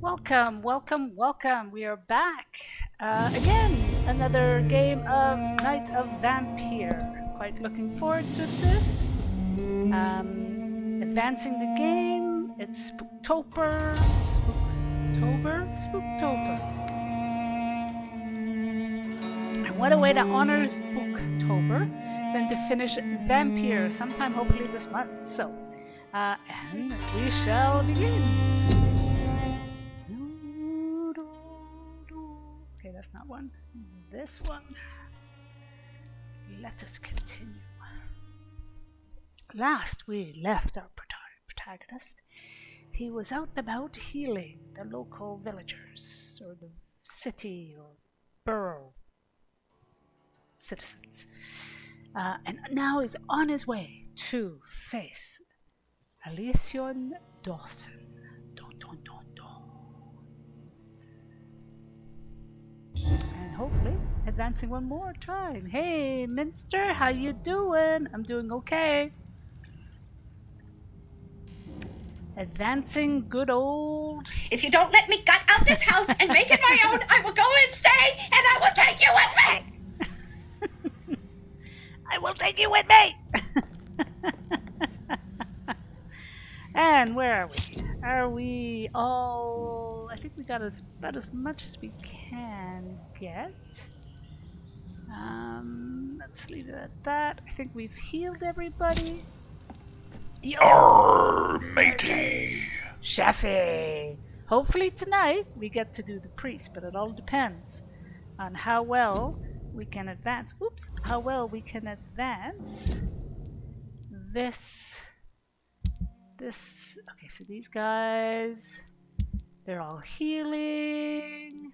Welcome, welcome, welcome. We are back again. Another game of Night of Vampyr. Quite looking forward to this. Advancing the game. It's Spooktober. Spooktober. And what a way to honor Spooktober than to finish Vampyr sometime hopefully this month. So, and we shall begin. Okay, that's not one. This one. Let us continue. Last we left our protagonist. He was out and about healing the local villagers, or the city or borough citizens. And now he's on his way to face Elysion Dawson. And hopefully advancing one more time. Hey, Minster, how you doing? I'm doing okay. Advancing good old... If you don't let me gut out this house and make it my own, I will go insane and I will take you with me! I will take you with me! And where are we? Are we all... I think we got about as much as we can get. Let's leave it at that. I think we've healed everybody. Arr, matey. Chefy! Hopefully tonight we get to do the priest, but it all depends on how well we can advance. Oops! How well we can advance this. Okay, so these guys, they're all healing.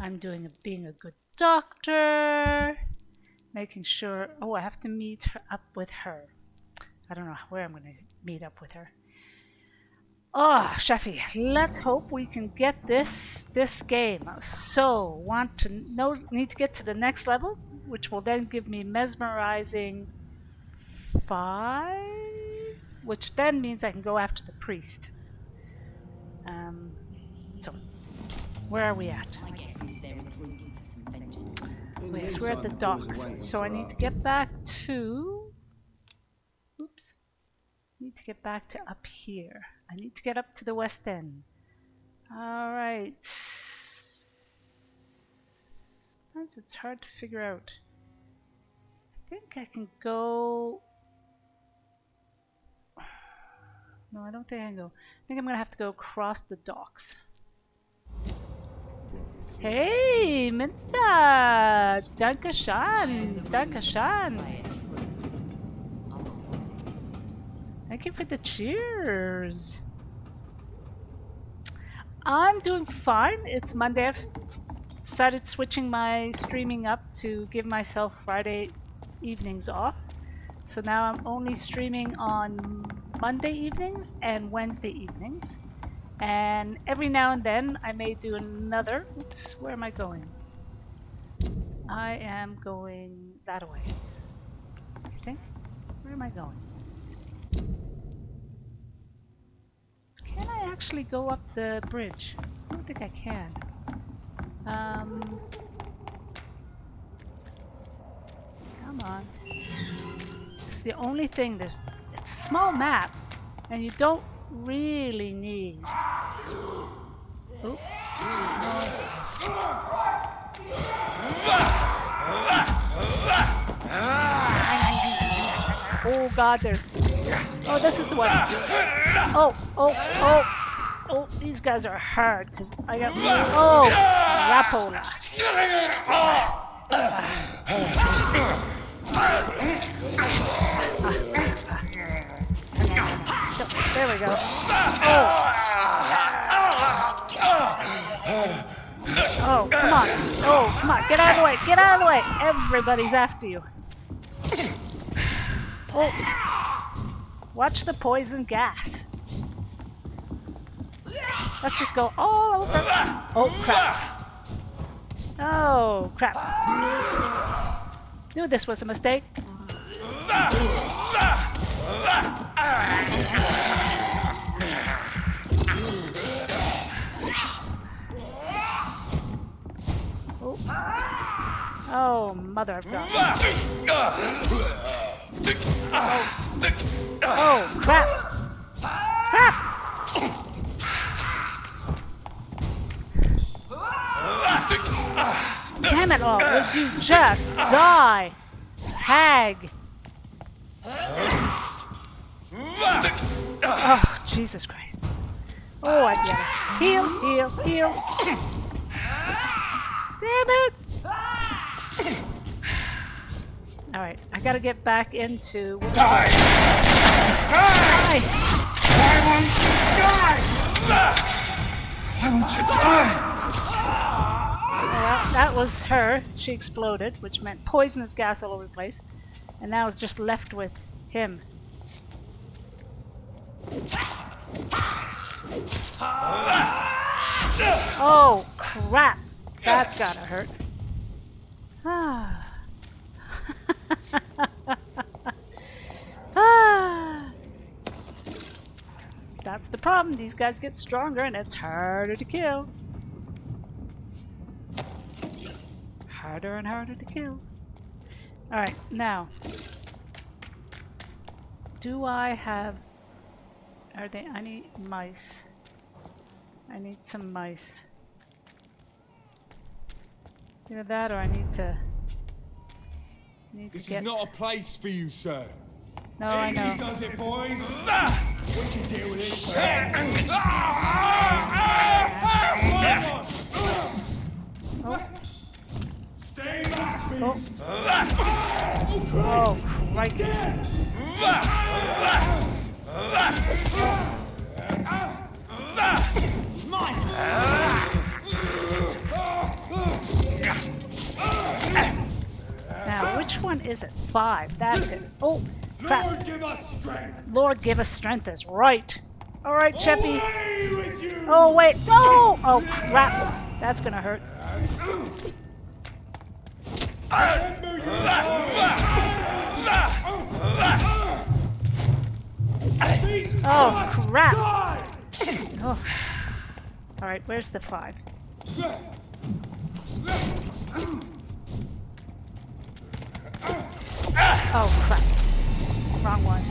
I'm being a good doctor, making sure. Oh, I have to meet up with her. I don't know where I'm going to meet up with her. Oh, Sheffy, let's hope we can get this game. I so need to get to the next level, which will then give me mesmerizing 5, which then means I can go after the priest. So, where are we at? My guess is they're recruiting for some vengeance. Yes, we're at the docks, so I need to get back to... Oops. I need to get back to up here. I need to get up to the west end. Alright. Sometimes it's hard to figure out. I think I can go... No, I don't think I can go. I think I'm going to have to go across the docks. Hey, Minster! Dankeschön! Dankeschön! Thank you for the cheers! I'm doing fine. It's Monday. I've started switching my streaming up to give myself Friday evenings off. So now I'm only streaming on Monday evenings and Wednesday evenings. And every now and then I may do another. Oops, where am I going? I am going that way, I think. Where am I going? Can I actually go up the bridge? I don't think I can. Come on. It's the only thing. It's a small map, and you don't really need. Oop. Oh God, there's. Oh, this is the one. Oh, these guys are hard because I got. Oh, Rapola. There we go. Oh, come on. Oh, come on. Get out of the way. Get out of the way. Everybody's after you. Oh. Watch the poison gas. Let's just go all over. Oh, crap. Oh, crap. Knew this was a mistake. Oh, mother of God. Oh, crap. Crap! Damn it all, would you just die? Hag. Oh, Jesus Christ. Oh, I get it. Heal, heal, heal. Damn it! Alright, I gotta get back into... Die! Die! Why won't you die? Why won't you die? Well, that was her. She exploded, which meant poisonous gas all over the place. And now it's just left with him. Oh, crap! That's gotta hurt. Ah. That's the problem. These guys get stronger and it's harder to kill. Harder and harder to kill. Alright, now. Do I have... Are they... I need mice. I need some mice. Either that or I need to... This is not a place for you, sir. No, I Easy know. does it, boys. We can deal with this. Stay back, beast. Oh, right. Now, which one is it? 5. That's it. Oh, crap. Lord, give us strength. Lord, give us strength is right. All right, Cheppy. Away with you. Oh, wait. No! Oh, crap. That's gonna hurt. Oh, crap. Oh. All right, where's the 5? Oh, crap. Wrong one.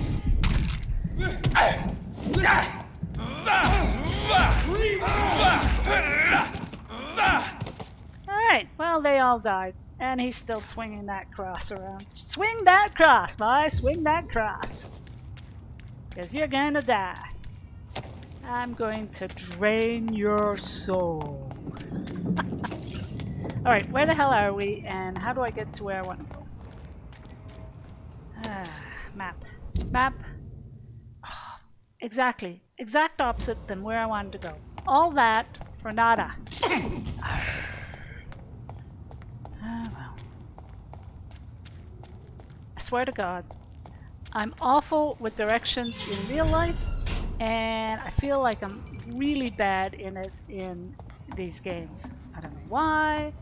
Alright, well, they all died. And he's still swinging that cross around. Swing that cross, boy! Swing that cross! Because you're gonna die. I'm going to drain your soul. Alright, where the hell are we? And how do I get to where I want to go? Map. Map. Oh, exactly. Exact opposite than where I wanted to go. All that for nada. Well. I swear to God, I'm awful with directions in real life, and I feel like I'm really bad in it in these games. I don't know why.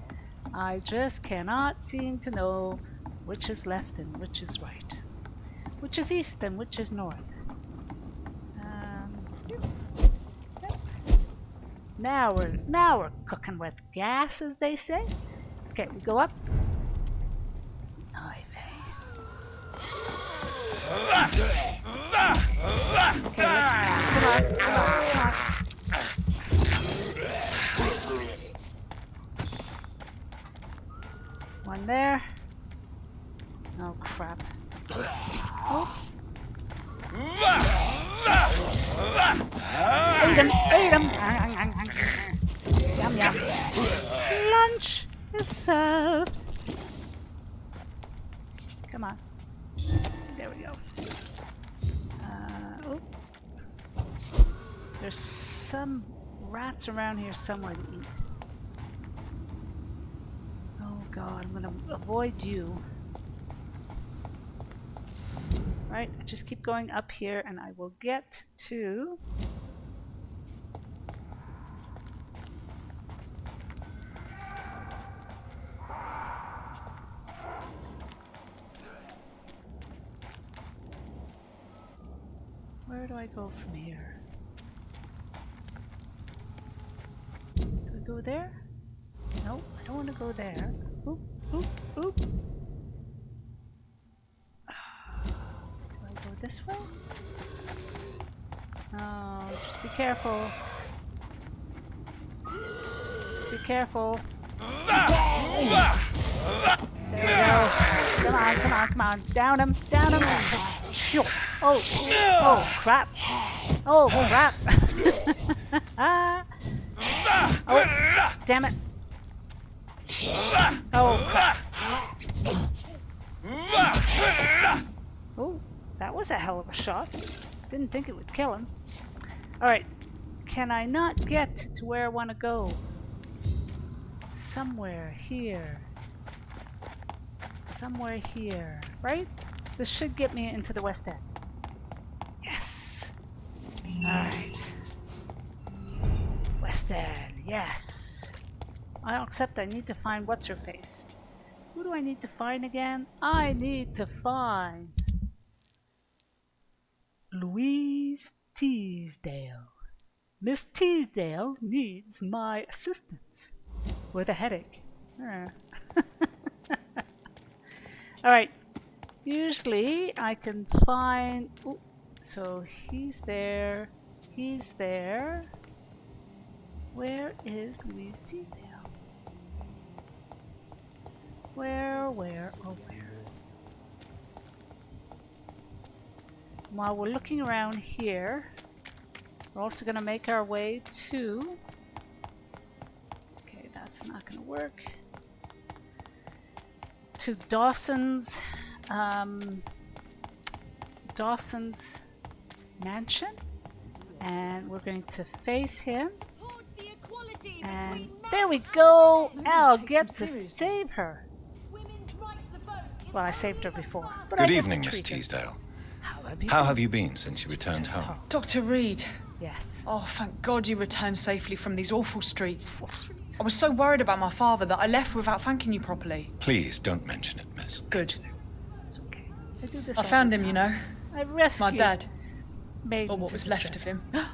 I just cannot seem to know which is left and which is right. Which is east and which is north. Now we're cooking with gas, as they say. Okay, we go up. Okay, let's come on. One there. Oh crap. Oh. Eat him! Eat him! Yum yum. Lunch is served. Come on. There we go. Oh. There's some rats around here somewhere to eat. Oh god, I'm gonna avoid you. Right, I just keep going up here and I will get to... Where do I go from here? Do I go there? No, I don't want to go there. Oop, oop, Oop. Do I go this way? Oh, just be careful. Just be careful. There we go. Come on, come on, come on. Down him, down him. Shoo. Oh, oh, crap. Oh, crap. Oh, damn it. Oh, crap. Oh, that was a hell of a shot. Didn't think it would kill him. Alright, can I not get to where I want to go? Somewhere here. Somewhere here, right? This should get me into the West End. Yes! Alright. West End, yes! Except I need to find what's-her-face. Who do I need to find again? I need to find Louise Teasdale. Miss Teasdale needs my assistance with a headache. Alright, usually I can find... Ooh, so he's there, he's there. Where is Louise Teasdale? Where, oh where? While we're looking around here, we're also going to make our way to... Okay, that's not going to work. To Dawson's mansion, and we're going to face him. And there we go! I'll get to save her. Well, I saved her before. But Good I get evening, to Miss treat her. Teasdale. How How have you been since you returned home? Dr. Reed. Yes. Oh, thank God you returned safely from these awful streets. I was so worried about my father that I left without thanking you properly. Please don't mention it, miss. Good. It's okay. I do this I all found the him, you time. know. I rescued My dad. maidens Or what in was left of distress. him.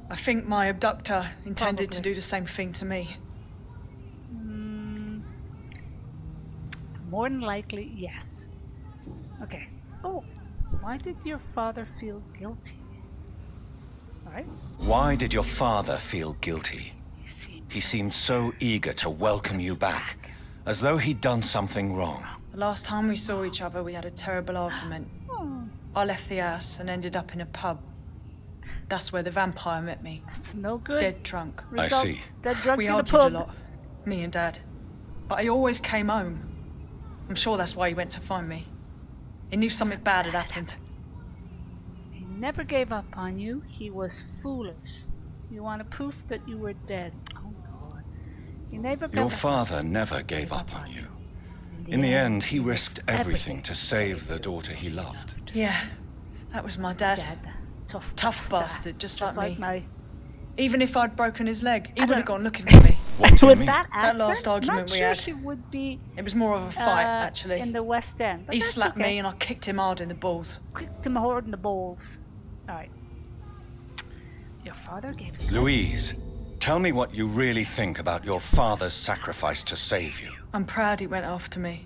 I think my abductor intended to Probably. do the same thing to me. More than likely, yes. Okay. Oh, why did your father feel guilty? Alright. Why did your father feel guilty? He He seemed so eager to welcome you back, as though he'd done something wrong. The last time we saw each other, we had a terrible argument. I left the house and ended up in a pub. That's where the vampire met me, That's no good. dead drunk. I see. Dead drunk We in a argued pub. a lot, me and Dad. But he always came home. I'm sure that's why he went to find me. He knew something bad had happened. He never gave up on you. He was foolish. You wanted proof that you were dead. Oh God. He never Your gave up. father never gave up on you. In the end, he risked everything to save the daughter he loved. Yeah, that was my dad. Dad. Tough bastard, just like me. my... Even if I'd broken his leg, he I would have don't- gone looking for me. What do you With mean? that accent, last argument not we sure had. she would be It was more of a fight, actually. in the West End. But He that's slapped okay. me and I kicked him hard in the balls. Kicked him hard in the balls. Alright. Your father gave his Louise, tell me what you really think about your father's sacrifice to save you. I'm proud he went after me.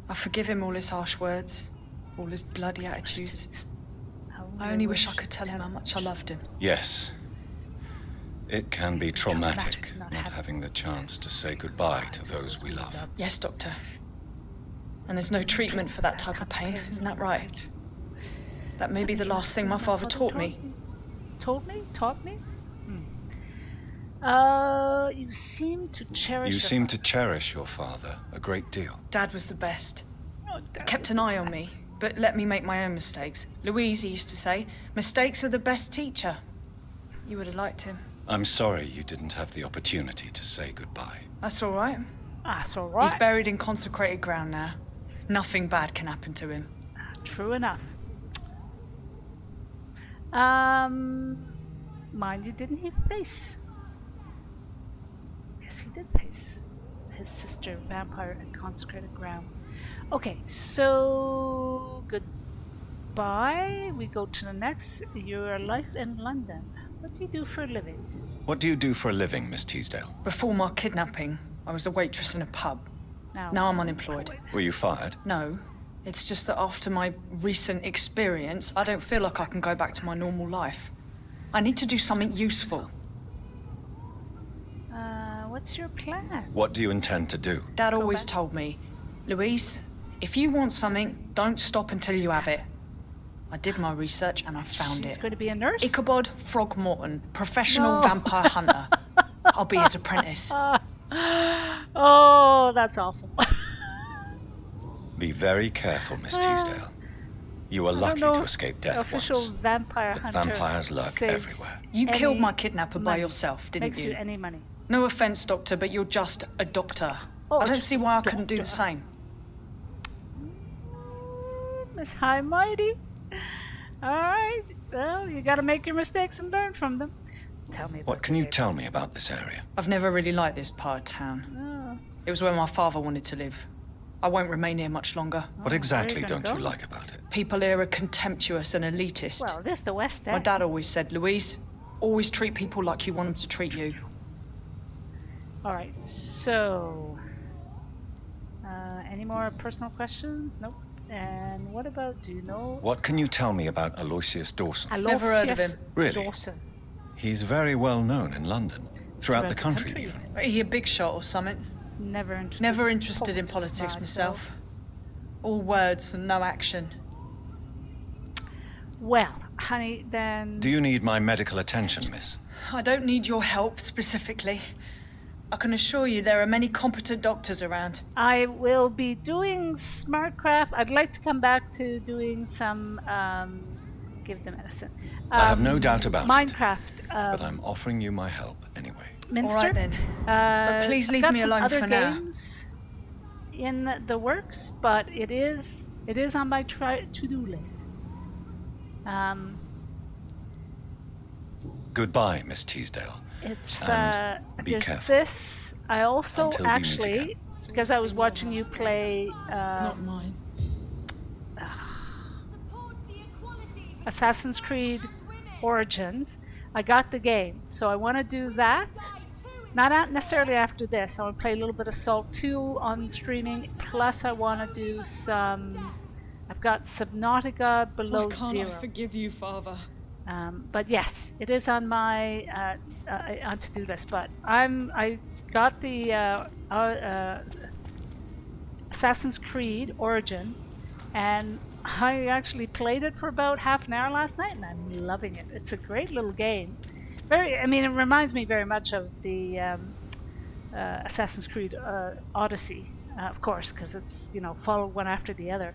I forgive him all his harsh words, all his bloody attitudes. I only wish I could tell him how much I loved him. Yes. It can be traumatic Not not having the chance to say goodbye to those we love. Yes, Doctor. And there's no treatment for that type of pain, isn't that right? That may be the last thing my father taught me. Taught me? Taught me? You seem to cherish You your seem to cherish your father a great deal. Dad was the best. Oh, Dad Kept was an the eye on me, but let me make my own mistakes. Louise used to say, mistakes are the best teacher. You would have liked him. I'm sorry you didn't have the opportunity to say goodbye. That's all right. That's all right. He's buried in consecrated ground now. Nothing bad can happen to him. True enough. Mind you, didn't he face? Yes, he did face his sister, vampire, and consecrated ground. Okay, so goodbye. We go to the next. Your life in London. What do you do for a living? What do you do for a living, Miss Teasdale? Before my kidnapping, I was a waitress in a pub. Now I'm unemployed. Were you fired? No, it's just that after my recent experience, I don't feel like I can go back to my normal life. I need to do something useful. What's your plan? What do you intend to do? Dad always told me, Louise, if you want something, don't stop until you have it. I did my research and I found She's it. going to be a nurse? Ichabod Throgmorton, professional vampire hunter. I'll be his apprentice. Oh, that's awful. Be very careful, Miss Teasdale. You were I don't lucky know to if escape the death official once. vampire But hunter vampires lurk saves everywhere. You killed any my kidnapper by money. yourself, didn't Makes you any money. No offense, Doctor, but you're just a doctor. Oh, I don't just see why I couldn't do the doctor. same. Miss High Mighty. Alright, well, you gotta make your mistakes and learn from them. Tell me about What can the you game. tell me about this area? I've never really liked this part of town. Oh, It was where my father wanted to live. I won't remain here much longer. What where exactly are you gonna don't you go? like about it? People here are contemptuous and elitist. well, this is the West End. My dad always said, Louise, always treat people like you want them to treat you. Alright, so... any more personal questions? Nope. And what about, do you know... What can you tell me about Aloysius Dawson? Never heard of Aloysius him. Really? Dawson. He's very well known in London, throughout the country even. Are he a big shot or something? Never interested In politics myself. All words and no action. Well, honey, then... Do you need my medical attention, miss? I don't need your help specifically. I can assure you there are many competent doctors around. I will be doing SmartCraft. I'd like to come back to doing some... give the medicine. I have no doubt about it. Minecraft. But I'm offering you my help anyway. Minster. All right then. But please leave I've got me some alone other for now. games in the works, but it is on my to-do list. Goodbye, Miss Teasdale. It's And be there's careful. this. I also Until we meet actually, again. because I was watching you play mine. Assassin's Creed Origins, I got the game, so I want to do that. Not necessarily after this. I want to play a little bit of Salt 2 on streaming. Plus, I want to do some. I've got Subnautica Below Zero. forgive you, Father? But yes, it is on my on to-do list. But I got the Assassin's Creed Origins, and I actually played it for about half an hour last night, and I'm loving it. It's a great little game. I mean, it reminds me very much of the Assassin's Creed Odyssey, of course, because it's followed one after the other.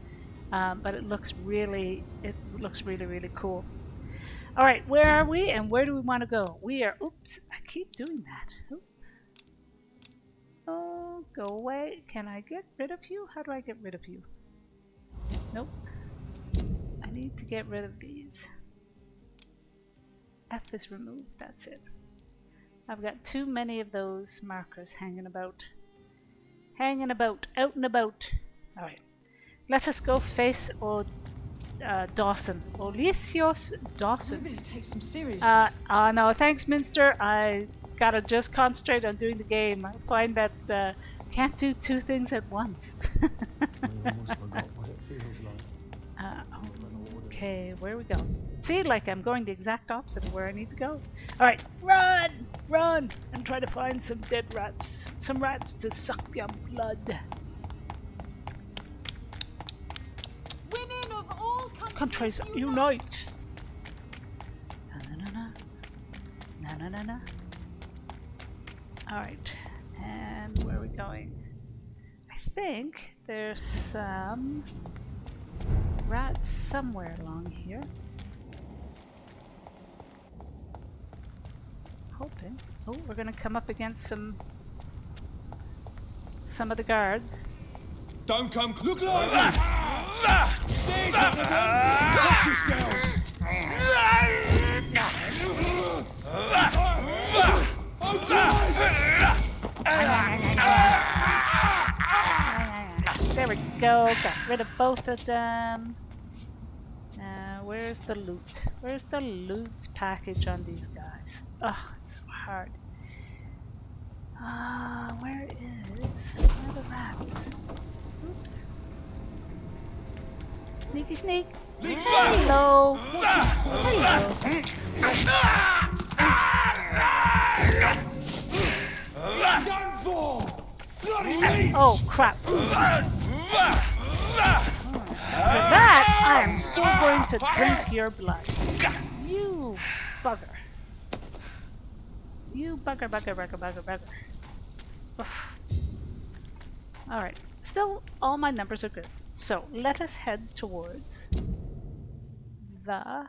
But it looks really cool. All right, where are we, and where do we want to go? We are. Oops, I keep doing that. Oop. Oh, go away. Can I get rid of you? How do I get rid of you? Nope. I need to get rid of these. F is removed, that's it. I've got too many of those markers hanging about. Out and about. Alright. Let us go face Dawson. Aloysius Dawson. Nobody takes him seriously. No, thanks, Minster. I gotta just concentrate on doing the game. I find that can't do two things at once. I almost forgot what it feels like. Okay, where are we going? See, like I'm going the exact opposite of where I need to go. Alright, run! And try to find some dead rats. Some rats to suck your blood. Women of all Countries unite! Na. Alright, and where are we going? I think there's some rats somewhere along here. Hoping. Oh, we're gonna come up against some of the guards. Don't come look like There's one of them. Watch yourselves. Oh Christ! There we go. Got rid of both of them. Where's the loot? Where's the loot package on these guys? Oh, it's so hard. Where are the rats? Oops. Sneaky sneak. Hello. Hello. Done for! Bloody Oh crap. For that, I am so going to drink your blood. You bugger. You bugger. Alright. Still, all my numbers are good. So, let us head towards the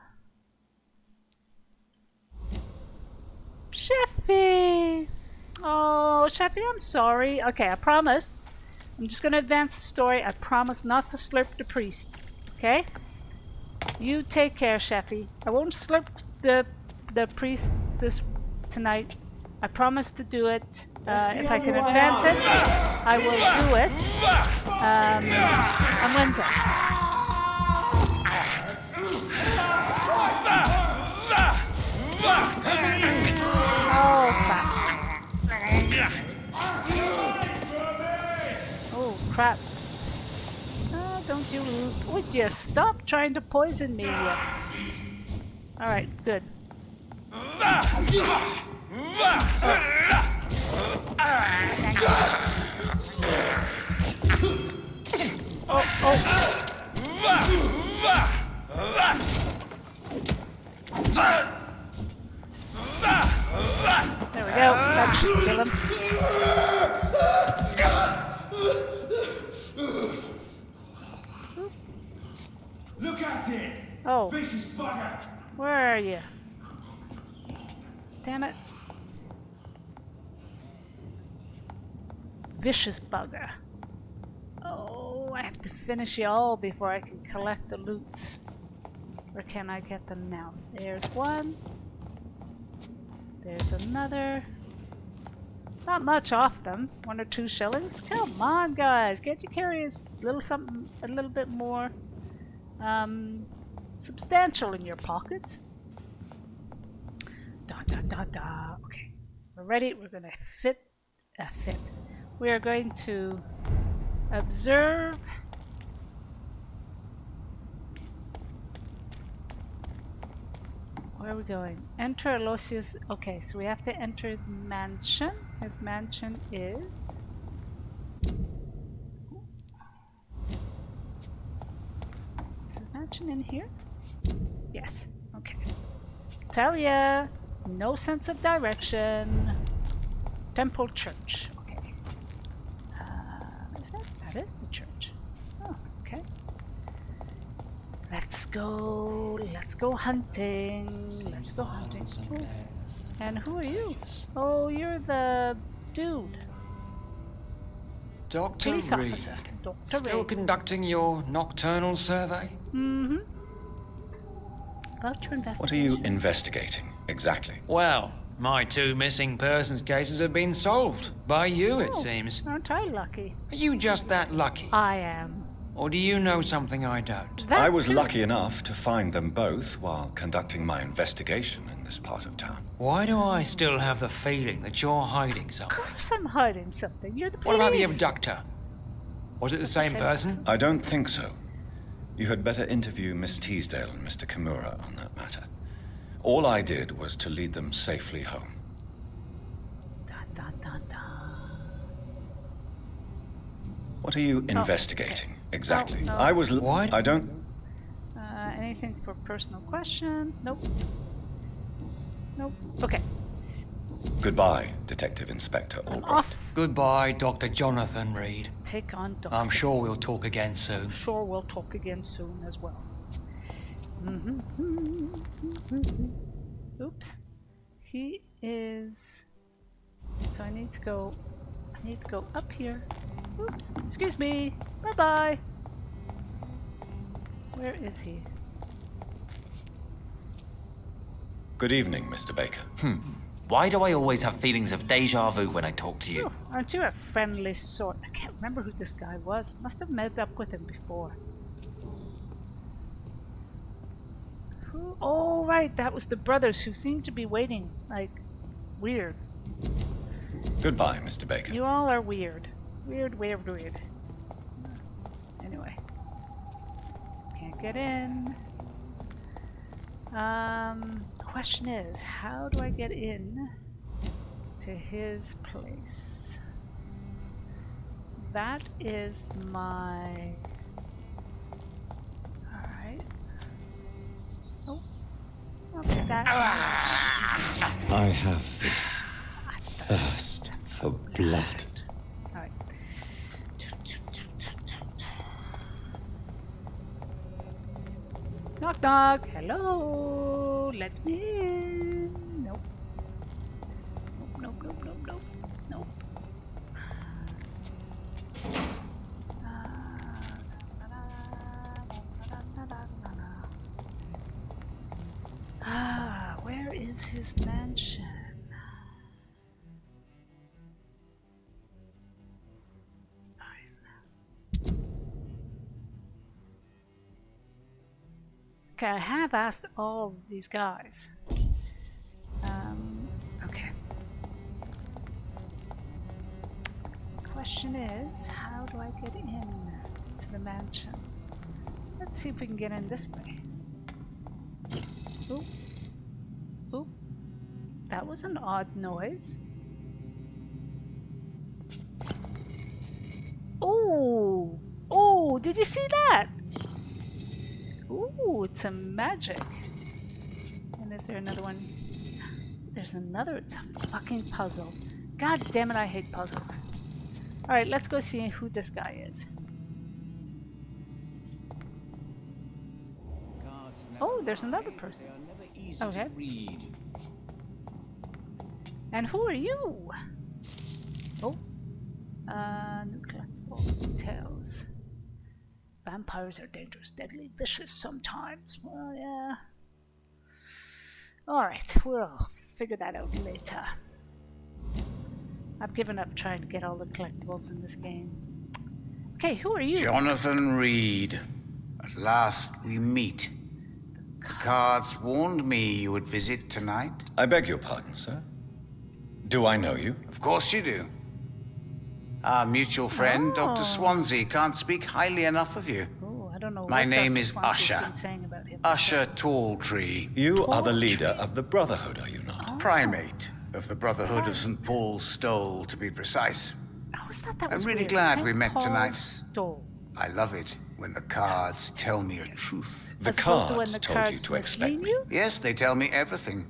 Sheffy. Oh, Sheffy, I'm sorry. Okay, I promise. I'm just gonna advance the story. I promise not to slurp the priest. Okay? You take care, Sheffy. I won't slurp the priest tonight. I promise to do it. If I can advance it, I will do it on Wednesday. Oh, crap. Oh, crap. Don't you... Would you stop trying to poison me yet? Alright, good. There we go. That should kill him. Look at it! Oh. Vicious bugger! Where are you? Damn it. Vicious bugger. Oh, I have to finish you all before I can collect the loot. Where can I get them now? There's one. There's another. Not much off them. 1 or 2 shillings. Come on, guys. Can't you carry a little something, a little bit more substantial in your pockets? Okay. We're ready. We're going to fit. We are going to observe. Where are we going? Enter Aloysius. Okay, so we have to enter the mansion. His mansion is... Is the mansion in here? Yes. Okay. Tell ya, no sense of direction. Temple Church. Okay. Is that? That is the church. Oh, okay. Let's go hunting. Let's go hunting. Ooh. And who are you? Oh, you're the dude. Dr. Police Reed, officer. Dr. still Reed. conducting your nocturnal survey? Mm-hmm. About your investigation. What are you investigating, exactly? Well, my 2 missing persons cases have been solved. By you, it Oh, seems. Aren't I lucky? Are you just that lucky? I am. Or do you know something I don't? That I was too. lucky enough to find them both while conducting my investigation in this part of town. Why do I still have the feeling that you're hiding Of something? course I'm hiding something. You're the police. What about the abductor? Was it the same same person? I don't think so. You had better interview Miss Teasdale and Mr. Kimura on that matter. All I did was to lead them safely home. What are you investigating, exactly? No. I was... What? I don't... Anything for personal questions? Nope. Nope. Okay. Goodbye, Detective Inspector Albright. Off. Goodbye, Dr. Jonathan Reed. Take on Doc. I'm sure we'll talk again soon. Sure we'll talk again soon as well. Oops. He is... So I need to go up here. Oops. Excuse me. Bye-bye. Where is he? Good evening, Mr. Baker. Why do I always have feelings of deja vu when I talk to you? Oh, aren't you a friendly sort? I can't remember who this guy was. Must have met up with him before. Who? Oh, right. That was the brothers who seemed to be waiting. Like, weird. Goodbye, Mr. Baker. You all are weird. Weird. Anyway. Can't get in. Question is, how do I get in to his place? That is my... Alright. Oh. I'll take that. I have this thirst for blood. Alright. Knock knock. Hello. Let me in. Nope. Nope. Where is his mansion? Okay, I have asked all of these guys. Okay. Question is, how do I get in to the mansion? Let's see if we can get in this way. Oop. Oop. That was an odd noise. Oh! Oh, did you see that? Ooh, it's a magic. And is there another one? There's another. It's a fucking puzzle. God damn it, I hate puzzles. Alright, let's go see who this guy is. Oh, there's another person. Okay. And who are you? Oh. New collectible details. Vampires are dangerous, deadly, vicious sometimes. Well, yeah. Alright, we'll figure that out later. I've given up trying to get all the collectibles in this game. Okay, who are you? Jonathan Reed. At last we meet. The cards warned me you would visit tonight. I beg your pardon, sir. Do I know you? Of course you do. Our mutual friend, Dr. Swansea, can't speak highly enough of you. Oh, I don't know. My what name Dr. is Swansea's Usher. been saying about him. Usher Talltree. You are the leader of the Brotherhood, are you not? Primate of the Brotherhood of St. Paul's Stole, to be precise. How was that? That I'm was really weird. glad St. we met Paul's tonight. Stole. I love it when the cards tell me a truth. The As opposed to when cards the told you cards to expect mislead me. you? Yes, they tell me everything.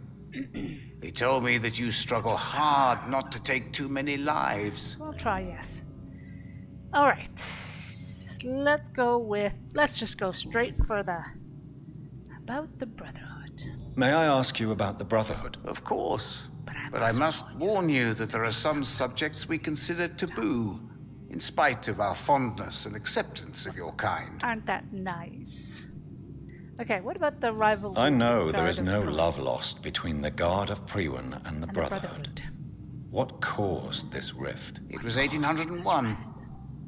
They told me that you struggle hard not to take too many lives. I'll try, yes. Alright. Let's just go straight for the... About the Brotherhood. May I ask you about the Brotherhood? Of course. But I must warn you that there are some subjects we consider taboo, in spite of our fondness and acceptance of your kind. Aren't that nice? Okay, what about the rivalry? I know there Guard is of no Priwen love lost between the Guard of Priwen and the and Brotherhood. What caused this rift? It was 1801.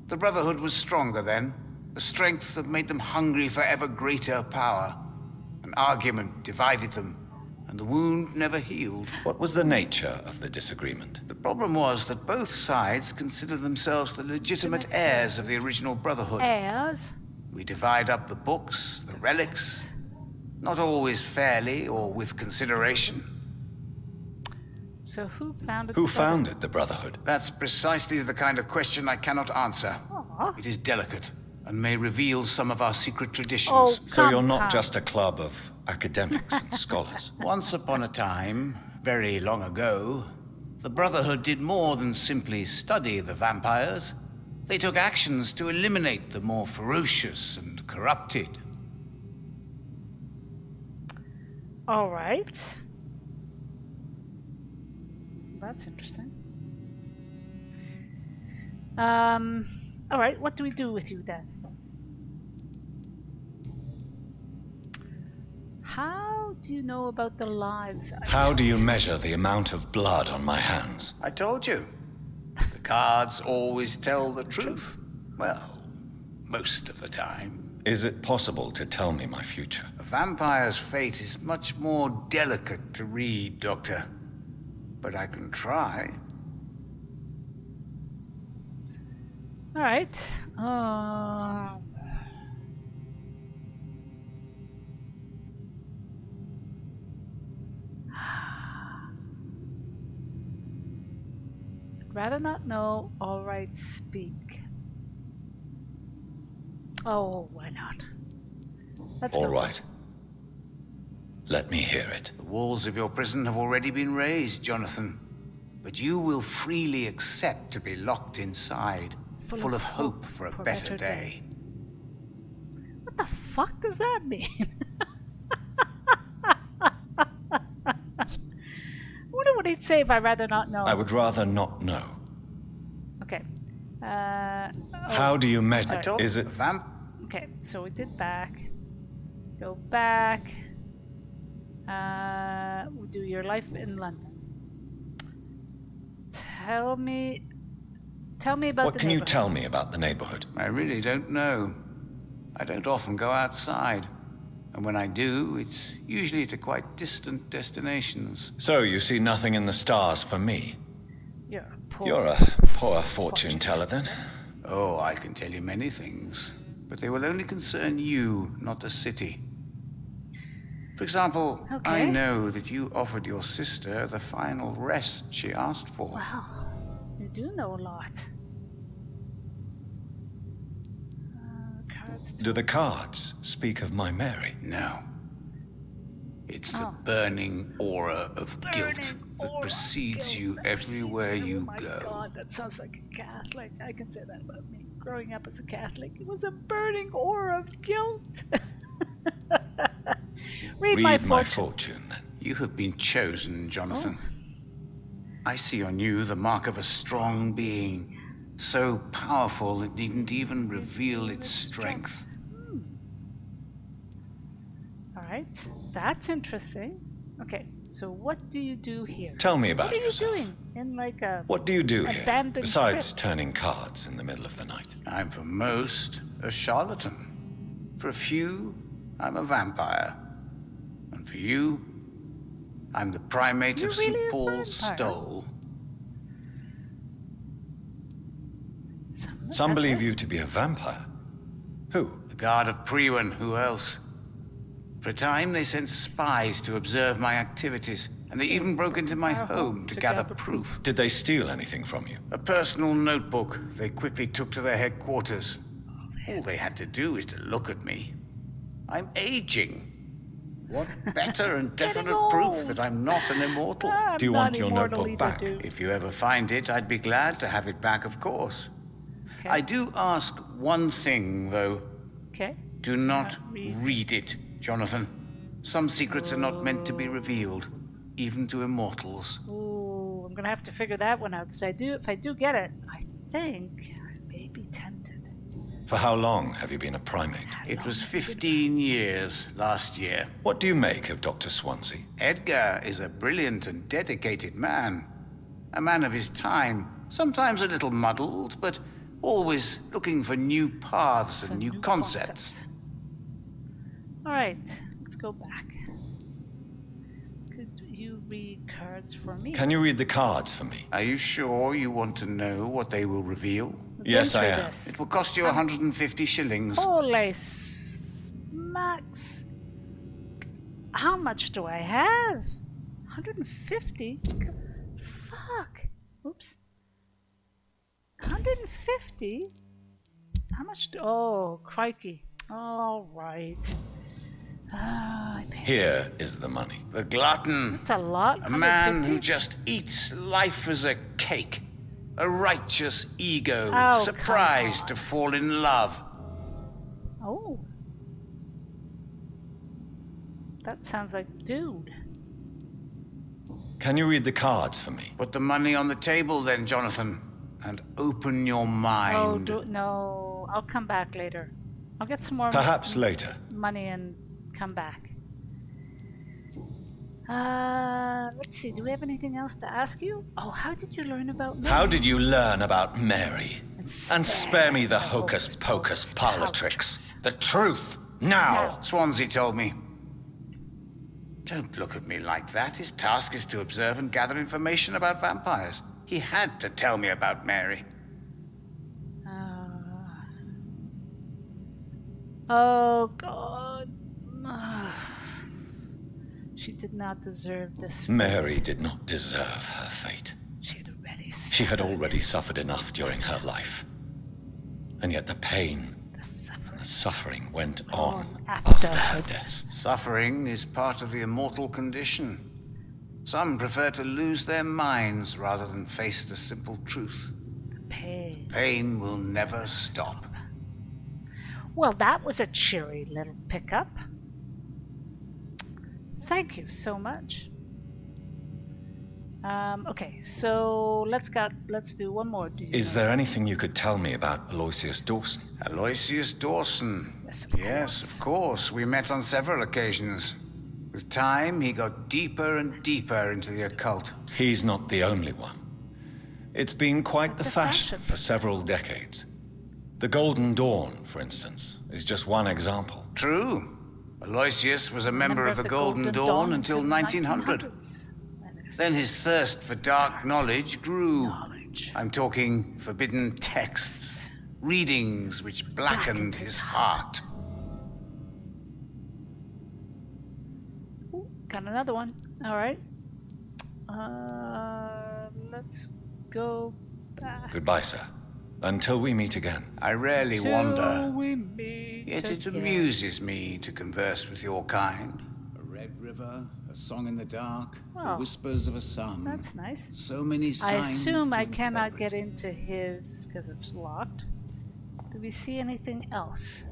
The Brotherhood was stronger then, a strength that made them hungry for ever greater power. An argument divided them, and the wound never healed. What was the nature of the disagreement? The problem was that both sides considered themselves the legitimate heirs of the original Brotherhood. Heirs? We divide up the books, the relics, not always fairly or with consideration. So who founded Who the Brotherhood? founded the Brotherhood? That's precisely the kind of question I cannot answer. Aw. It is delicate and may reveal some of our secret traditions. Oh, So you're come. not just a club of academics and scholars. Once upon a time, very long ago, the Brotherhood did more than simply study the vampires. They took actions to eliminate the more ferocious and corrupted. All right. That's interesting. All right, what do we do with you then? How do you know about the lives? How do you measure the amount of blood on my hands? I told you. The cards always tell the truth. Well, most of the time. Is it possible to tell me my future? A vampire's fate is much more delicate to read, Doctor. But I can try. All right. I'd rather not know. All right, speak. Oh, why not? Let's All go. right. Let me hear it. The walls of your prison have already been raised, Jonathan. But you will freely accept to be locked inside, full of hope for a better day. What the fuck does that mean? I wonder what he'd say if I'd rather not know. I would rather not know. Okay. How do you met? Is it Okay, so we did back. Go back. We'll do your life in London. Tell me about What the can you neighborhood. tell me about the neighborhood? I really don't know. I don't often go outside. And when I do, it's usually to quite distant destinations. So you see nothing in the stars for me? You're a poor fortune teller then. Oh, I can tell you many things. But they will only concern you, not the city. For example, I know that you offered your sister the final rest she asked for. Wow, you do know a lot. Do the cards speak of my Mary? No. It's the burning aura of guilt that precedes you everywhere you go. Oh my God, that sounds like a Catholic. I can say that about me. Growing up as a Catholic, it was a burning aura of guilt. Read my fortune, then. You have been chosen, Jonathan. I see on you the mark of a strong being, so powerful it needn't even reveal its strength. All right, that's interesting. Okay, so what do you do here? Tell me about yourself. What are you doing in like a What do you do here, abandoned besides crypt? turning cards in the middle of the night? I'm for most a charlatan. For a few, I'm a vampire. And for you, I'm the primate You're of really St. a Paul's vampire? Stole. Some believe you to be a vampire. Who? The guard of Priwen, who else? For a time, they sent spies to observe my activities, and they even broke into my home to gather proof. Did they steal anything from you? A personal notebook they quickly took to their headquarters. All they had to do is to look at me. I'm aging. What better and definite proof that I'm not an immortal? Do you want your notebook back? If you ever find it, I'd be glad to have it back, of course. I do ask one thing, though. Okay. Do not read it, Jonathan. Some secrets are not meant to be revealed, even to immortals. Ooh, I'm gonna have to figure that one out. Because if I do get it, I think I may be tempted. For how long have you been a primate? It was 15 years last year. What do you make of Dr. Swansea? Edgar is a brilliant and dedicated man. A man of his time, sometimes a little muddled, but always looking for new paths and new concepts. All right, let's go back. Could you read cards for me? Can you read the cards for me? Are you sure you want to know what they will reveal? Yes, I am. It will cost you 150 shillings. Holy smacks. How much do I have? 150? Fuck. Oops. 150? How much oh, crikey. All right. I paid. Here is the money. The glutton. That's a lot. A man 150? who just eats life as a cake. A righteous ego, Oh, surprised to fall in love. Oh. That sounds like dude. Can you read the cards for me? Put the money on the table then, Jonathan, and open your mind. Oh, no. I'll come back later. I'll get some more Perhaps later. money and come back. Let's see. Do we have anything else to ask you? Oh, how did you learn about me? How did you learn about Mary? And spare me the hocus pocus parlor tricks. The truth, now! Swansea told me. Don't look at me like that. His task is to observe and gather information about vampires. He had to tell me about Mary. Oh God. She did not deserve this fate. Mary did not deserve her fate. She had already suffered enough during her life. And yet the pain and the suffering went on after her death. Suffering is part of the immortal condition. Some prefer to lose their minds rather than face the simple truth. Pain. Pain will never stop. Well, that was a cheery little pickup. Thank you so much. Okay, so let's do one more. Is there anything you could tell me about Aloysius Dawson? Aloysius Dawson? Yes, of course. We met on several occasions. With time, he got deeper and deeper into the occult. He's not the only one. It's been quite the fashion for several decades. The Golden Dawn, for instance, is just one example. True. Aloysius was a member of the Golden Dawn until 1900. Then his thirst for dark knowledge grew. I'm talking forbidden texts, readings which blackened his heart. Ooh, got another one. All right. Let's go back. Goodbye, sir. Until we meet again. I rarely Till wander, we meet yet it again. amuses me to converse with your kind. A red river, a song in the dark, the Oh, whispers of a sun. That's nice. So many I signs. assume to I cannot interpret. get into his because it's locked. Do we see anything else?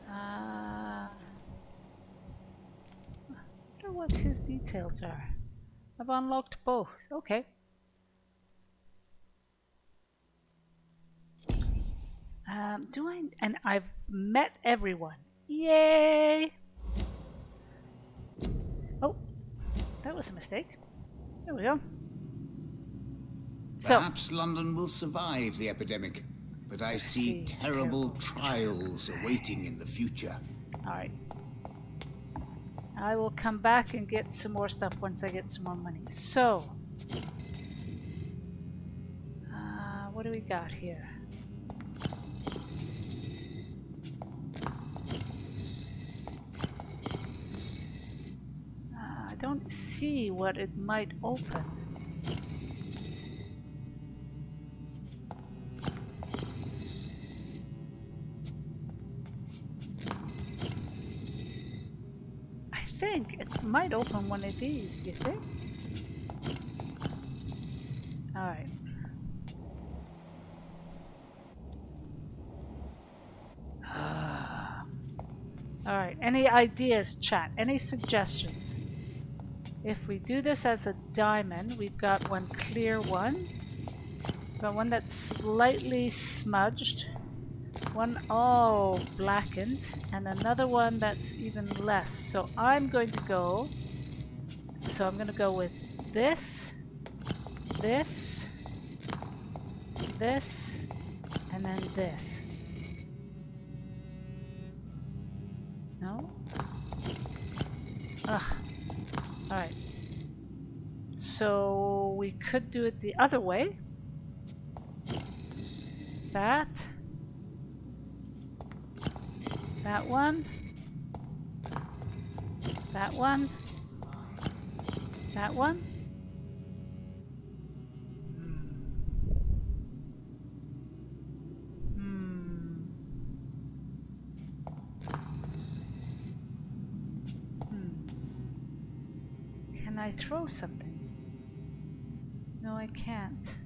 I wonder what his details are. I've unlocked both. Okay. Do I? And I've met everyone. Yay! Oh, that was a mistake. There we go. So, Perhaps London will survive the epidemic, but I see terrible trials awaiting in the future. alright. I will come back and get some more stuff once I get some more money. So, what do we got here? I don't see what it might open. I think it might open one of these, you think? Alright. Alright, any ideas, chat? Any suggestions? If we do this as a diamond, we've got one clear one. Got one that's slightly smudged. One all blackened. And another one that's even less. So I'm going to go... So I'm going to go with this, this, this, and then this. No? Ugh. Alright. So we could do it the other way. That. That one. That one. That one. Can I throw something? No, I can't.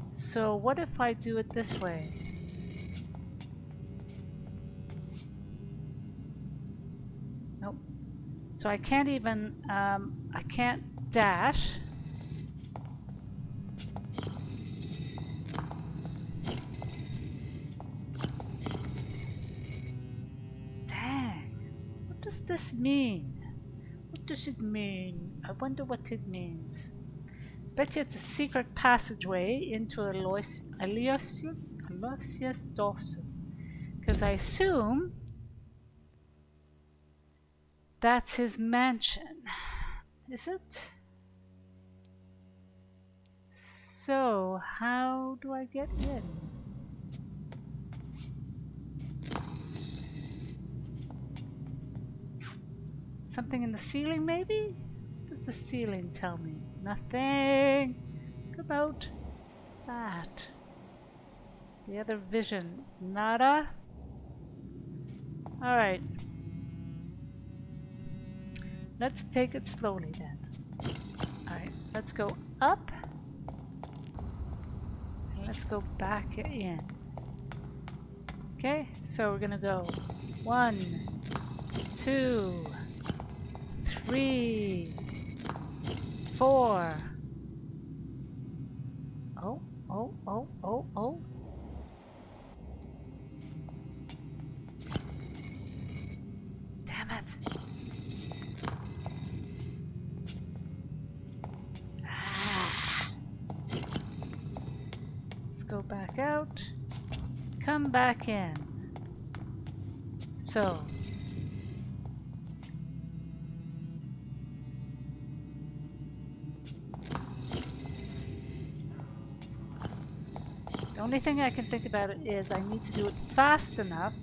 So what if I do it this way? Nope. So I can't even, I can't dash. Dang. What does this mean? What does it mean? I wonder what it means. Bet you it's a secret passageway into Aloysius Dawson. Because I assume that's his mansion. Is it? So, how do I get in? Something in the ceiling, maybe? What does the ceiling tell me? Nothing about that. The other vision. Nada? Alright. Let's take it slowly then. Alright, let's go up. And let's go back in. Okay, so we're gonna go 1, 2, 3, 4. Oh, oh, oh, oh, oh. Damn it. Let's go back out. Come back in. So. The only thing I can think about it is I need to do it fast enough.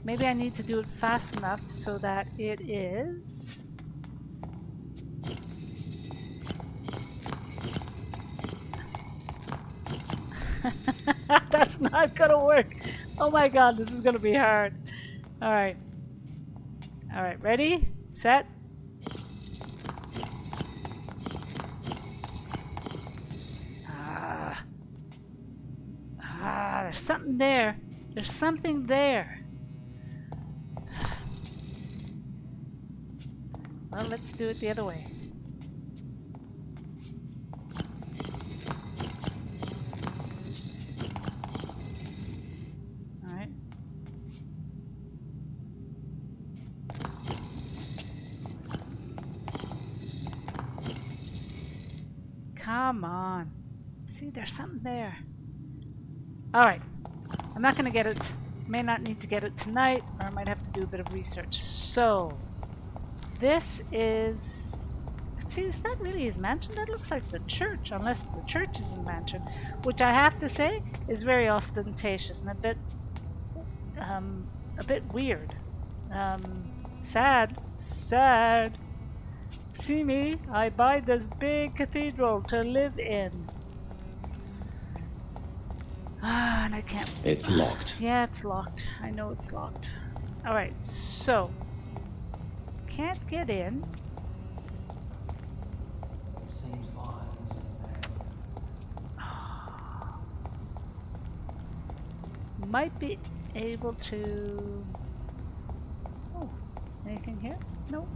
Maybe I need to do it fast enough so that it is... That's not gonna work. Oh my god, this is gonna be hard. Alright. Alright, ready? Set? There's something there. There's something there. Well, let's do it the other way. Alright. Come on. See, there's something there. Alright. I'm not going to get it. May not need to get it tonight, or I might have to do a bit of research. So, this is... See, is that really his mansion? That looks like the church, unless the church is his mansion. Which I have to say is very ostentatious and a bit weird. Sad. Sad. See me, I buy this big cathedral to live in. Ah, and I can't... It's locked. Yeah, it's locked. I know it's locked. Alright, so... Can't get in. Might be able to... Oh, anything here? Nope.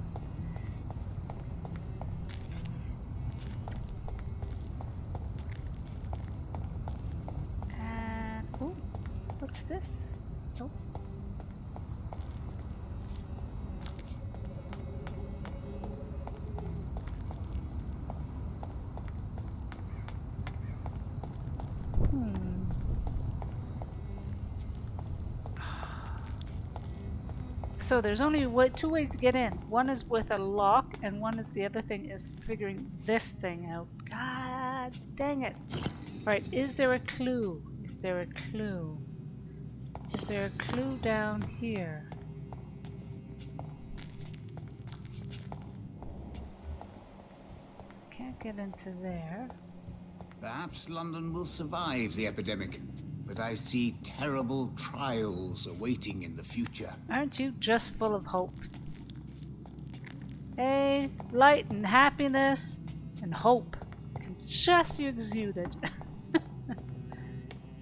Ooh, what's this? Oh. So there's only two ways to get in. One is with a lock, and one is the other thing is figuring this thing out. God dang it. Alright, is there a clue? Is there a clue? Is there a clue down here? Can't get into there. Perhaps London will survive the epidemic, but I see terrible trials awaiting in the future. Aren't you just full of hope? Hey, light and happiness and hope can just exude it.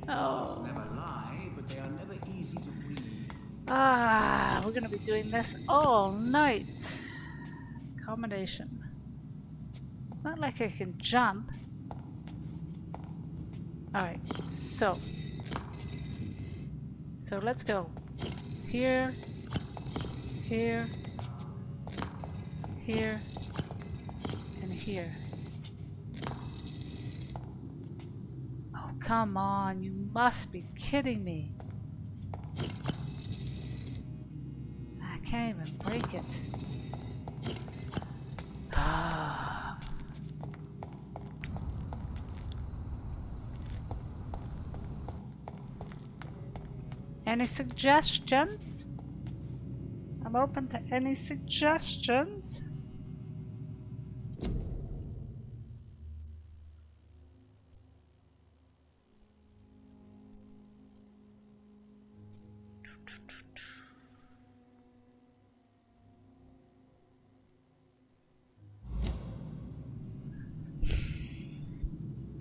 Gods never lie, but they are never easy to read. Ah, we're gonna be doing this all night. Accommodation. Not like I can jump. Alright, so let's go. Here, here, here, and here. Oh, come on, you must be kidding me. I can't even break it. Ah. Any suggestions? I'm open to any suggestions.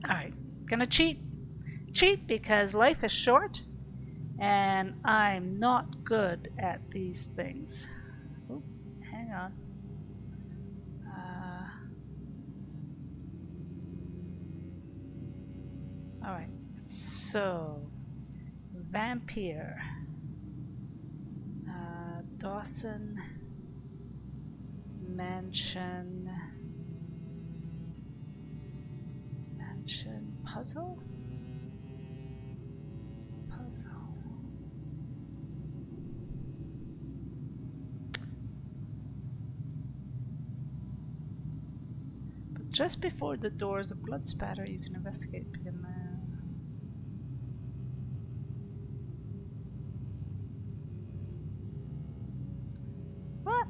Alright, gonna cheat. Cheat because life is short and I'm not good at these things. Oop, hang on. Alright, so Vampyr. Dawson Mansion puzzle? But just before the doors of blood spatter, you can investigate. What?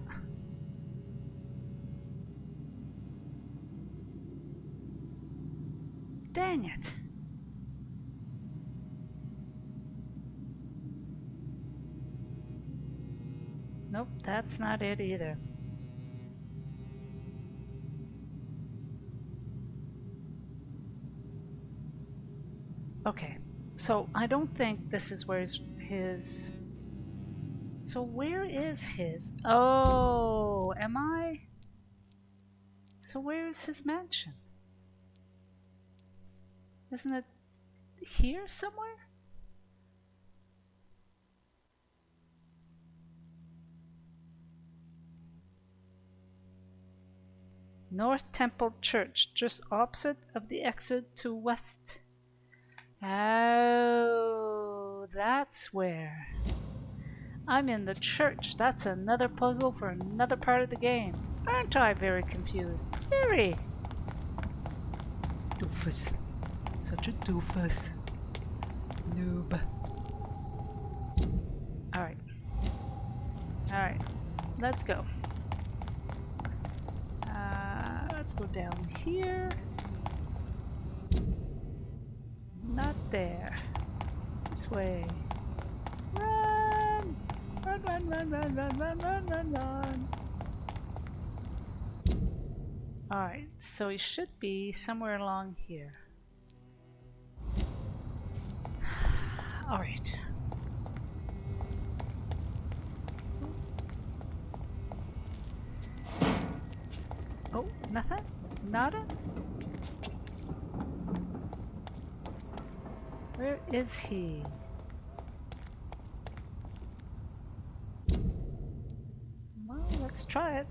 Dang it. Nope, that's not it either. Okay, so I don't think this is where his... So where is his? Oh, am I? So where is his mansion? Isn't it here somewhere? North Temple Church, just opposite of the exit to West. Oh, that's where. I'm in the church. That's another puzzle for another part of the game. Aren't I very confused? Very. Doofus. Such a doofus. Noob. Alright. Alright. Let's go. Let's go down here. Not there. This way. Run! Run, run, run, run, run, run, run, run, run. Alright, so he should be somewhere along here. Alright. Oh, nothing? Nada? Where is he? Well, let's try it.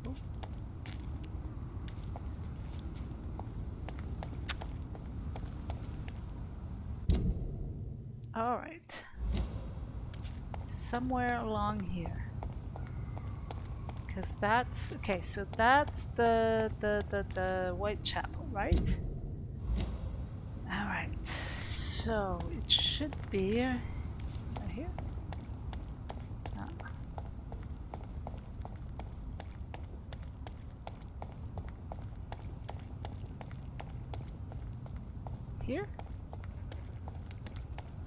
Oh. All right. Somewhere along here. Because that's okay, so that's the Whitechapel, right? Alright, so it should be. Is that here? Here?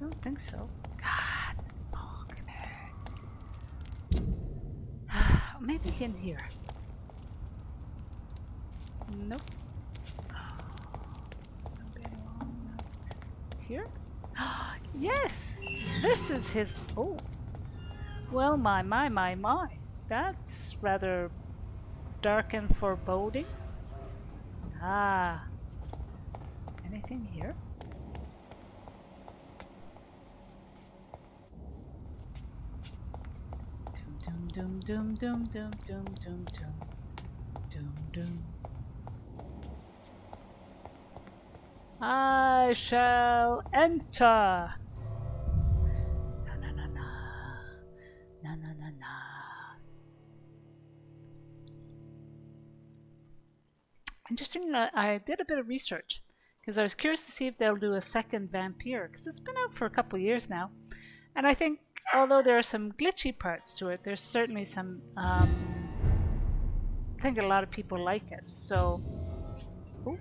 Don't think so. God. Oh, come here. Maybe in here. Nope. Here? Yes! This is his... Oh. Well, my. That's rather dark and foreboding. Ah. Anything here? Doom, doom, doom, doom, doom, doom, doom, doom, doom, doom. I shall enter. Na na na na. Na na na na. Interesting. I did a bit of research. Because I was curious to see if they'll do a second Vampyr, because it's been out for a couple of years now. And I think, although there are some glitchy parts to it, there's certainly some, I think a lot of people like it, so... Ooh.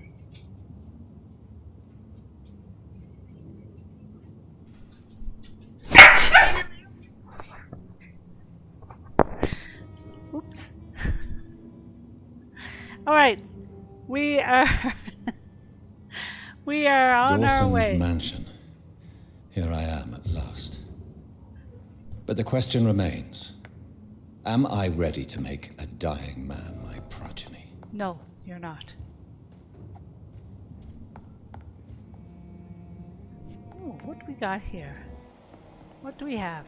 Oops. Alright, we are... we are on our way. Dawson's mansion. Here I am at last. But the question remains, am I ready to make a dying man my progeny? No, you're not. Ooh, what do we got here? What do we have?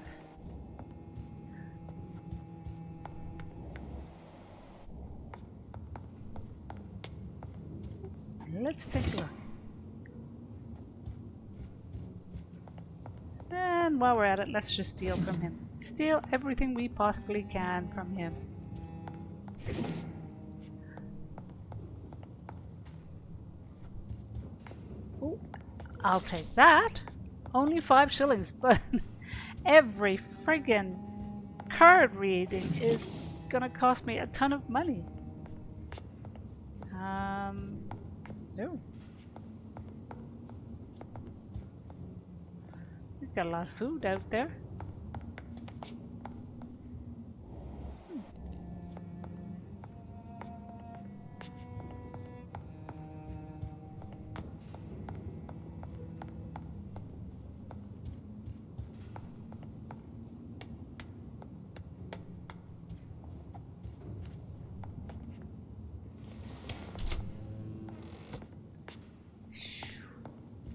Let's take a look. And while we're at it, let's just steal from him. Steal everything we possibly can from him. Ooh, I'll take that. Only 5 shillings, but every friggin' card reading is gonna cost me a ton of money. Oh. He's got a lot of food out there.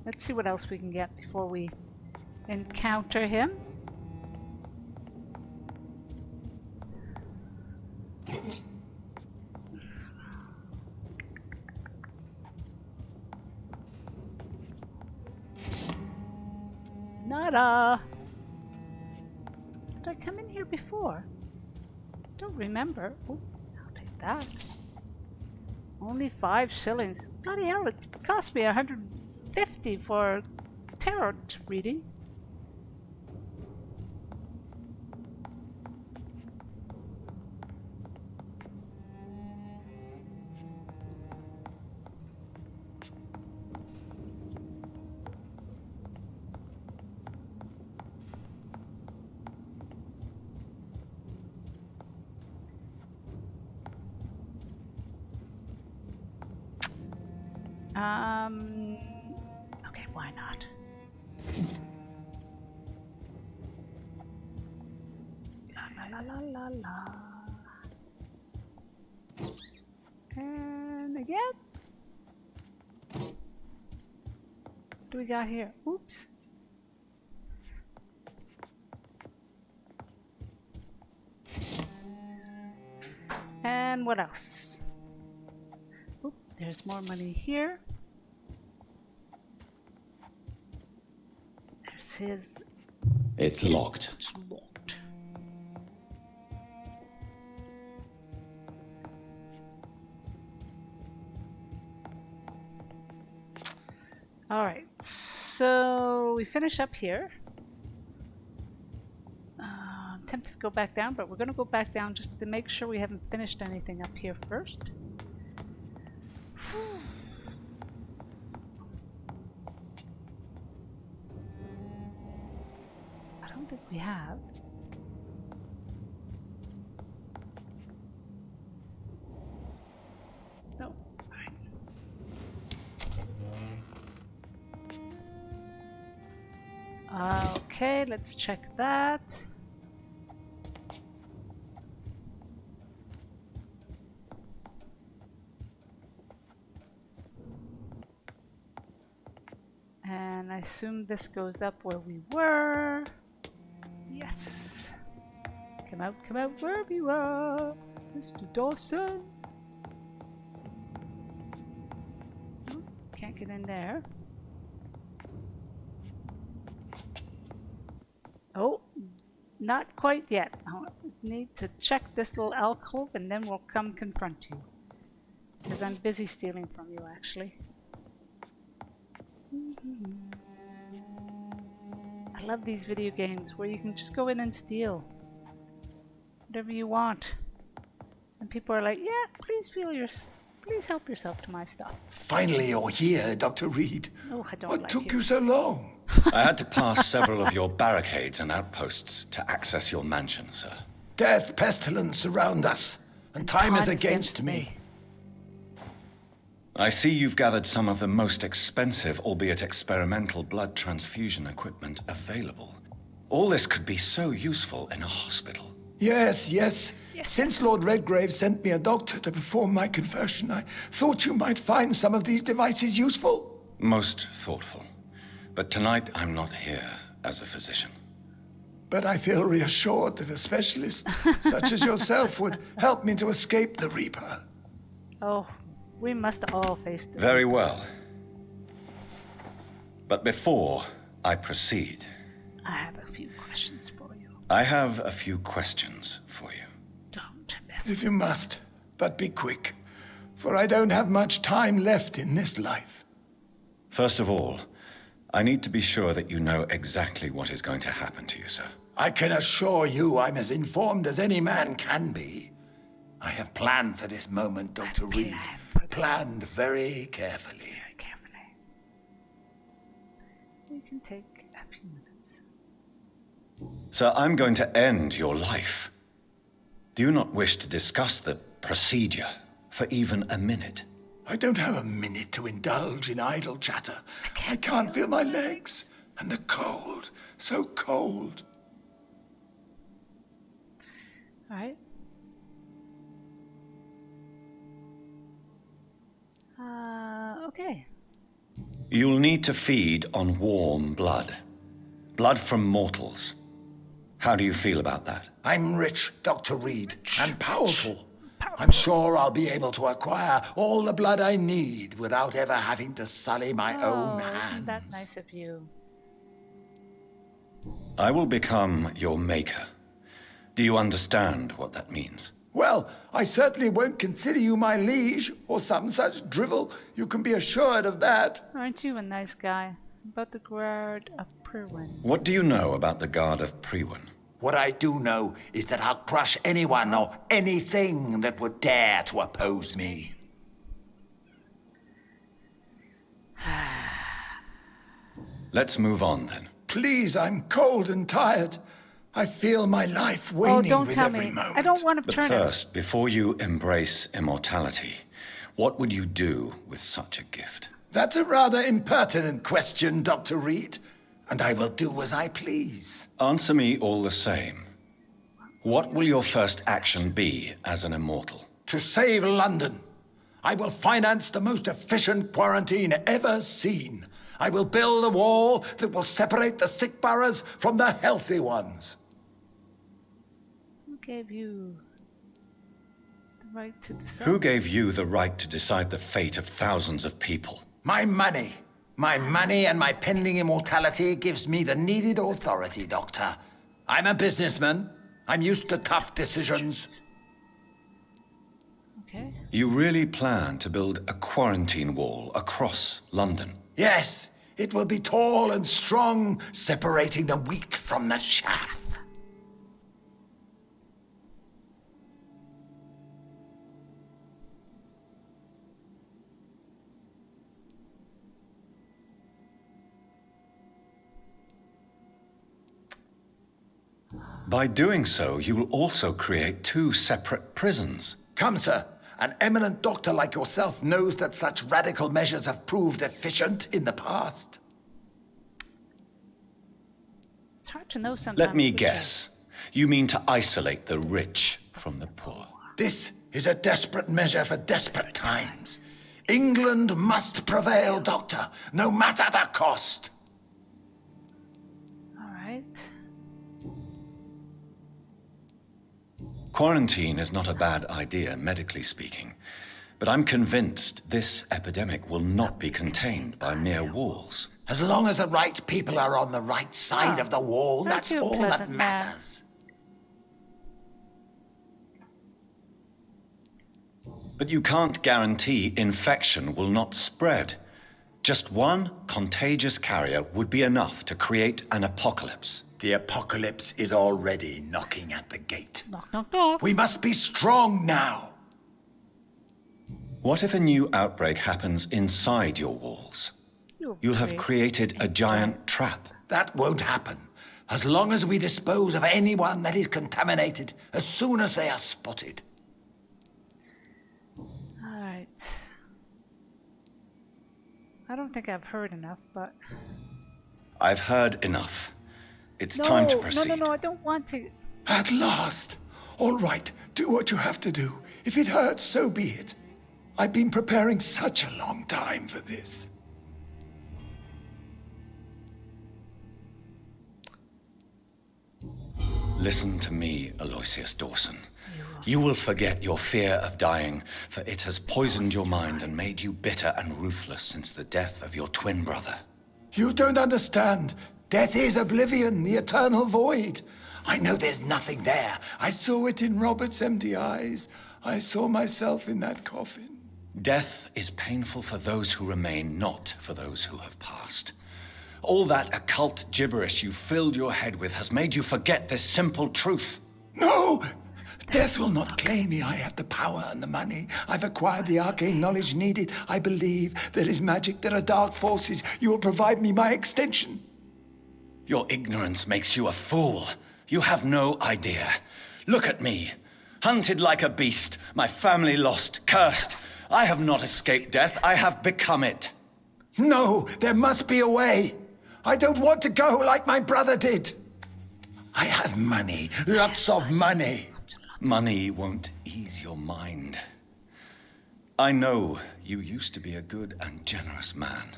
Let's see what else we can get before we encounter him. Nada! Did I come in here before? Don't remember. Oh, I'll take that. Only 5 shillings. Bloody hell, it cost me 150 for tarot reading. Okay, why not? La la la la la. And again. What do we got here? Oops. And what else? Oop, there's more money here. There's his... It's locked. It's locked. Alright, so we finish up here. I'm tempted to go back down, but we're going to go back down just to make sure we haven't finished anything up here first. I don't think we have. No. Okay, let's check that. And I assume this goes up where we were. Yes. Come out where we were, Mr. Dawson. Oh, can't get in there. Oh, not quite yet. I need to check this little alcove and then we'll come confront you. Because I'm busy stealing from you, actually. I love these video games where you can just go in and steal whatever you want. And people are like, yeah, please help yourself to my stuff. Finally, you're here, Dr. Reed. Oh, I don't What like took you so long? I had to pass several of your barricades and outposts to access your mansion, sir. Death, pestilence surround us, and time is against me. I see you've gathered some of the most expensive, albeit experimental, blood transfusion equipment available. All this could be so useful in a hospital. Yes. Since Lord Redgrave sent me a doctor to perform my conversion, I thought you might find some of these devices useful. Most thoughtful. But tonight I'm not here as a physician. But I feel reassured that a specialist such as yourself would help me to escape the Reaper. Oh, we must all face the Very well. But before I proceed, I have a few questions for you. I have a few questions for you. Don't mess If you must, but be quick, for I don't have much time left in this life. First of all, I need to be sure that you know exactly what is going to happen to you, sir. I can assure you I'm as informed as any man can be. I have planned for this moment, Dr. Reed. Planned very carefully. Very carefully. We can take a few minutes. Sir, I'm going to end your life. Do you not wish to discuss the procedure for even a minute? I don't have a minute to indulge in idle chatter. I can't feel my legs. And the cold. So cold. All right. Okay. You'll need to feed on warm blood. Blood from mortals. How do you feel about that? I'm rich, Dr. Reed, and powerful. I'm sure I'll be able to acquire all the blood I need without ever having to sully my own hands. Isn't that nice of you? I will become your maker. Do you understand what that means? Well, I certainly won't consider you my liege or some such drivel. You can be assured of that. Aren't you a nice guy? About the Guard of Prewin. What do you know about the Guard of Prewin? What I do know is that I'll crush anyone or anything that would dare to oppose me. Let's move on then. Please, I'm cold and tired. I feel my life waning don't with tell every me. moment. I don't want to But turn it. first, before you embrace immortality, what would you do with such a gift? That's a rather impertinent question, Dr. Reed, and I will do as I please. Answer me all the same. What will your first action be as an immortal? To save London, I will finance the most efficient quarantine ever seen. I will build a wall that will separate the sick boroughs from the healthy ones. Who gave you the right to decide? Who gave you the right to decide the fate of thousands of people? My money. My money and my pending immortality gives me the needed authority, Doctor. I'm a businessman. I'm used to tough decisions. Okay. You really plan to build a quarantine wall across London? Yes, it will be tall and strong, separating the wheat from the chaff. By doing so, you will also create two separate prisons. Come, sir. An eminent doctor like yourself knows that such radical measures have proved efficient in the past. It's hard to know sometimes. Let me guess. You mean to isolate the rich from the poor? This is a desperate measure for desperate times. England must prevail, Doctor, no matter the cost. All right. Quarantine is not a bad idea, medically speaking. But I'm convinced this epidemic will not be contained by mere walls. As long as the right people are on the right side of the wall, that's you a all that pleasant man? matters. But you can't guarantee infection will not spread. Just one contagious carrier would be enough to create an apocalypse. The apocalypse is already knocking at the gate. Knock, knock, knock. We must be strong now. What if a new outbreak happens inside your walls? You'll have created a giant trap. That won't happen. As long as we dispose of anyone that is contaminated as soon as they are spotted. Alright. I don't think I've heard enough, but... I've heard enough. It's time to proceed. No, I don't want to... At last! All right, do what you have to do. If it hurts, so be it. I've been preparing such a long time for this. Listen to me, Aloysius Dawson. You will forget your fear of dying, for it has poisoned your mind and made you bitter and ruthless since the death of your twin brother. You don't understand. Death is oblivion, the eternal void. I know there's nothing there. I saw it in Robert's empty eyes. I saw myself in that coffin. Death is painful for those who remain, not for those who have passed. All that occult gibberish you filled your head with has made you forget this simple truth. No! Death will not claim me. I have the power and the money. I've acquired the arcane knowledge needed. I believe there is magic, there are dark forces. You will provide me my extension. Your ignorance makes you a fool. You have no idea. Look at me. Hunted like a beast, my family lost, cursed. I have not escaped death, I have become it. No, there must be a way. I don't want to go like my brother did. I have money, lots of money. Money won't ease your mind. I know you used to be a good and generous man.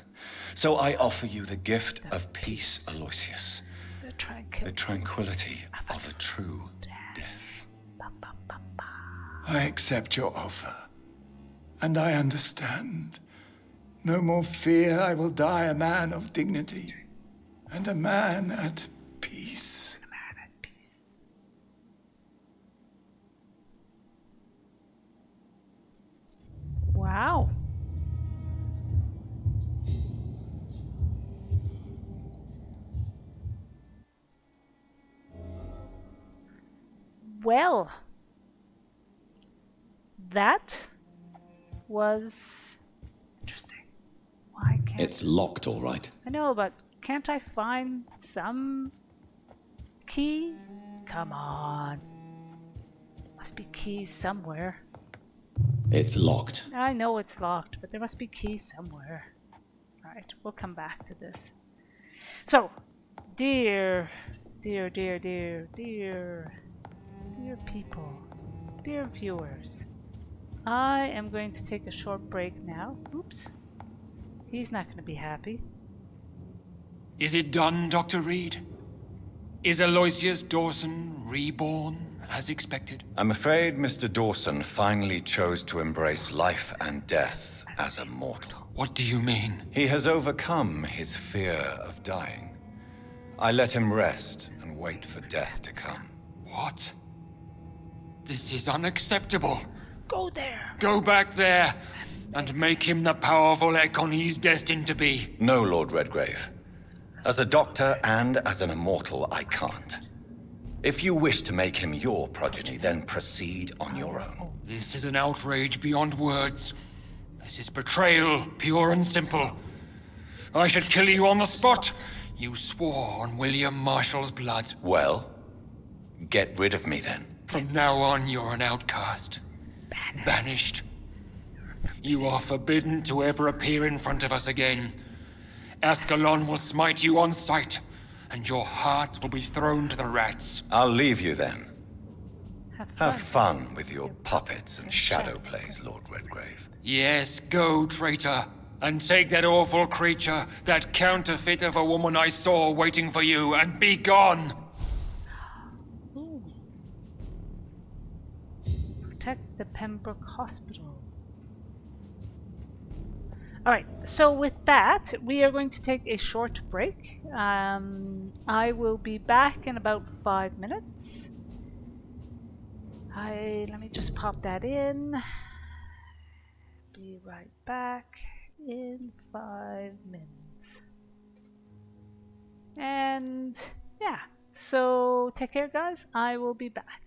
So I offer you the gift of peace, Aloysius. The tranquility of a true death. I accept your offer. And I understand. No more fear, I will die a man of dignity. And a man at peace. A man at peace. Wow. Well, that was interesting. Why can't It's locked, all right. I know, but can't I find some key? Come on. Must be keys somewhere. It's locked. I know it's locked, but there must be keys somewhere. Right, we'll come back to this. So, dear people, dear viewers, I am going to take a short break now. Oops. He's not going to be happy. Is it done, Dr. Reed? Is Aloysius Dawson reborn as expected? I'm afraid Mr. Dawson finally chose to embrace life and death as a mortal. What do you mean? He has overcome his fear of dying. I let him rest and wait for death to come. What? This is unacceptable. Go there. Go back there and make him the powerful Ekon he's destined to be. No, Lord Redgrave. As a doctor and as an immortal, I can't. If you wish to make him your progeny, then proceed on your own. This is an outrage beyond words. This is betrayal, pure and simple. I should kill you on the spot. You swore on William Marshall's blood. Well, get rid of me then. From now on, you're an outcast. Banished. You are forbidden to ever appear in front of us again. Ascalon will smite you on sight, and your heart will be thrown to the rats. I'll leave you then. Have fun with your puppets and shadow plays, Lord Redgrave. Yes, go, traitor, and take that awful creature, that counterfeit of a woman I saw waiting for you, and be gone! Ooh. Protect the Pembroke Hospital. Alright, so with that, we are going to take a short break. I will be back in about 5 minutes. Let me just pop that in. Be right back. in 5 minutes. And yeah, so take care, guys. I will be back.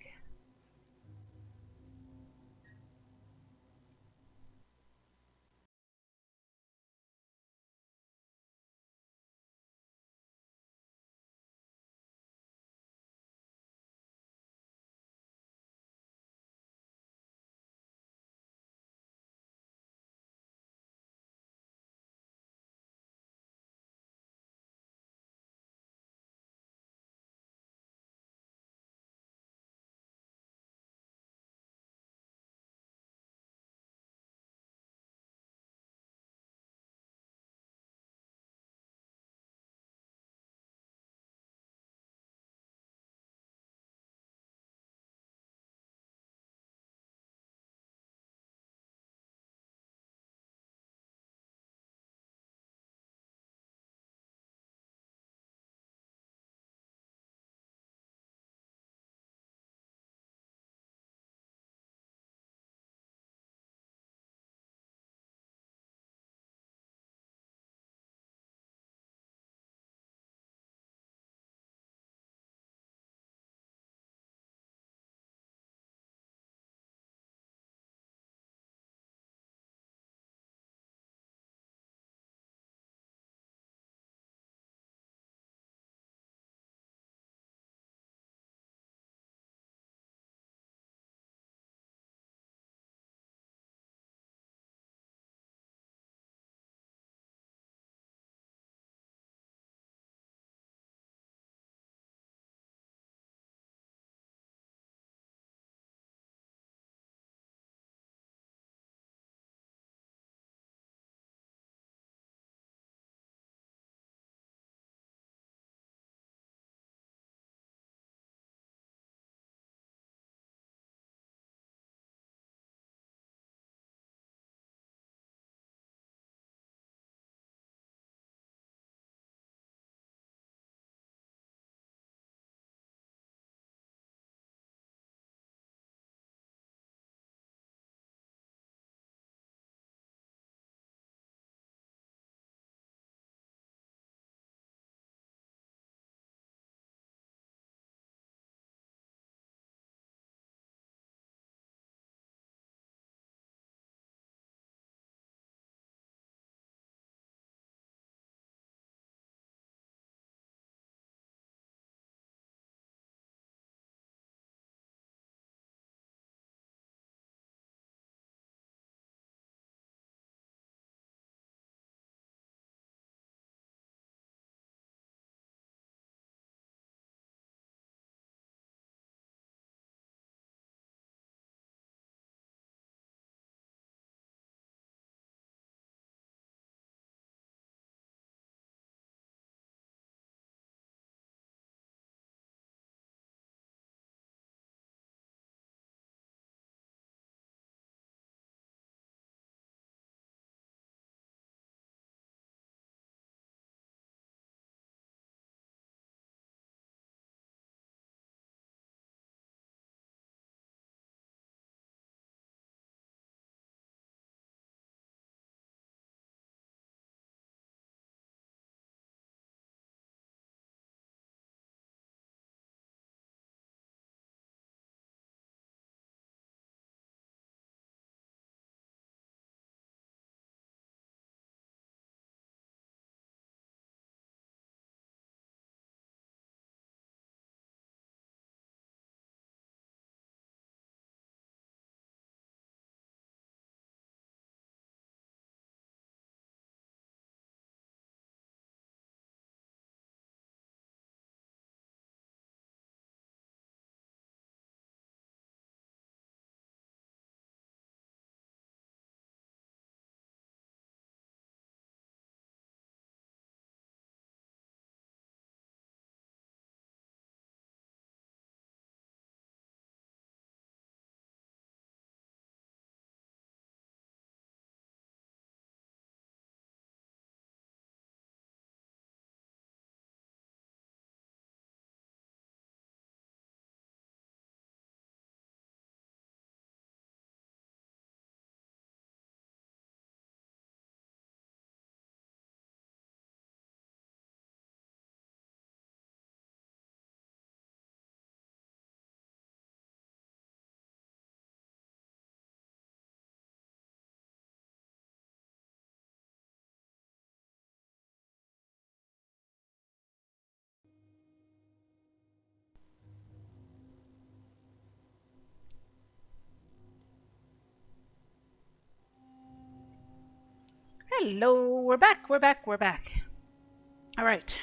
Hello, we're back. All right.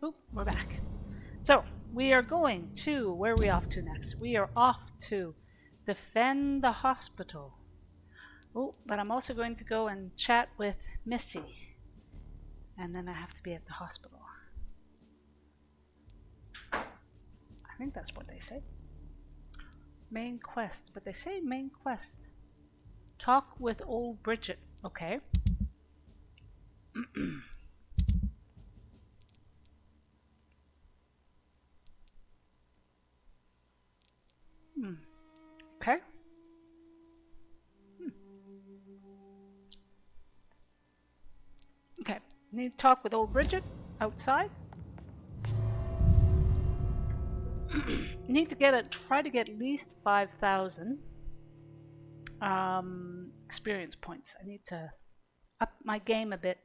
Oop, we're back. So, we are going to, where are we off to next? We are off to defend the hospital. Oh, but I'm also going to go and chat with Missy. And then I have to be at the hospital. I think that's what they say. Main quest, but they say main quest. Talk with old Bridget. Okay. Okay. Okay. Need to talk with old Bridget outside. Need to try to get at least 5,000 experience points. I need to up my game a bit.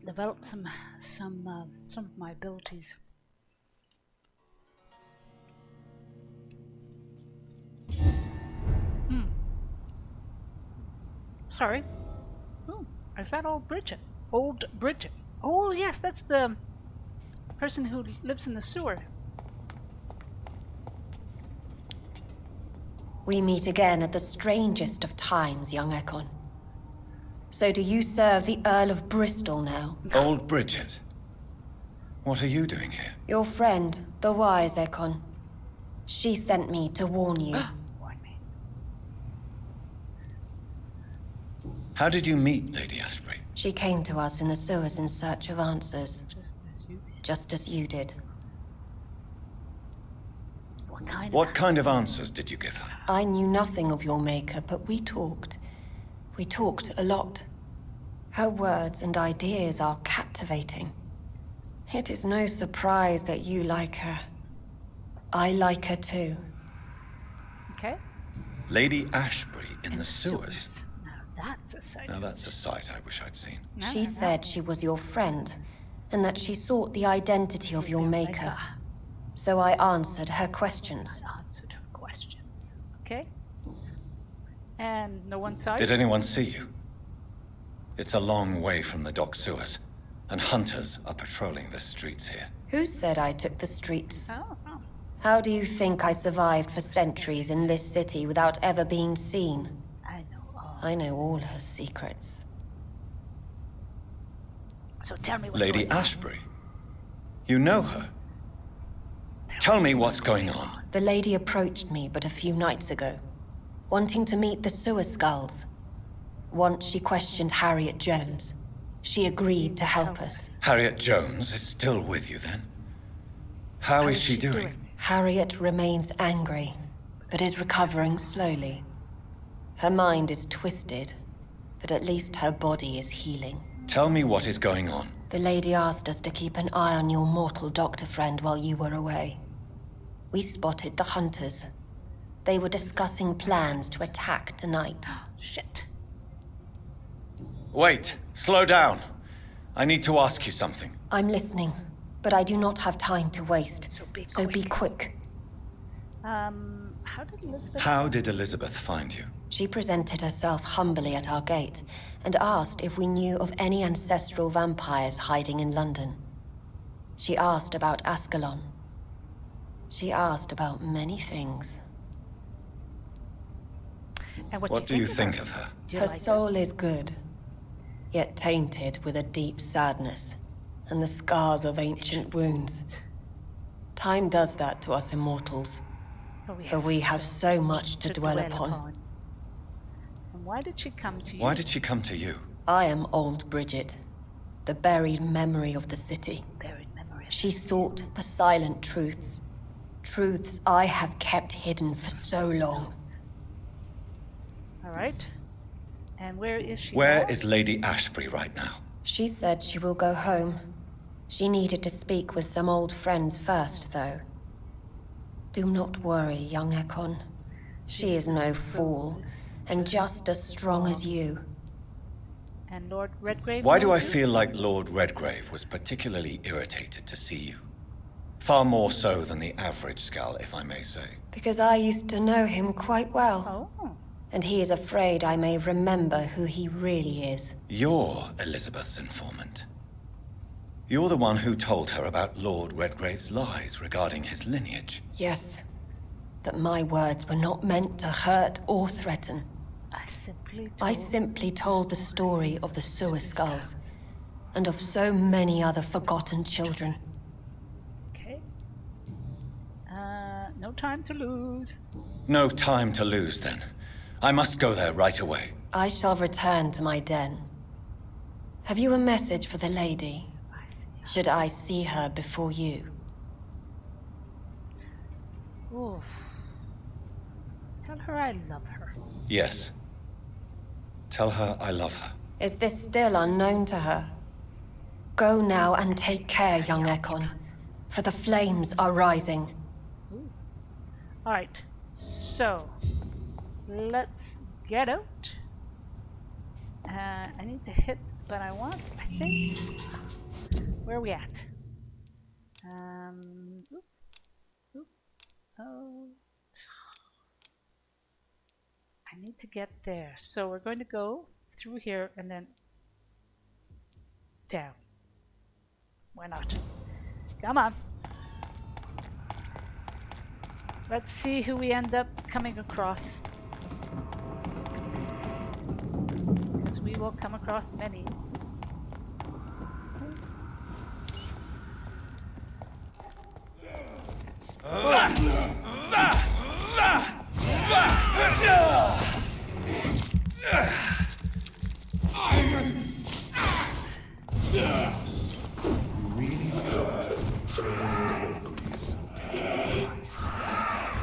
Develop some of my abilities. Sorry. Oh, is that old Bridget? Old Bridget. Oh yes, that's the person who lives in the sewer. We meet again at the strangest of times, young Ekon. So do you serve the Earl of Bristol now? Old Bridget. What are you doing here? Your friend, the wise Ekon. She sent me to warn you. Warn me. How did you meet Lady Ashbury? She came to us in the sewers in search of answers. Just as you did. What kind of answers did you give her? I knew nothing of your maker, but we talked. We talked a lot. Her words and ideas are captivating. It is no surprise that you like her. I like her too. Okay. Lady Ashbury in the sewers? Now that's a sight. Now that's a sight I wish I'd seen. She said she was your friend, and that she sought the identity of your maker. So I answered her questions. Okay. And no one saw you? Did anyone see you? It's a long way from the dock sewers, and hunters are patrolling the streets here. Who said I took the streets? Oh. How do you think I survived for centuries in this city without ever being seen? I know all her secrets. So tell me what's Lady going on. Ashbury? You know her? Tell me what's going on. The lady approached me but a few nights ago, wanting to meet the sewer skulls. Once she questioned Harriet Jones. She agreed to help us. Harriet Jones is still with you then? How is she doing? Harriet remains angry, but is recovering slowly. Her mind is twisted, but at least her body is healing. Tell me what is going on. The lady asked us to keep an eye on your mortal doctor friend while you were away. We spotted the hunters. They were discussing plans to attack tonight. Shit. Wait, slow down. I need to ask you something. I'm listening, but I do not have time to waste. So be quick. How did Elizabeth find you? She presented herself humbly at our gate and asked if we knew of any ancestral vampires hiding in London. She asked about Ascalon. She asked about many things. And what do you think of her? Her soul is good, yet tainted with a deep sadness and the scars of ancient wounds. Time does that to us immortals, for we have so much to dwell upon. And why did she come to you? Why did she come to you? I am old Bridget, the buried memory of the city. She sought the silent truths. Truths I have kept hidden for so long. All right. And where is she Where now? is Lady Ashbury right now? She said she will go home. She needed to speak with some old friends first, though. Do not worry, young Ekon. She is no fool, and just as strong as you. And Lord Redgrave? Why do I knows you? feel like Lord Redgrave was particularly irritated to see you? Far more so than the average Skull, if I may say. Because I used to know him quite well. Oh. and he is afraid I may remember who he really is. You're Elizabeth's informant. You're the one who told her about Lord Redgrave's lies regarding his lineage. Yes, but my words were not meant to hurt or threaten. I simply told the story of the sewer skulls, and of so many other forgotten children. Okay. No time to lose. No time to lose, then. I must go there right away. I shall return to my den. Have you a message for the lady? Should I see her before you? Oof. Tell her I love her. Yes. Tell her I love her. Is this still unknown to her? Go now and take care, young Ekon, for the flames are rising. Alright, so let's get out. I need to hit, but I think. Where are we at? Oh. I need to get there. So we're going to go through here and then down. Why not? Come on. Let's see who we end up coming across. Because we will come across many.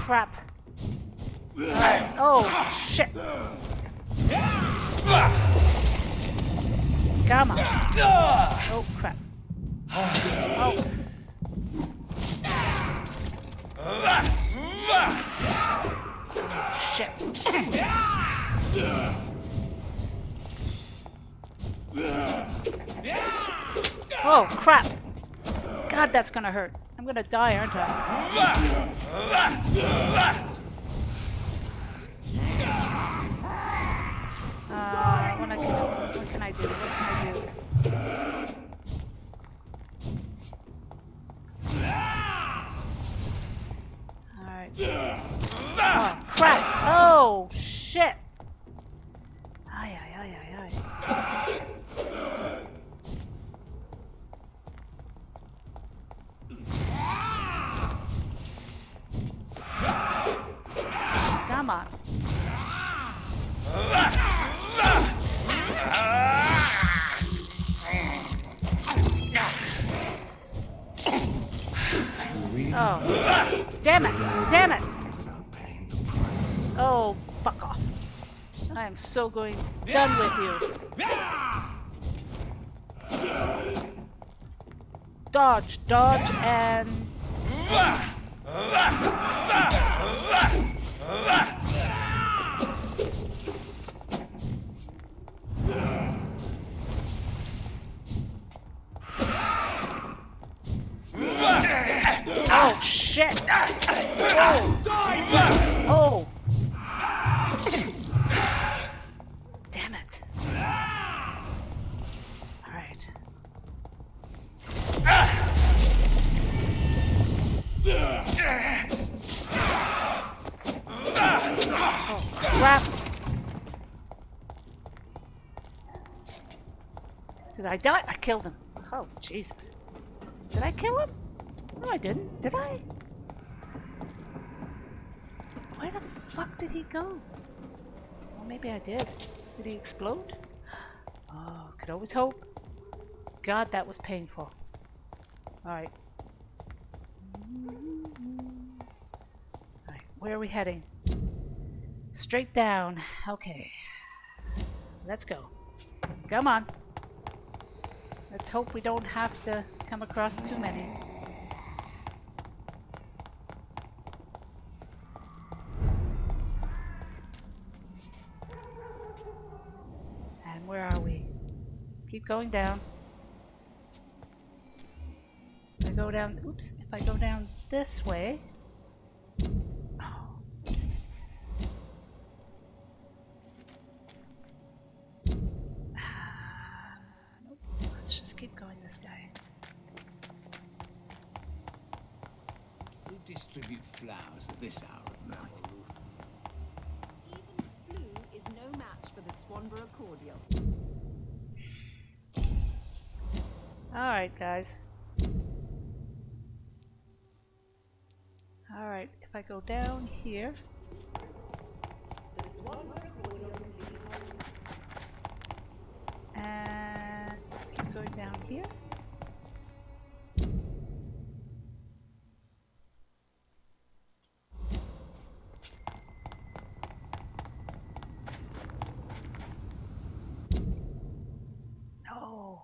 Crap. Oh, shit. Come on. Oh, crap. Oh. Shit. Oh, crap. God, that's gonna hurt. I'm gonna die, aren't I? What can I do? What can I do? Alright. Oh, crap! Oh, shit! Ay, ay, ay, ay, ay. Come on. Oh, damn it! Damn it! Oh, fuck off. I am so done with you. Dodge, dodge, and... Oh, shit! Oh! Damn it. Alright. Oh, crap! Did I die? I killed him. Oh, Jesus. Did I kill him? No, I didn't. Did I? Where the fuck did he go? Well, maybe I did. Did he explode? Oh, could always hope. God, that was painful. Alright. Alright, where are we heading? Straight down. Okay. Let's go. Come on. Let's hope we don't have to come across too many. And where are we? Keep going down. If I go down, oops, if I go down this way. Oh. keep going this guy. Who distribute flowers at this hour of night? Even flu is no match for the Swanborough cordial. Alright, guys. Alright, if I go down here. And keep going down here. No.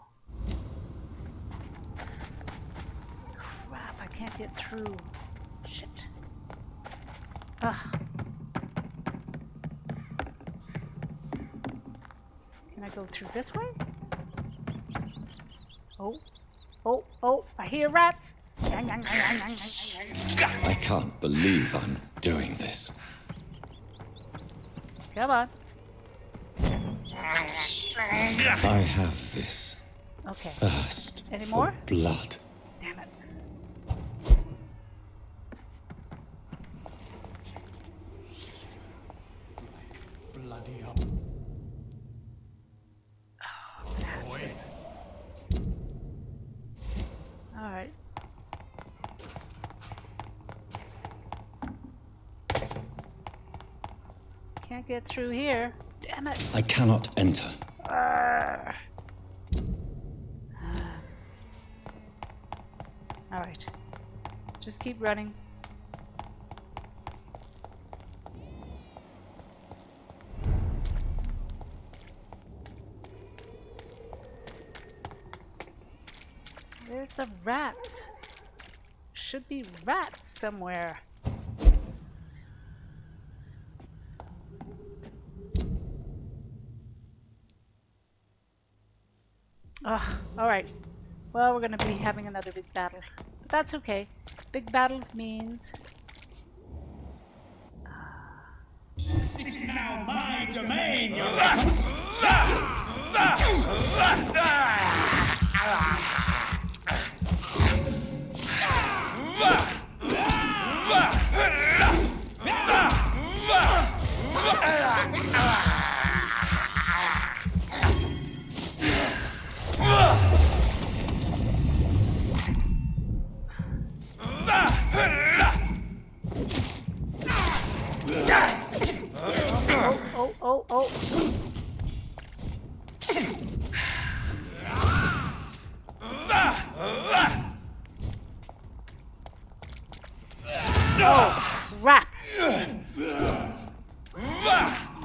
Crap, I can't get through. Shit. Ugh. Can I go through this way? Oh. Oh, oh, I hear rats. I can't believe I'm doing this. Come on. I have this Okay. thirst Any for more? blood. Damn it. Bloody up. Boy. Alright. Can't get through here. Damn it. I cannot enter. Alright. Just keep running. Where's the rats? Should be rats somewhere. Ugh, alright. Well, we're gonna be having another big battle. But that's okay. Big battles means... This is now my domain, Oh. Oh, crap.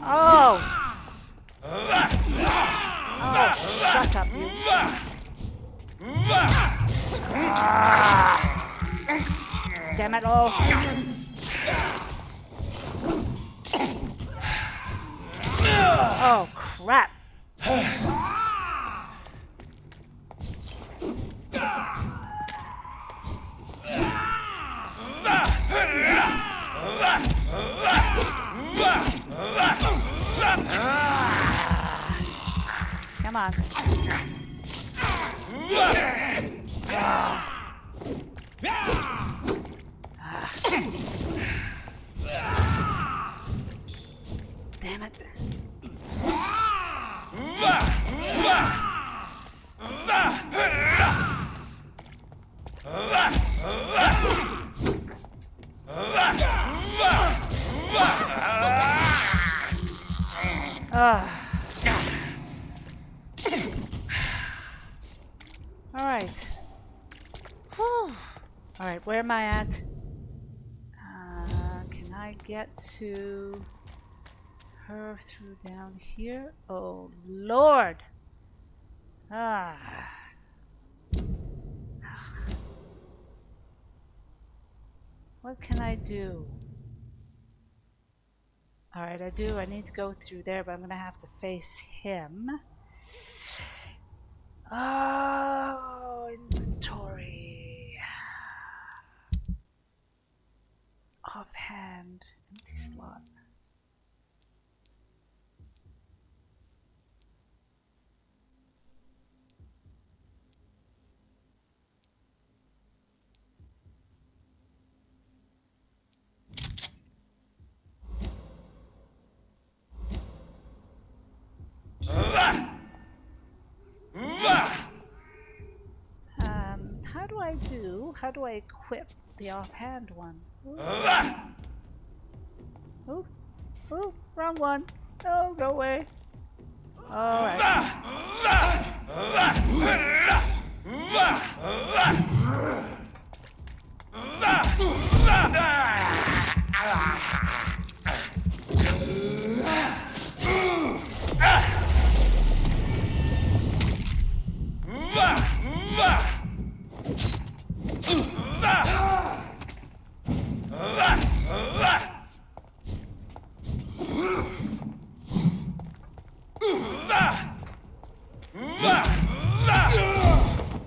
Oh. Oh, shut up, you. Damn it all. Oh, crap. Come on. Damn it. Alright. Alright, where am I at? Can I get to her through down here? Oh, Lord! What can I do? Alright, I need to go through there, but I'm gonna have to face him. Oh, inventory. Offhand. Empty slot. how do I equip the offhand one? Ooh. Ooh, wrong one. No, go away. Alright.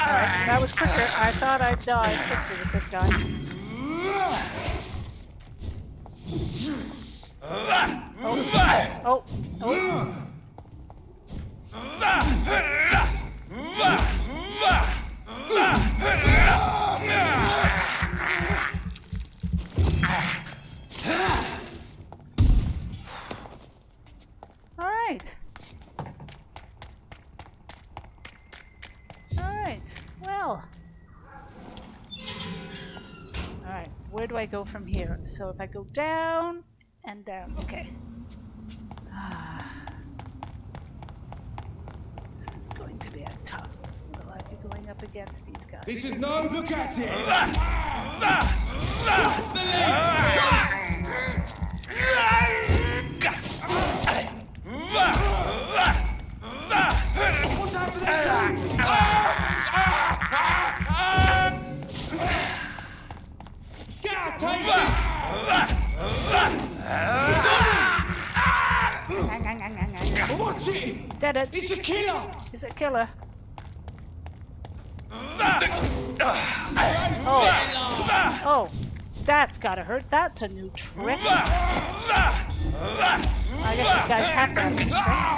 Alright, that was quicker. I thought I'd die quicker with this guy. Oh. Alright. Alright, well. Alright, where do I go from here? So if I go down and down, okay. This is going to be a tough. Will I be going up against these guys? This is no look at it! Watch the legs! Watch out for that! Get out, Tasty! Watch it! Dead it! It's a killer! It's a killer. Oh, that's gotta hurt. That's a new trick. I guess you guys have to have these tricks.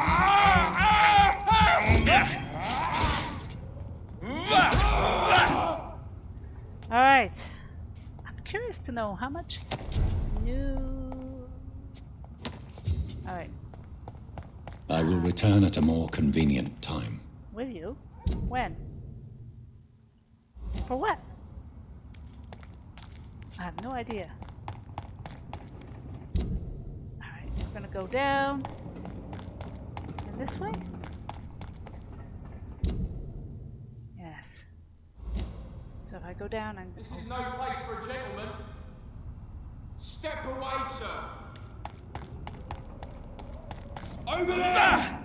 Alright. I'm curious to know how much new... Alright. I will return at a more convenient time. Will you? When? For what? I have no idea. Alright, we're gonna go down. And this way? Yes. So if I go down and... This is no place for a gentleman. Step away, sir. Over there!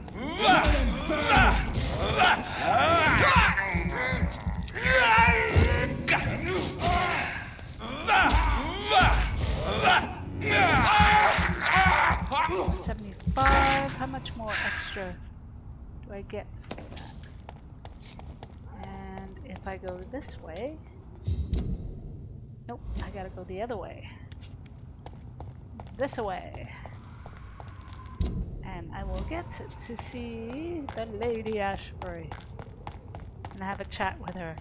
$75. How much more extra do I get for that? And if I go this way... Nope, I gotta go the other way. This way. And I will get to see the Lady Ashbury and have a chat with her.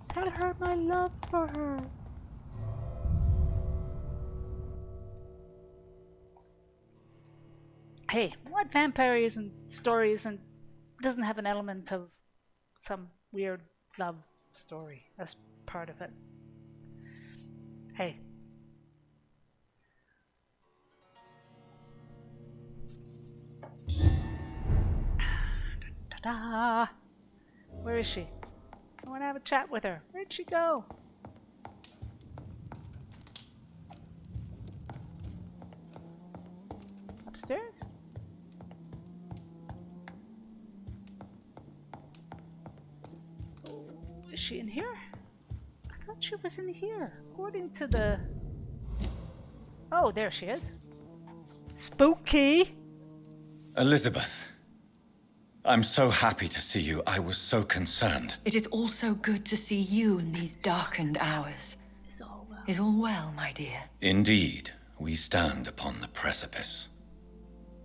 Tell her my love for her. Hey, what vampire isn't stories and doesn't have an element of some weird love story as part of it? Hey. Ta-da! Where is she? I want to have a chat with her. Where'd she go? Upstairs? Oh, is she in here? I thought she was in here. According to the... Oh, there she is. Spooky! Elizabeth, I'm so happy to see you. I was so concerned. It is also good to see you in these darkened hours. Is all well? Is all well, my dear? Indeed, we stand upon the precipice.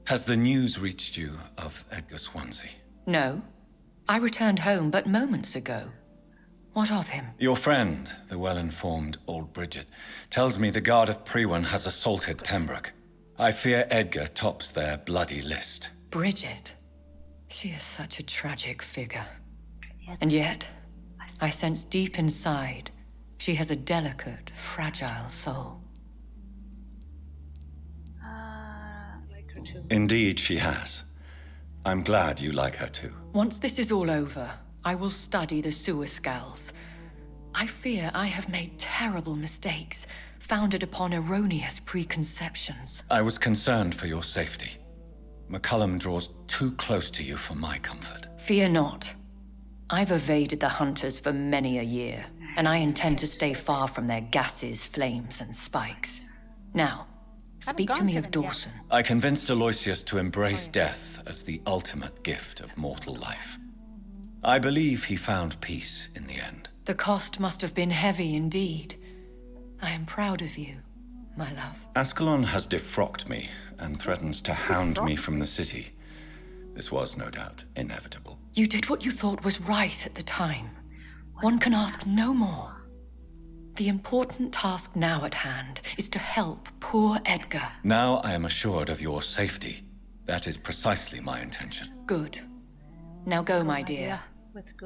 Has the news reached you of Edgar Swansea? No. I returned home but moments ago. What of him? Your friend, the well-informed old Bridget, tells me the Guard of Prewan has assaulted Pembroke. I fear Edgar tops their bloody list. Bridget? She is such a tragic figure. And yet, I sense deep inside She has a delicate, fragile soul. Like her too. Indeed, she has. I'm glad you like her too. Once this is all over, I will study the sewer skulls. I fear I have made terrible mistakes, founded upon erroneous preconceptions. I was concerned for your safety. McCullum draws too close to you for my comfort. Fear not. I've evaded the hunters for many a year, and I intend to stay far from their gases, flames, and spikes. Now, speak to me of Dawson. I convinced Aloysius to embrace death as the ultimate gift of mortal life. I believe he found peace in the end. The cost must have been heavy indeed. I am proud of you, my love. Ascalon has defrocked me and threatens to hound me from the city. This was, no doubt, inevitable. You did what you thought was right at the time. One can ask no more. The important task now at hand is to help poor Edgar. Now I am assured of your safety. That is precisely my intention. Good. Now go, my dear,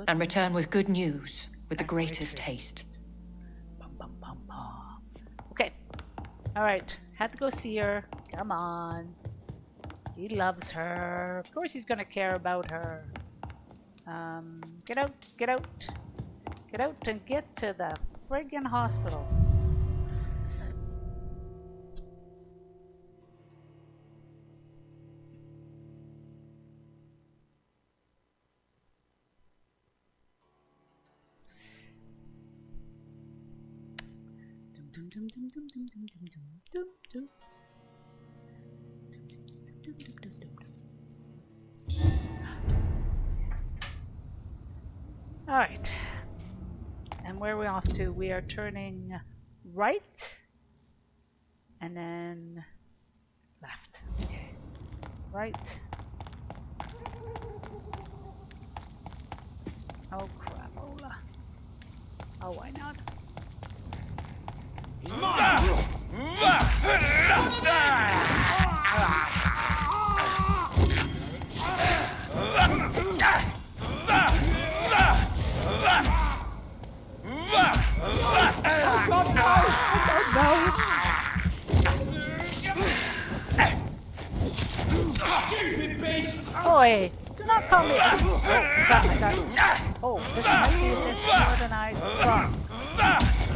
and return with good news with the greatest haste. Okay. Alright. Had to go see her. Come on. He loves her. Of course he's gonna care about her. Get out. Get out. Get out and get to the friggin' hospital. Alright. And where are we off to? We are turning right and then left. Okay. Right. Oh crapola. Oh, why not? Oh God, no! Stupid beast! Oi! Do not call me. Oh, I got. Oh, this might be a bit more than I thought.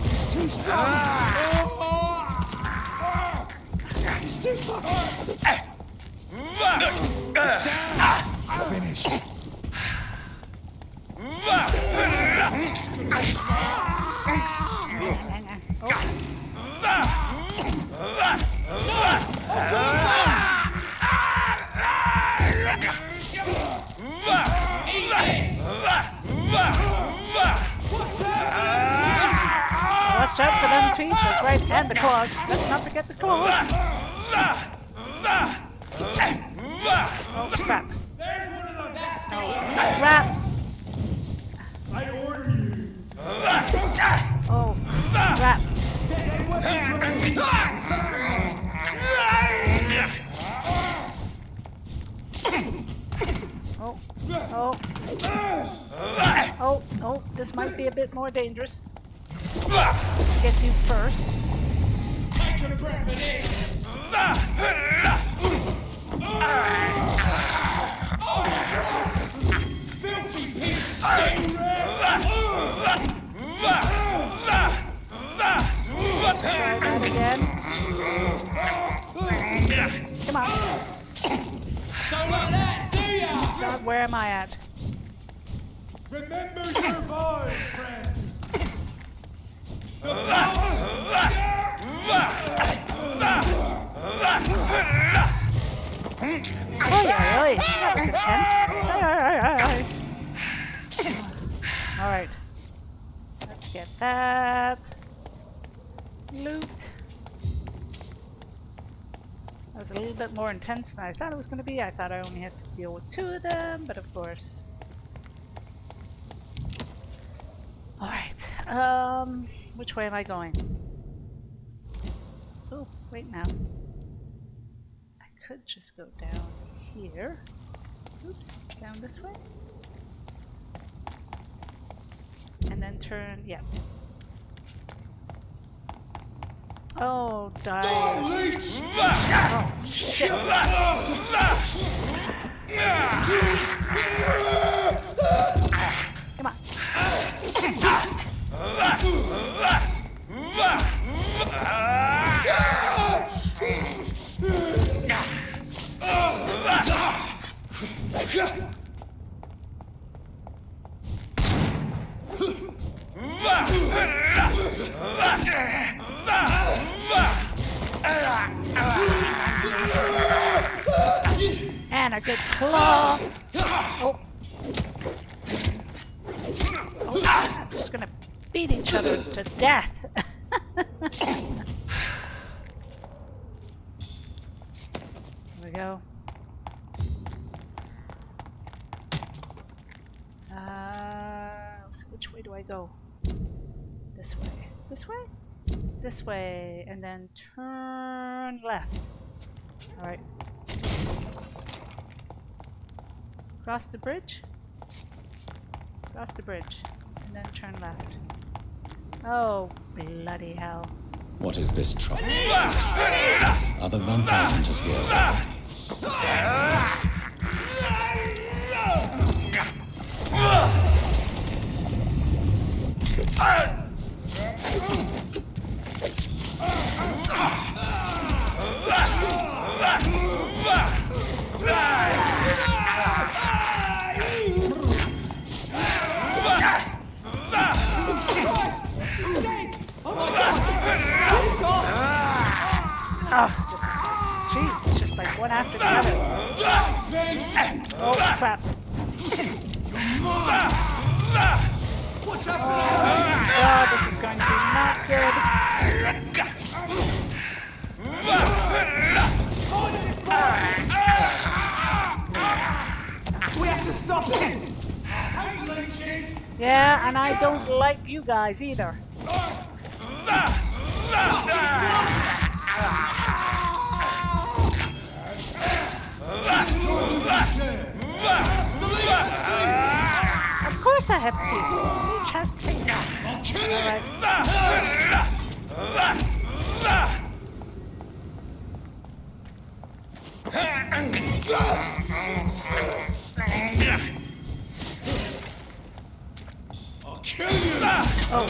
It's too strong. It's too fucking. It's down. Finish. Watch out for them teeth, that's right, and the claws. Let's not forget the claws. Oh, crap. Oh, crap. I order you. Oh, crap. Oh, oh. Oh, oh, this might be a bit more dangerous. Let's get you first. Take a breath of this. Filthy piece of shit. Let's try that again. Come on. Don't like that, do ya? God, where am I at? Remember your vows, friends. Oi, that was intense. Alright. Let's get that. Loot. That was a little bit more intense than I thought it was going to be. I thought I only had to deal with 2 of them, but of course. Alright. Which way am I going? Oh, wait now. I could just go down here. Oops, down this way. And then turn, yeah. Oh, die. Die, leech! Oh, shit. Come on. And a good claw. Oh. Oh, I'm just gonna beat each other to death. Here we go. So which way do I go? This way. This way? This way. And then turn left. Alright. Cross the bridge? Cross the bridge. And then turn left. Oh, bloody hell. What is this trouble? Are the vampire hunters here? Oh, this is like, jeez, it's just like one after the other. Oh, crap. What's Oh, God, this is going to be not good. We have to stop him! Yeah, and I don't like you guys either. Of course I have teeth. Each has teeth. Alright. I'll kill you! Oh.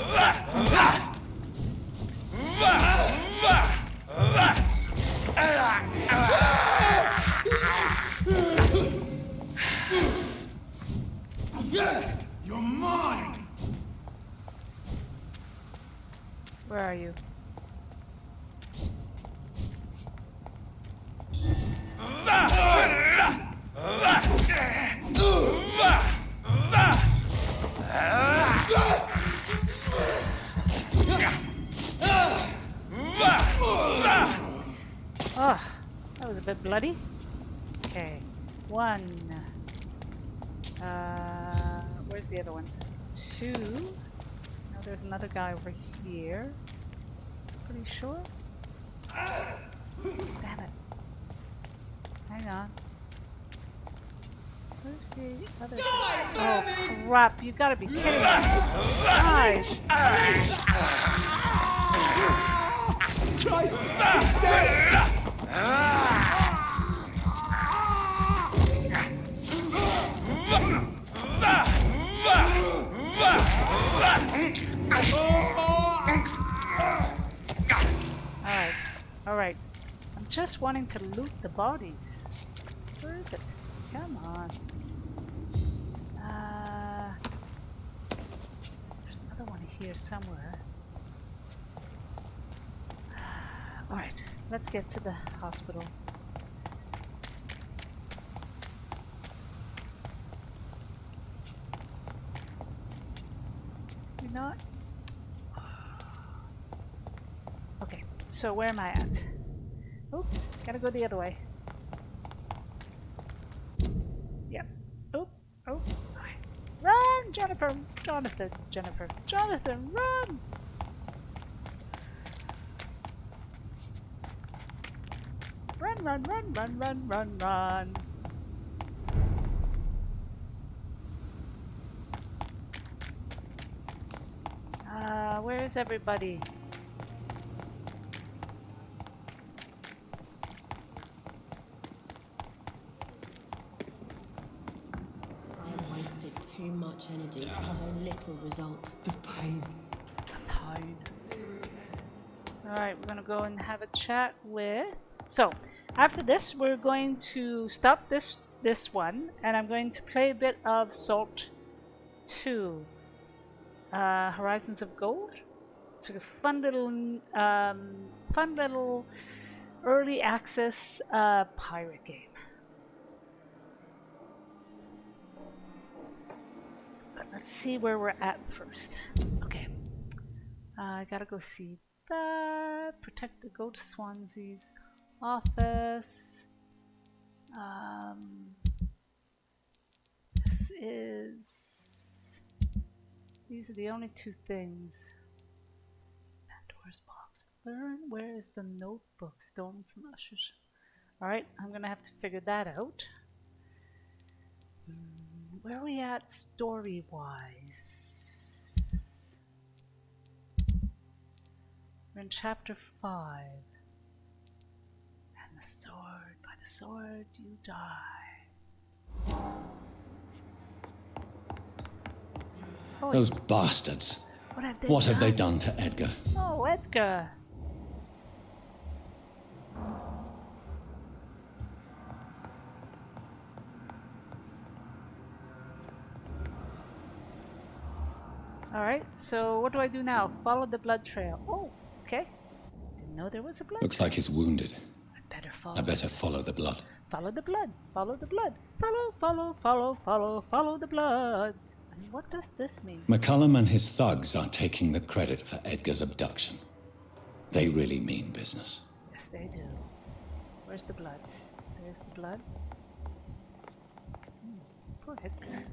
Yeah, you're mine! Where are you? Oh, that was a bit bloody. Okay, one. Where's the other ones? Two. No, there's another guy over here. Pretty sure. Damn it. Hang on. Where's the other guy? Oh, crap. You gotta be kidding me. Guys. Christ, he's dead! Alright. I'm just wanting to loot the bodies. Where is it? Come on. There's another one here somewhere. Alright, let's get to the hospital. You know what? Okay, so where am I at? Oops, gotta go the other way. Yep. Oop, oh. Okay. Run, Jennifer! Jonathan, Jennifer. Jonathan, run! Run, run, run, run, run, run, run. Where is everybody? Too much energy for so little result. The pain. Alright, we're gonna go and have a chat with... So, after this, we're going to stop this one, and I'm going to play a bit of Salt 2. Horizons of Gold. It's a fun little early access pirate game. But let's see where we're at first. Okay. I gotta go see that. Go to Swansea's office. These are the only two things. Pandora's box. Learn where is the notebook stolen from Usher's. Alright, I'm gonna have to figure that out. Where are we at story-wise? We're in chapter 5. And the sword, by the sword you die. Oh, Those bastards. What have they done to Edgar? Oh, Edgar. Alright, so what do I do now? Follow the blood trail. Oh, okay. Didn't know there was a blood Looks trail. like he's wounded. I better follow the blood. Follow the blood. Follow the blood. Follow the blood. And what does this mean? McCullum and his thugs are taking the credit for Edgar's abduction. They really mean business. Yes, they do. Where's the blood? There's the blood. Poor Edgar.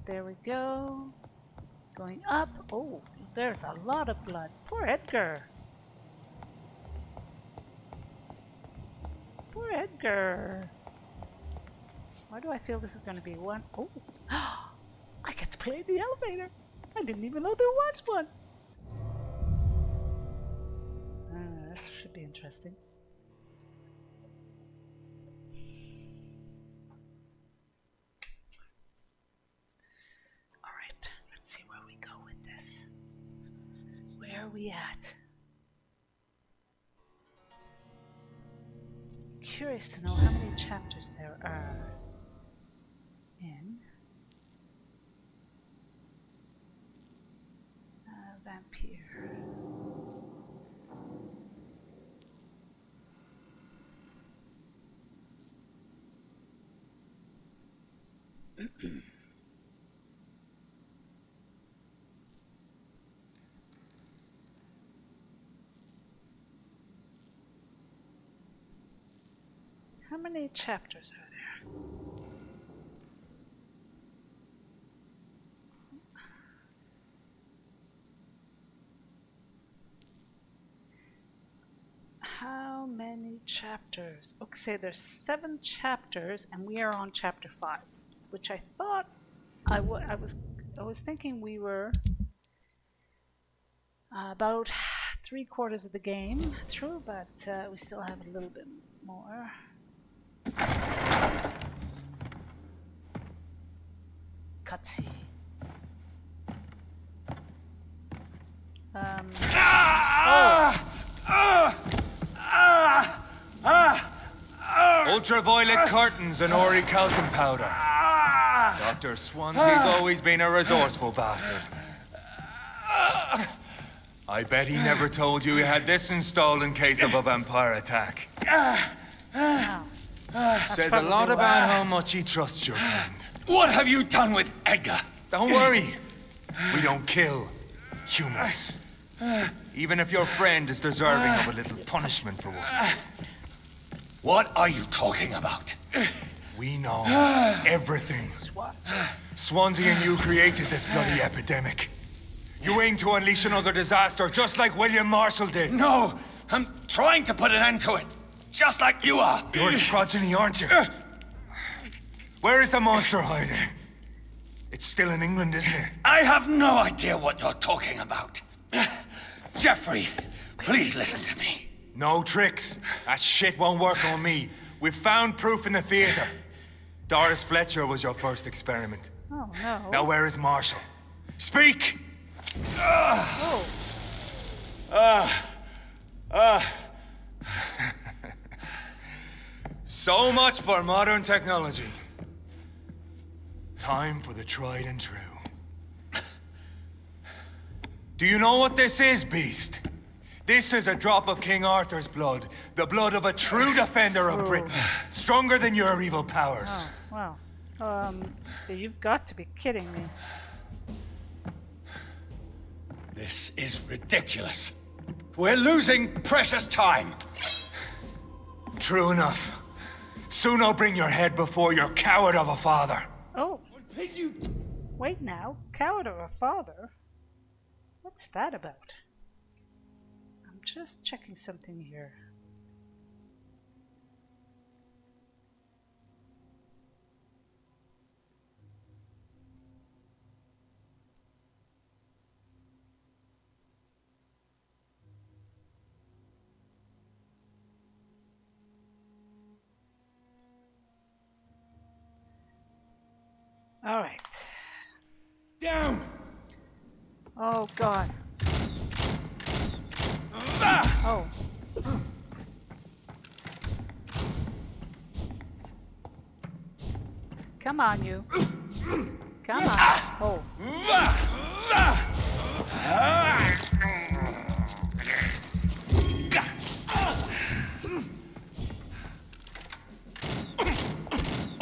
There we go. Going up. Oh, there's a lot of blood. Poor Edgar. Poor Edgar. Why do I feel this is going to be one? Oh, I get to play the elevator. I didn't even know there was one. This should be interesting. Alright, let's see where we go with this. Where are we at? Curious to know how many chapters there are in Vampyr. How many chapters are there? How many chapters? Okay, there's 7 chapters, and we are on chapter 5, which I thought I was thinking we were about 3/4 of the game through, but we still have a little bit more. Cutscene. Ultraviolet curtains and orichalcum powder. Dr. Swansea's always been a resourceful bastard. I bet he never told you he had this installed in case of a vampire attack. Says a lot about how much he trusts your kind. What have you done with Edgar? Don't worry. We don't kill humans. Even if your friend is deserving of a little punishment for what. What are you talking about? We know everything. Swansea and you created this bloody epidemic. You aim to unleash another disaster just like William Marshall did. No, I'm trying to put an end to it. Just like you are. You're the progeny, aren't you? Where is the monster hiding? It's still in England, isn't it? I have no idea what you're talking about. Jeffrey, please listen to me. No tricks. That shit won't work on me. We've found proof in the theater. Doris Fletcher was your first experiment. Oh, no. Now where is Marshall? Speak! Oh. So much for modern technology. Time for the tried and true. Do you know what this is, Beast? This is a drop of King Arthur's blood. The blood of a true defender of Britain. Stronger than your evil powers. Oh, wow. You've got to be kidding me. This is ridiculous. We're losing precious time. True enough. Soon I'll bring your head before your coward of a father. Oh. Wait now. Coward of a father? What's that about? I'm just checking something here. All right. Down! Oh, God. Oh. Come on, you. Come on. Oh.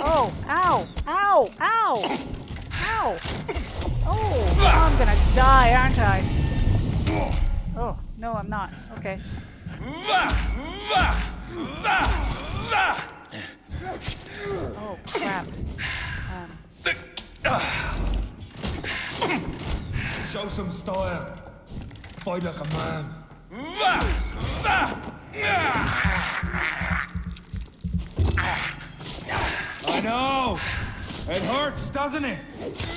Oh, ow, ow, ow, ow. Oh, I'm gonna die, aren't I? Oh, no, I'm not. Okay. Oh, crap. Show some style. Fight like a man. I know. It hurts, doesn't it?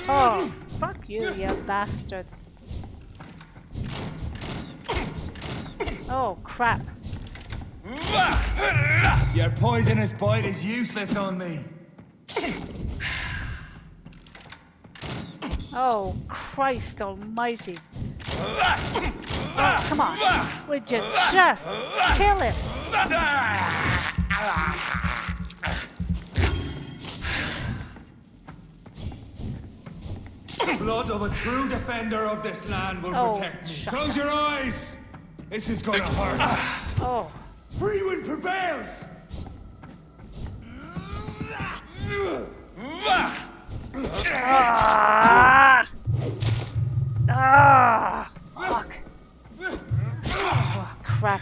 Oh, fuck you, you bastard. Oh, crap. Your poisonous bite is useless on me. Oh, Christ almighty. Oh, come on. Would you just kill him? Blood of a true defender of this land will protect me. Close your eyes! This is gonna hurt. Oh. Free wind prevails! Fuck. Oh, crap.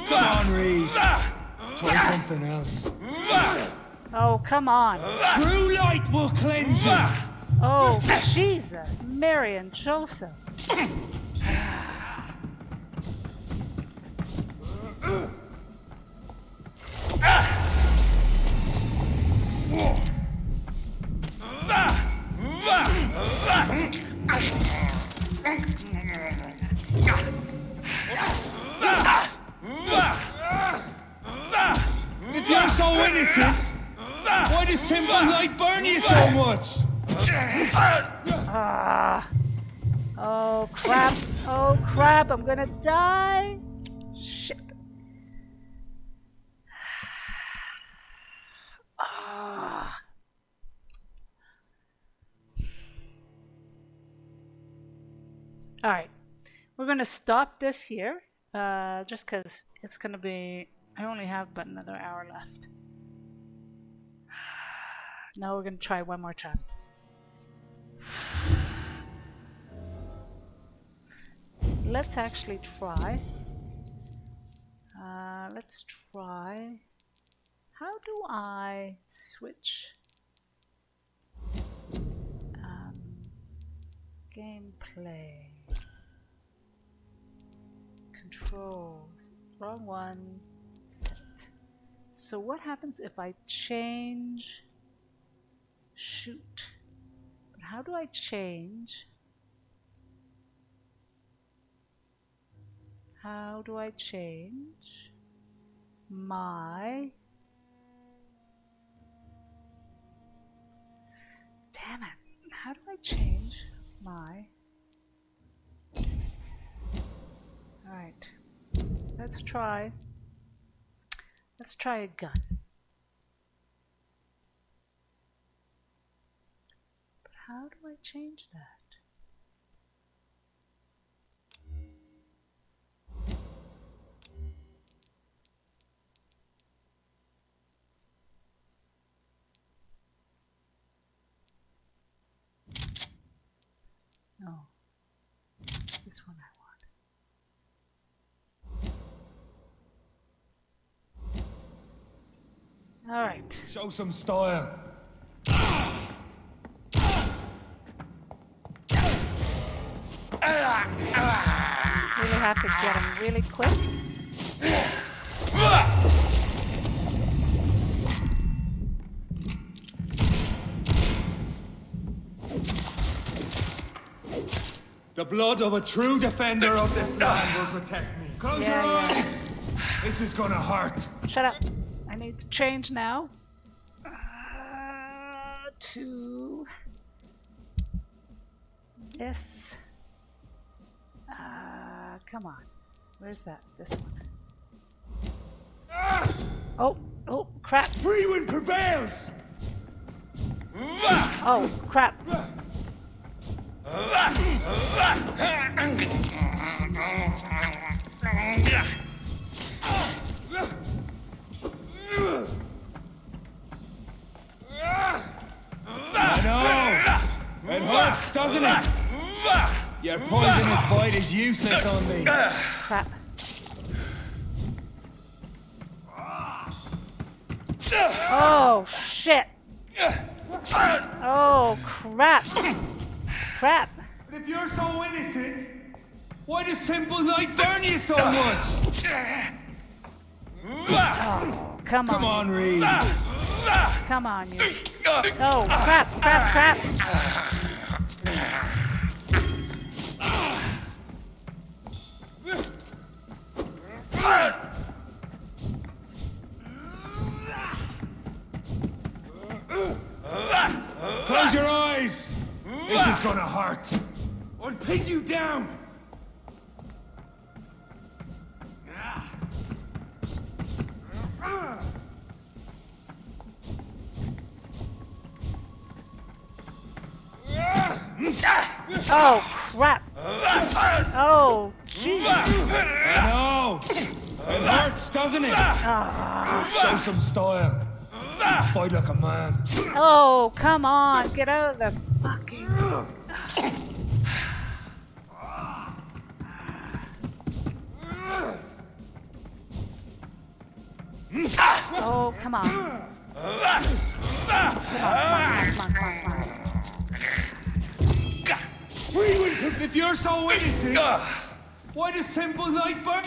Come on, Reed. Try something else. Oh, come on. True light will cleanse you. Oh, Jesus, Mary and Joseph. If you're so innocent, why does simple light burn you so much? Oh, crap. Oh, crap. I'm gonna die. Shit. All right. We're gonna stop this here. Just because it's gonna be... I only have about another hour left. Now we're gonna try one more time. Let's actually try. Let's try. How do I switch? Gameplay. Controls. Wrong one. Set. So what happens if I change? Shoot. But how do I change? How do I change my... Damn it. How do I change my... Alright. Let's try a gun. But how do I change that? No. This one I want. All right. Show some style. Really have to get him really quick. The blood of a true defender of this land will protect me. Close your eyes! This is gonna hurt. Shut up. I need to change now. To this. Come on. Where's that? This one. Oh, crap. Freewind prevails! Oh, crap. I know! It hurts, doesn't it? Your poisonous bite is useless on me. Crap. Oh, shit. Oh, crap. Crap. But if you're so innocent, why does simple light burn you so much? Oh, come on. Come on, Reed. Come on, you. Oh, crap, crap, crap. Close your eyes! This is gonna hurt. Or pin you down! Oh, crap. Oh, jeez. I know! It hurts, doesn't it? Show some style. Fight like a man. Oh, come on. Get out of the fucking... Oh, come on. Come on. If you're so innocent, why does simple light burn?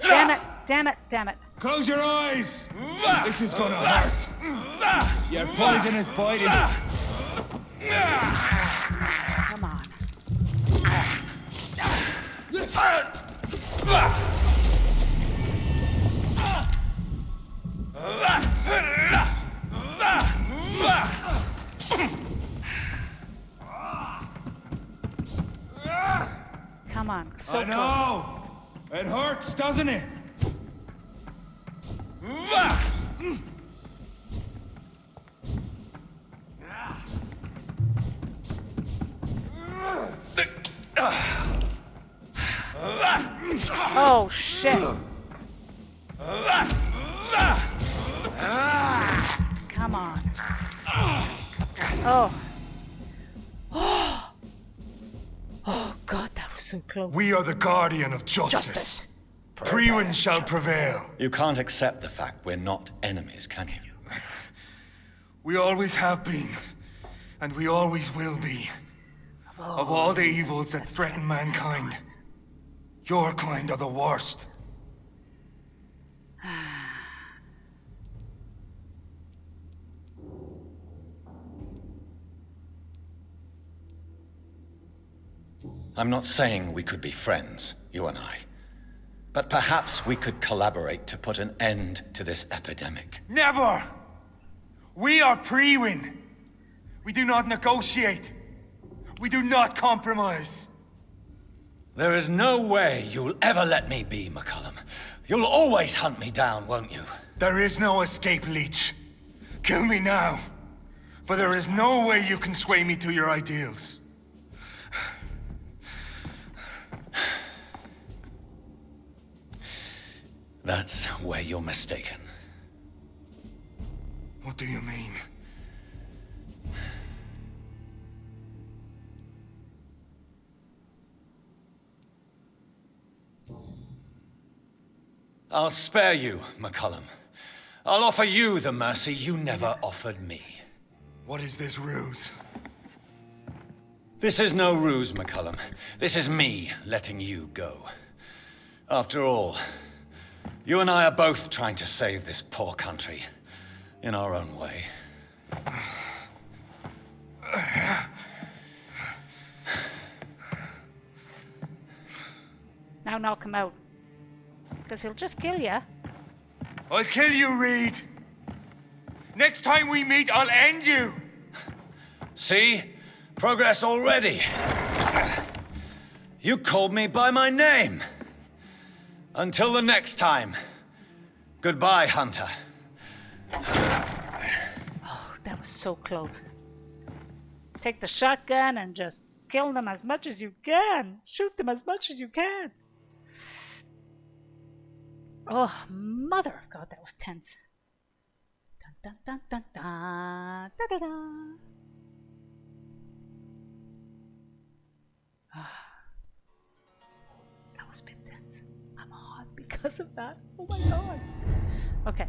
Damn it, damn it, damn it. Close your eyes! This is gonna hurt. Your poisonous bite is... Come on. Come on, so I know! It hurts, doesn't it? Oh, shit. Come on. Oh. Oh, God, that was so close. We are the guardian of justice. Freewind shall prevail. You can't accept the fact we're not enemies, can you? We always have been, and we always will be. Of all the evils that threaten mankind, your kind are the worst. I'm not saying we could be friends, you and I. But perhaps we could collaborate to put an end to this epidemic. Never! We are Priwen. We do not negotiate. We do not compromise. There is no way you'll ever let me be, McCullum. You'll always hunt me down, won't you? There is no escape, Leech. Kill me now. For there is no way you can sway me to your ideals. That's where you're mistaken. What do you mean? I'll spare you, McCullum. I'll offer you the mercy you never offered me. What is this ruse? This is no ruse, McCullum. This is me letting you go. After all, you and I are both trying to save this poor country in our own way. Now knock him out. Because he'll just kill you. I'll kill you, Reed. Next time we meet, I'll end you. See? Progress already. You called me by my name. Until the next time. Goodbye, Hunter. Oh, that was so close. Take the shotgun and just kill them as much as you can. Shoot them as much as you can. Oh, mother of God, that was tense. Dun dun dun dun dun da da da. That was a bit tense. I'm hot because of that. Oh my God. Okay.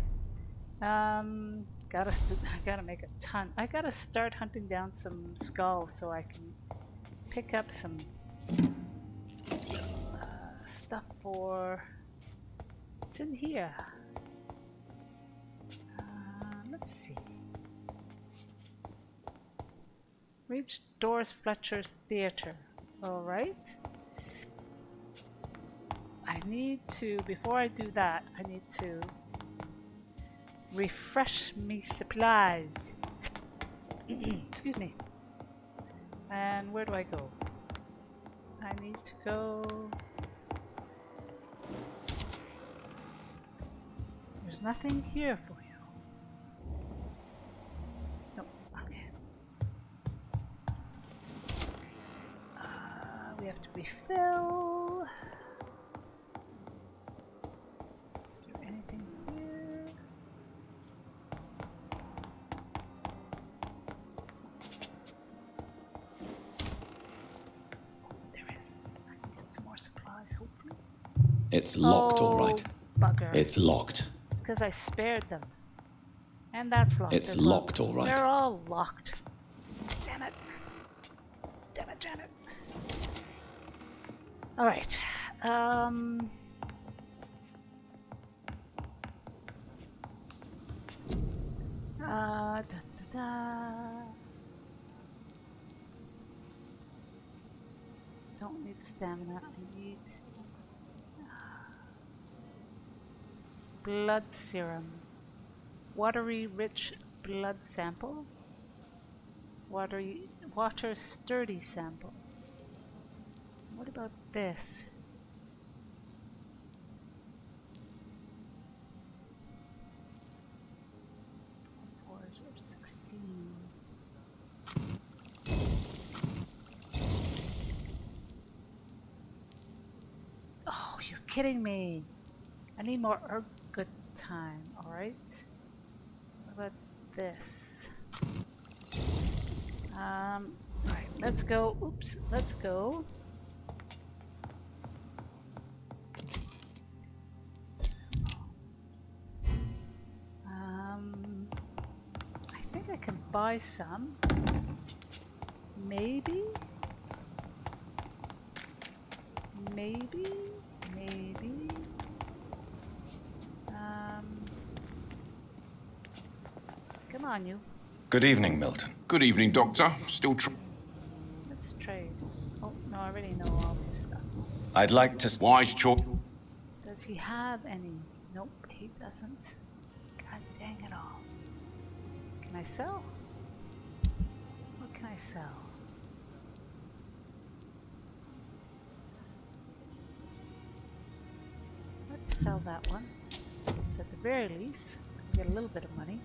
Gotta make a ton. I gotta start hunting down some skulls so I can pick up some stuff for. What's in here? Let's see. Reach Doris Fletcher's theater. Alright. I need to, before I do that, I need to refresh me supplies. Excuse me. And where do I go? I need to go. There's nothing here for you. No, okay. We have to refill. Is there anything here? There is. I can get some more supplies, hopefully. It's locked, all right. Bugger. It's locked. Because I spared them. And that's locked. It's as well. locked, all right. They're all locked. Damn it. Damn it, damn it. Alright. Da, da, da. Don't need stamina. I need blood serum. Watery rich blood sample. Water sturdy sample. What about this? Pores are 16. Oh, you're kidding me. I need more herb good time, alright? What about this? Alright, let's go. Oops, let's go. I think I can buy some. Maybe? Maybe? Maybe? Come on, you. Good evening, Milton. Good evening, Doctor. Let's trade. Oh, no, I already know I'd like to... Wise choice. Does he have any? Nope, he doesn't. God dang it all. Can I sell? What can I sell? Let's sell that one. So at the very least, I get a little bit of money.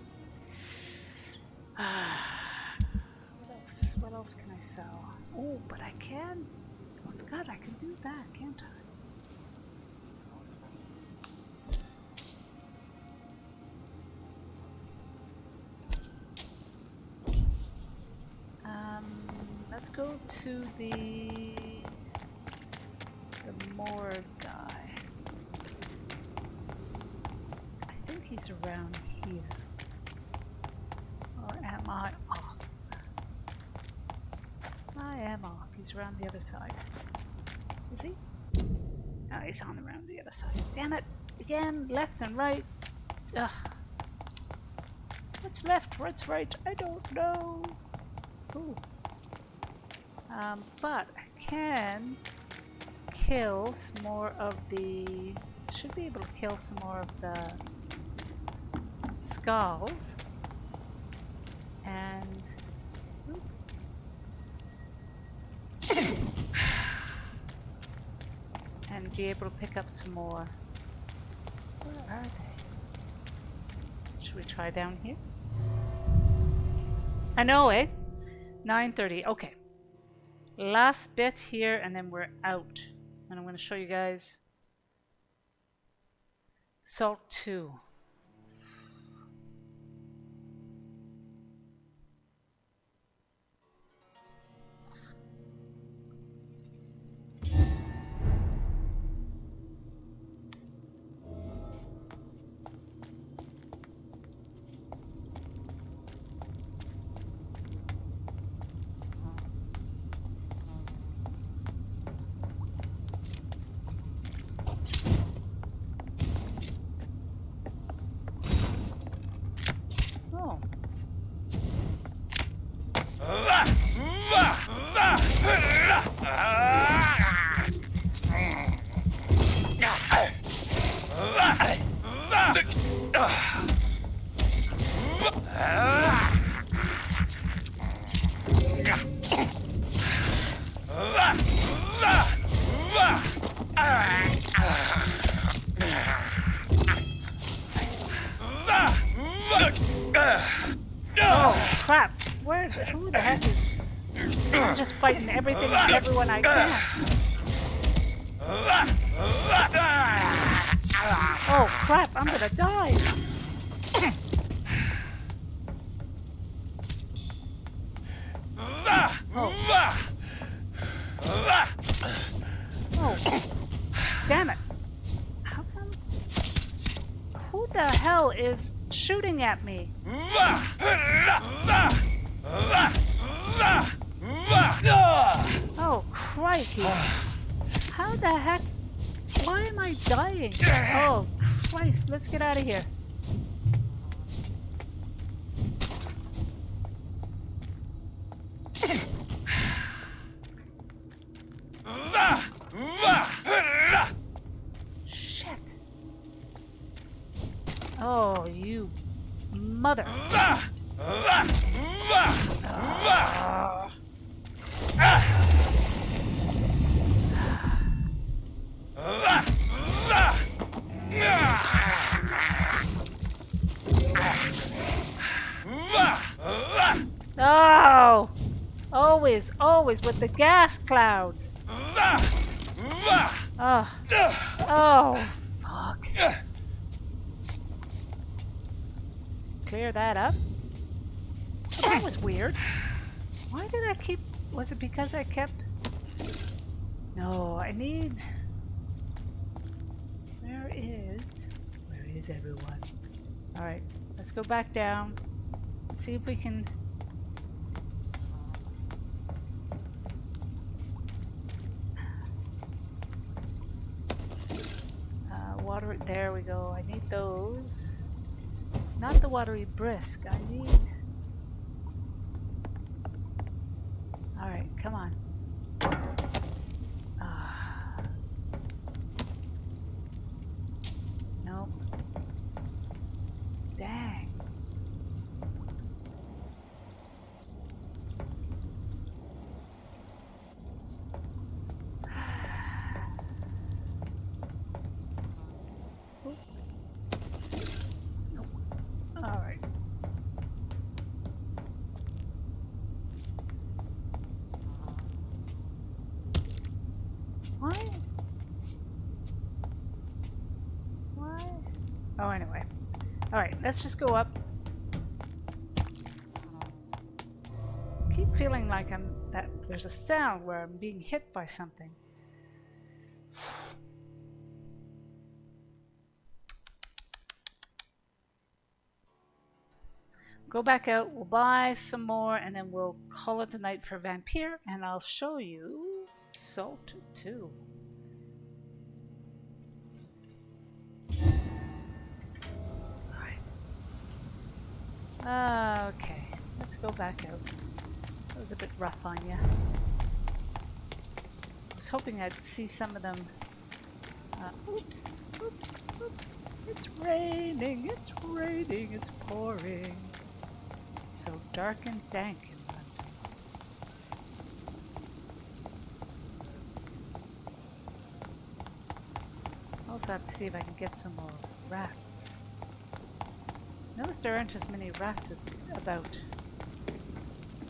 What else can I sell? Oh, but I can. I forgot I can do that, can't I? Let's go to the morgue guy. I think he's around here. Or am I off? I am off. He's around the other side. Is he? No, he's on around the other side. Damn it! Again, left and right. Ugh. What's left? What's right? I don't know. Ooh. But I can kill some more of the... Should be able to kill some more of the skulls. And... and be able to pick up some more. Where are they? Should we try down here? I know, eh? 9:30. Okay. Last bit here, and then we're out. And I'm going to show you guys Salt 2. Crap! Who the heck is... I'm just fighting everything and everyone I can. Oh crap, I'm gonna die! Oh, damn it! How come? Who the hell is shooting at me? Oh crikey! How the heck? Why am I dying? Oh Christ! Let's get out of here. Shit! Oh, you mother! Oh! Always with the gas clouds. Oh. Oh, fuck. Clear that up. Oh, that was weird. Why did I keep... Was it because I kept... No, I need... Where is everyone? Alright, let's go back down. See if we can... water... There we go. I need those. Not the watery brisk. I need... Alright, come on. Oh, anyway. Alright, let's just go up. Keep feeling like there's a sound where I'm being hit by something. Go back out, we'll buy some more, and then we'll call it a night for Vampyr, and I'll show you Salt 2. Alright. Okay, let's go back out. That was a bit rough on you. I was hoping I'd see some of them. Oops. It's raining, it's pouring. It's so dark and dank in London. Also have to see if I can get some more rats. Notice there aren't as many rats as about.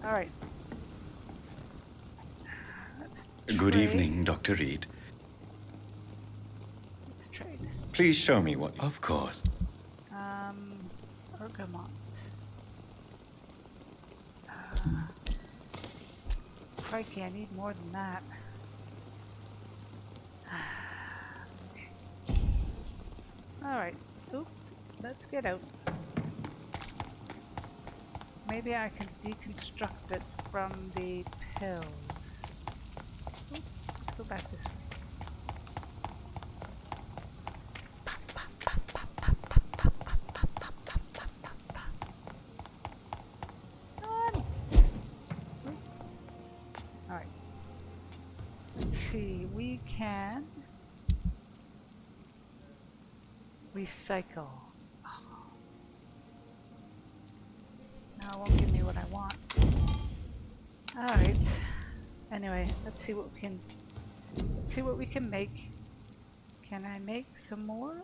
Alright. Good evening, Dr. Reed. Let's trade. Please show me what... Of course. Bergamot. Crikey, I need more than that. Okay. Alright. Oops. Let's get out. Maybe I can deconstruct it from the pills. Oops. Let's go back this way. We can recycle. Oh. Now it won't give me what I want. Alright. Anyway, let's see what we can make. Can I make some more?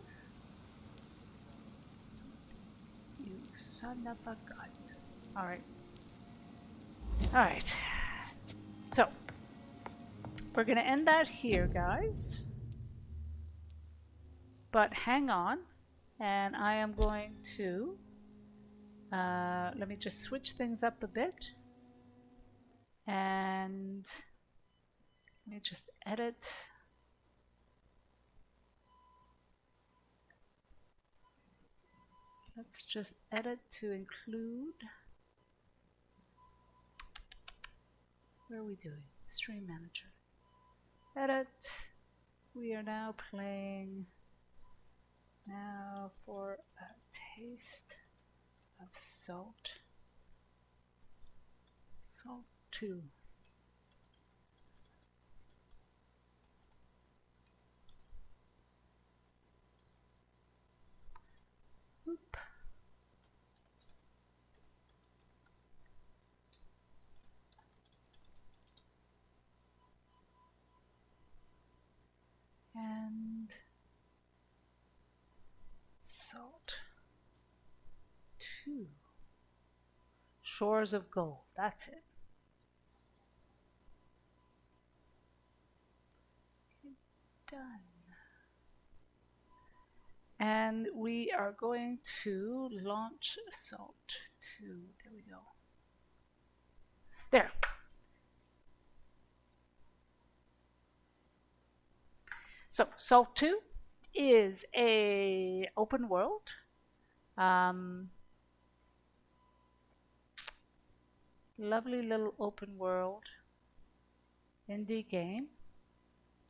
You son of a gun. Alright. Alright. So we're going to end that here, guys. But hang on, and I am going to let me just switch things up a bit, and let me just edit. Let's just edit to include. Where are we doing? Stream manager. Edit. We are now playing now for a taste of Salt. Salt 2. Oop. And Salt 2. Shores of Gold. That's it. Okay, done. And we are going to launch Salt 2. There we go. There. So Salt 2 is a open world. Lovely little open world indie game.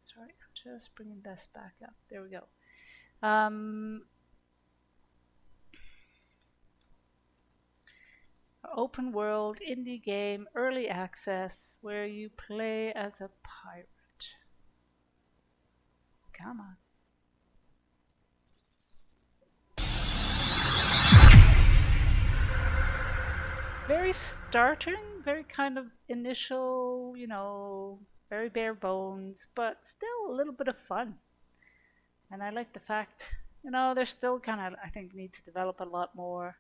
Sorry, I'm just bringing this back up. There we go. Open world indie game, early access, where you play as a pirate. Come on. Very startling, very kind of initial, you know, very bare bones, but still a little bit of fun. And I like the fact, you know, they're still kind of, I think, need to develop a lot more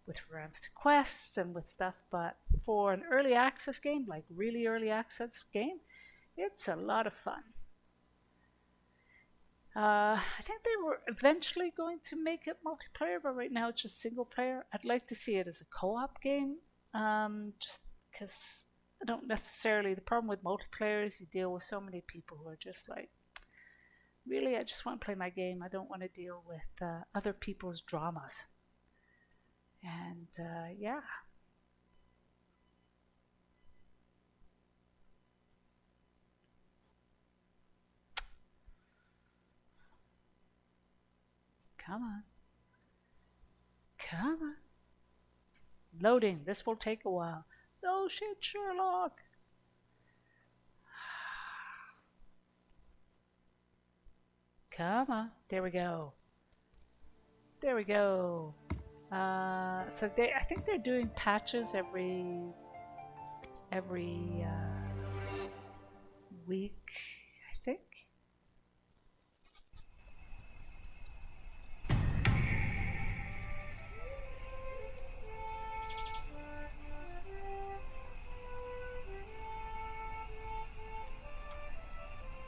with regards to quests and with stuff, but for an early access game, like really early access game, it's a lot of fun. I think they were eventually going to make it multiplayer, but right now it's just single player. I'd like to see it as a co-op game, just because I don't necessarily. The problem with multiplayer is you deal with so many people who are just like, really, I just want to play my game. I don't want to deal with other people's dramas. And yeah. Come on. Come on. Loading. This will take a while. No shit, Sherlock. Come on. There we go. There we go. So I think they're doing patches every week, I think.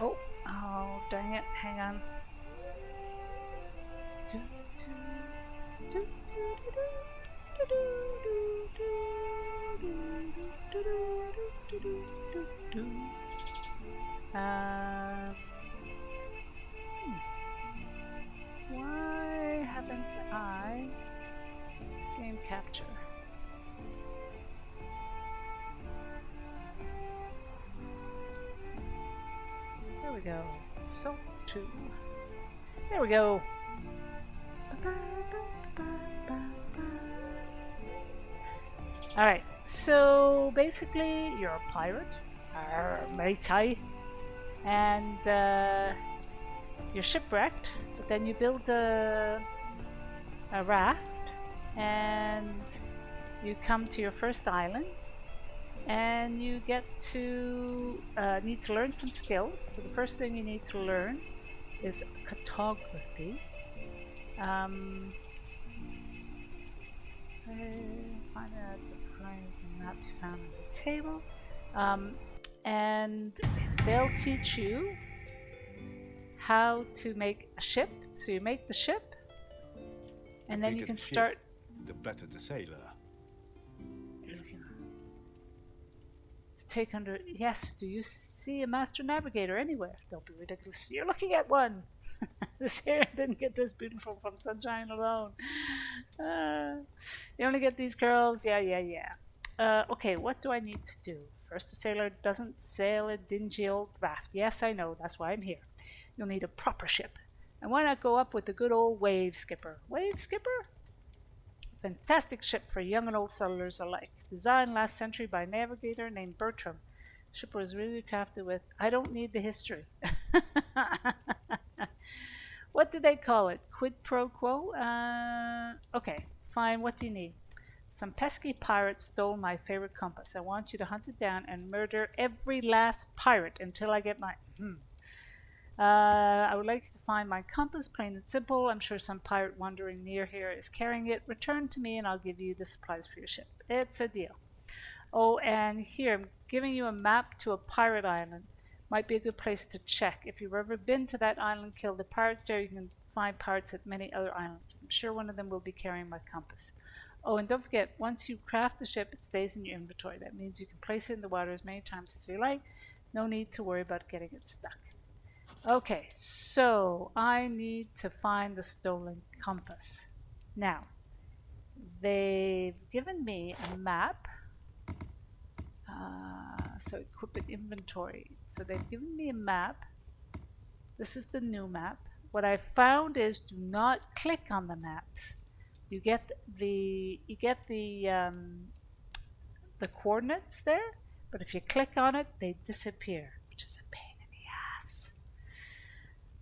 Oh, dang it. Hang on. Why haven't I game capture? There we go. So 2. There we go. Alright, so basically you're a pirate, matey, and you're shipwrecked, but then you build a raft and you come to your first island and you get to need to learn some skills. So the first thing you need to learn is cartography. Find out the prize map you found on the table, and they'll teach you how to make a ship. So you make the ship, and then you can start. The better the sailor. To take under. Yes. Do you see a master navigator anywhere? Don't be ridiculous. You're looking at one. This hair didn't get this beautiful from sunshine alone. You only get these curls. Yeah. Okay, what do I need to do? First, a sailor doesn't sail a dingy old raft. Yes, I know. That's why I'm here. You'll need a proper ship. And why not go up with the good old wave skipper? Wave skipper? Fantastic ship for young and old settlers alike. Designed last century by a navigator named Bertram. The ship was really crafted with... I don't need the history. What do they call it? Quid pro quo? Okay, fine. What do you need? Some pesky pirate stole my favorite compass. I want you to hunt it down and murder every last pirate until I get mine. I would like you to find my compass, plain and simple. I'm sure some pirate wandering near here is carrying it. Return to me and I'll give you the supplies for your ship. It's a deal. Oh, and here, I'm giving you a map to a pirate island. Might be a good place to check. If you've ever been to that island, kill the pirates there. You can find pirates at many other islands. I'm sure one of them will be carrying my compass. Oh, and don't forget, once you craft the ship, it stays in your inventory. That means you can place it in the water as many times as you like. No need to worry about getting it stuck. Okay, so I need to find the stolen compass. Now, they've given me a map. So equip an inventory. So they've given me a map. This is the new map. What I found is do not click on the maps. You get the coordinates there, but if you click on it, they disappear, which is a pain in the ass.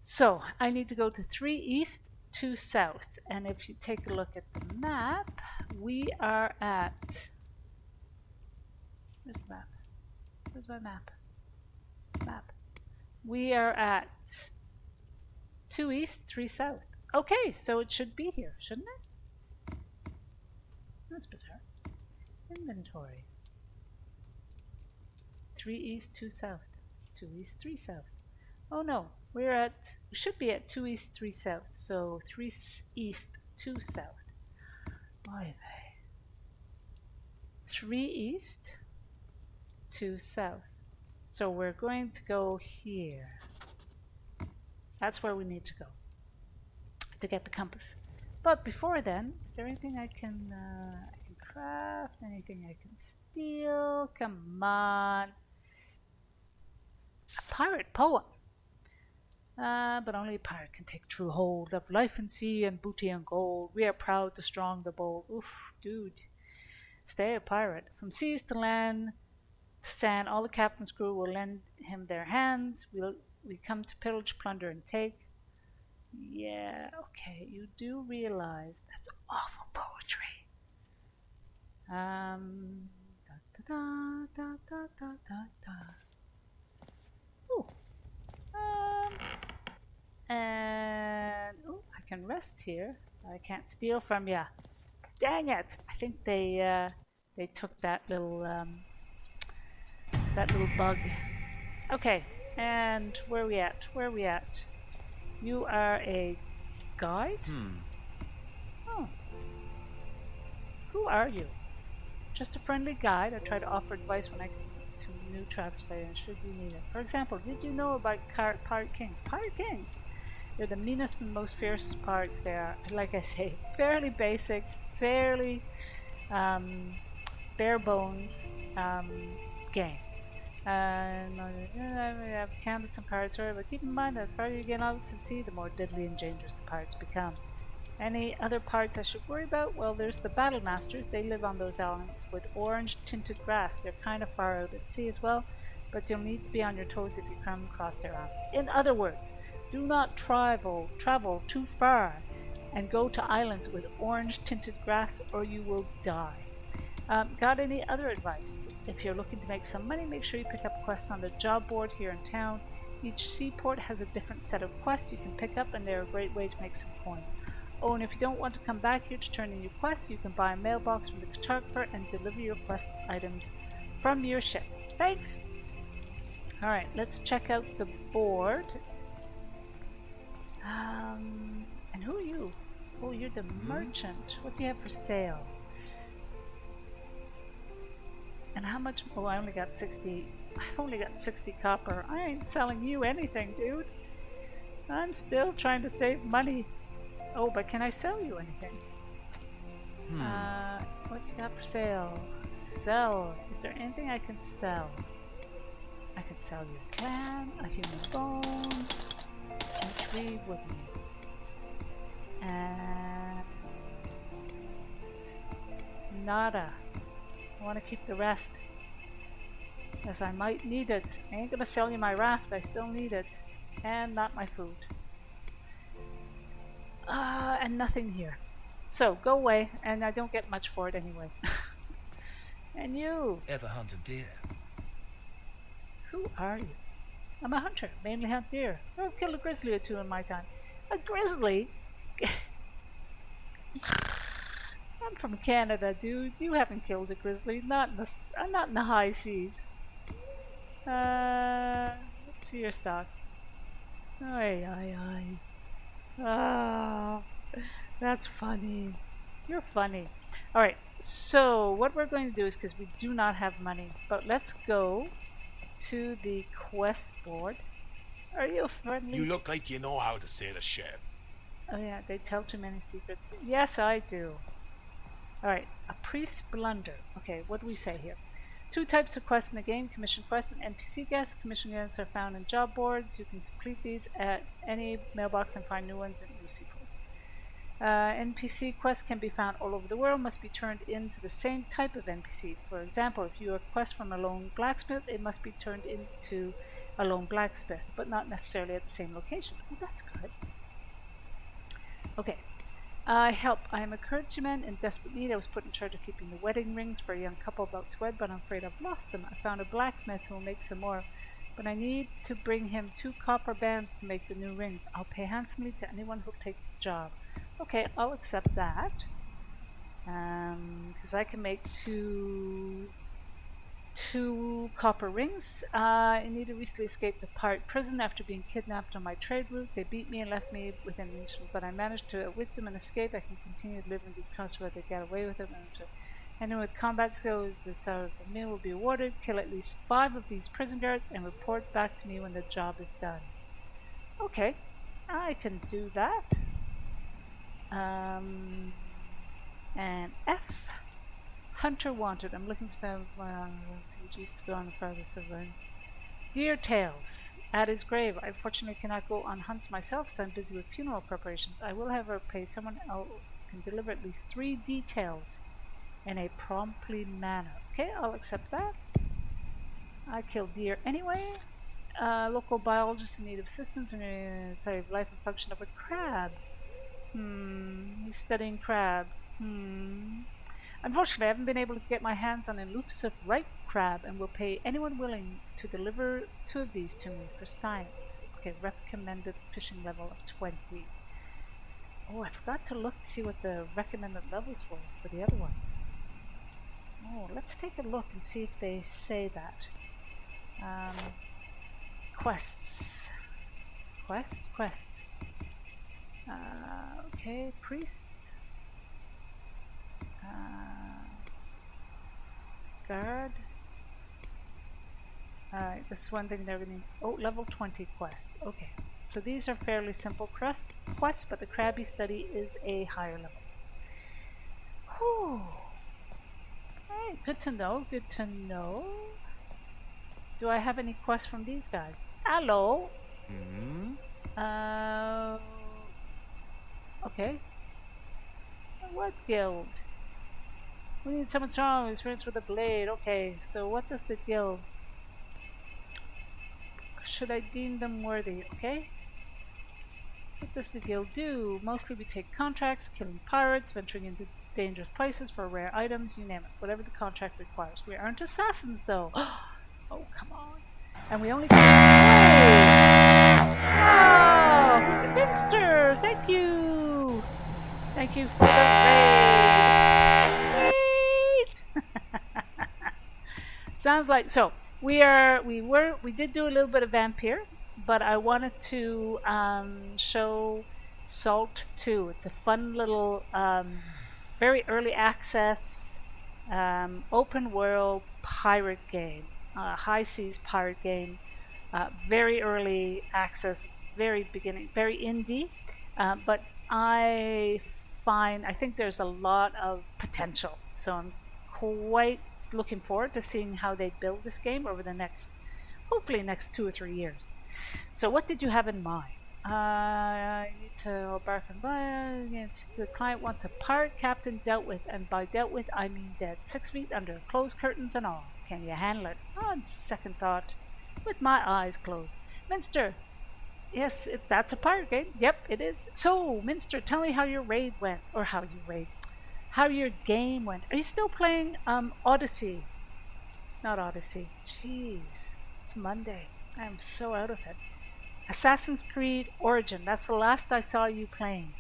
So I need to go to 3 east, 2 south, and if you take a look at the map, we are at. Where's the map? Where's my map? Map. We are at 2 east, 3 south. Okay, so it should be here, shouldn't it? That's bizarre. Inventory. 3 east, 2 south. 2 east, 3 south. Oh no, We should be at 2 east, 3 south. So 3 east, 2 south. Oy vey. 3 east, 2 south. So we're going to go here. That's where we need to go to get the compass. But before then, is there anything I can craft? Anything I can steal? Come on. A pirate poem. But only a pirate can take true hold of life and sea and booty and gold. We are proud, the strong, the bold. Oof, dude. Stay a pirate. From seas to land to sand, all the captain's crew will lend him their hands. We come to pillage, plunder, and take. Yeah, okay, you do realize that's awful poetry. Da da da da da da da da. Ooh. And I can rest here. I can't steal from ya. Dang it! I think they took that little bug. Okay, and where are we at? Where are we at? You are a guide? Oh. Who are you? Just a friendly guide. I try to offer advice when I come to new travelers should you need it. For example, did you know about pirate kings? Pirate kings! They're the meanest and most fierce pirates there. Like I say, fairly basic, fairly bare bones game. And I've counted some pirates here, but keep in mind that the farther you get out to sea, the more deadly and dangerous the pirates become. Any other pirates I should worry about? Well, there's the battle masters. They live on those islands with orange tinted grass. They're kind of far out at sea as well, but you'll need to be on your toes if you come across their islands. In other words, do not travel too far and go to islands with orange tinted grass or you will die. Got any other advice? If you're looking to make some money, make sure you pick up quests on the job board here in town. Each seaport has a different set of quests you can pick up, and they're a great way to make some coin. Oh, and if you don't want to come back here to turn in your quests, you can buy a mailbox from the photographer and deliver your quest items from your ship. Thanks! Alright, let's check out the board. And who are you? Oh, you're the merchant. What do you have for sale? And how much? Oh, I only got 60. I've only got 60 copper. I ain't selling you anything, dude. I'm still trying to save money. Oh, but can I sell you anything? What you got for sale? Sell. Is there anything I can sell? I could sell you a clam, a human bone, a tree wooden. And nada. I want to keep the rest, as I might need it. I ain't gonna sell you my raft, I still need it. And not my food. And nothing here. So, go away, and I don't get much for it anyway. And you? Ever hunt a deer? Who are you? I'm a hunter, mainly hunt deer. I've killed a grizzly or two in my time. A grizzly? I'm from Canada, dude. You haven't killed a grizzly. Not in the high seas. Let's see your stock. Aye. Oh, that's funny. You're funny. Alright, so what we're going to do is, because we do not have money, but let's go to the quest board. Are you friendly? You look like you know how to sail a ship. Oh yeah, they tell too many secrets. Yes, I do. Alright, a priest blunder. Okay, what do we say here? 2 types of quests in the game, commission quests and NPC quests. Commission quests are found in job boards. You can complete these at any mailbox and find new ones in new sequels. NPC quests can be found all over the world, must be turned into the same type of NPC. For example, if you request from a lone blacksmith, it must be turned into a lone blacksmith, but not necessarily at the same location. Oh, that's good. Okay. Help. I am a clergyman in desperate need. I was put in charge of keeping the wedding rings for a young couple about to wed, but I'm afraid I've lost them. I found a blacksmith who will make some more, but I need to bring him 2 copper bands to make the new rings. I'll pay handsomely to anyone who'll take the job. Okay, I'll accept that. Because I can make two 2 copper rings. Anita recently escaped the pirate prison after being kidnapped on my trade route. They beat me and left me within an inch, but I managed to outwit them and escape. I can continue to live in good trust where they get away with it. Anyone with combat skills that's out of the meal will be awarded. Kill at least 5 of these prison guards and report back to me when the job is done. Okay, I can do that. And F. Hunter wanted. I'm looking for some refugees to go on the farthest survey. Dear Tales. At his grave. I fortunately cannot go on hunts myself, so I'm busy with funeral preparations. I will, however, pay someone else who can deliver at least 3 details in a promptly manner. Okay, I'll accept that. I killed deer anyway. Local biologist in need of assistance in the life and function of a crab. He's studying crabs. Unfortunately, I haven't been able to get my hands on an elusive right crab and will pay anyone willing to deliver 2 of these to me for science. Okay, recommended fishing level of 20. Oh, I forgot to look to see what the recommended levels were for the other ones. Oh, let's take a look and see if they say that. Quests. Okay, priests. Guard. Alright, this is one thing they're going to... Oh, level 20 quest. Okay, so these are fairly simple quests, but the crabby study is a higher level. Whew. Hey, good to know, good to know. Do I have any quests from these guys? Hello? Okay. What guild? We need someone strong, experienced with a blade. Okay, so what does the guild... Should I deem them worthy? Okay. What does the guild do? Mostly we take contracts, killing pirates, venturing into dangerous places for rare items, you name it. Whatever the contract requires. We aren't assassins though. Oh, come on. And we only... Oh! Mr. Minster! Thank you! Thank you for the raid! Sounds like... So, we did do a little bit of Vampyr, but I wanted to show Salt 2. It's a fun little, very early access, open world pirate game. High seas pirate game, very early access, very beginning, very indie, but I think there's a lot of potential, so I'm quite looking forward to seeing how they build this game over the hopefully next 2 or 3 years. So what did you have in mind? I need to embark on the client wants a pirate captain dealt with, and by dealt with I mean dead, 6 feet under, closed curtains and all. Can you handle it? On second thought, with my eyes closed. Minster, yes, that's a pirate game. Yep, it is. So, Minster, tell me how your raid went, or how your game went. Are you still playing Odyssey? Not Odyssey. Jeez, it's Monday. I am so out of it. Assassin's Creed Origin. That's the last I saw you playing.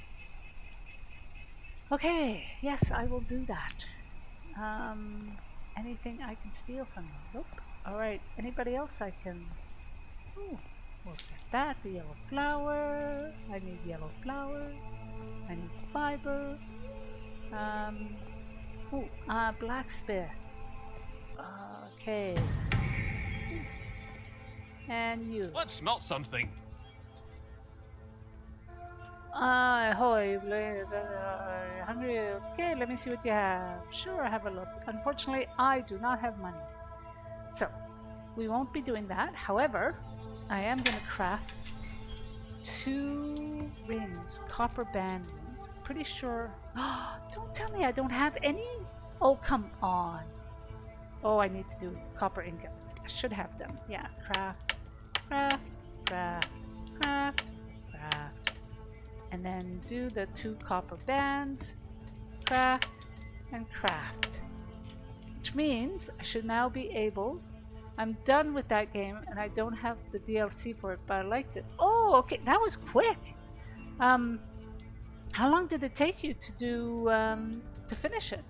Okay, yes, I will do that. Anything I can steal from you? Nope. Alright, anybody else I can... Ooh, we'll get that. The yellow flower. I need yellow flowers. I need fiber. Blacksmith. Okay. And you. Let's smelt something. Hoy, hungry. Okay, let me see what you have. Sure, I have a look. Unfortunately, I do not have money. So, we won't be doing that. However, I am going to craft 2 rings, copper band rings. Pretty sure. Don't tell me I don't have any. Oh, come on. Oh, I need to do copper ingots. I should have them. Yeah, craft, craft, craft, craft, craft. And then do the 2 copper bands, craft, and craft. Which means I should now be able... I'm done with that game, and I don't have the DLC for it, but I liked it. Oh, okay, that was quick. How long did it take you to do, to finish it?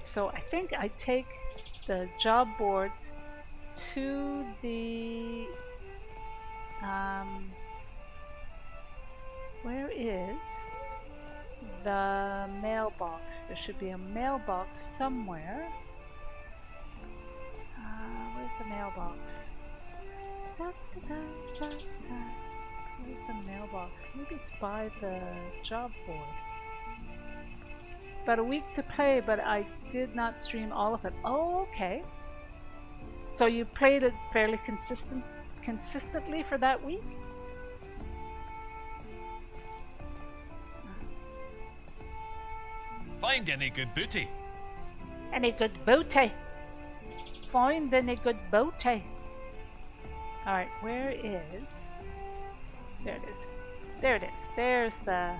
So I think I take the job boards to the where is the mailbox? There should be a mailbox somewhere. Where's the mailbox? Where's the mailbox? Maybe it's by the job board. About a week to play, but I did not stream all of it. Oh, okay. So you played it fairly consistently for that week? Find any good booty. Any good booty? Find any good booty? Alright, where is... There it is. There it is. There's the...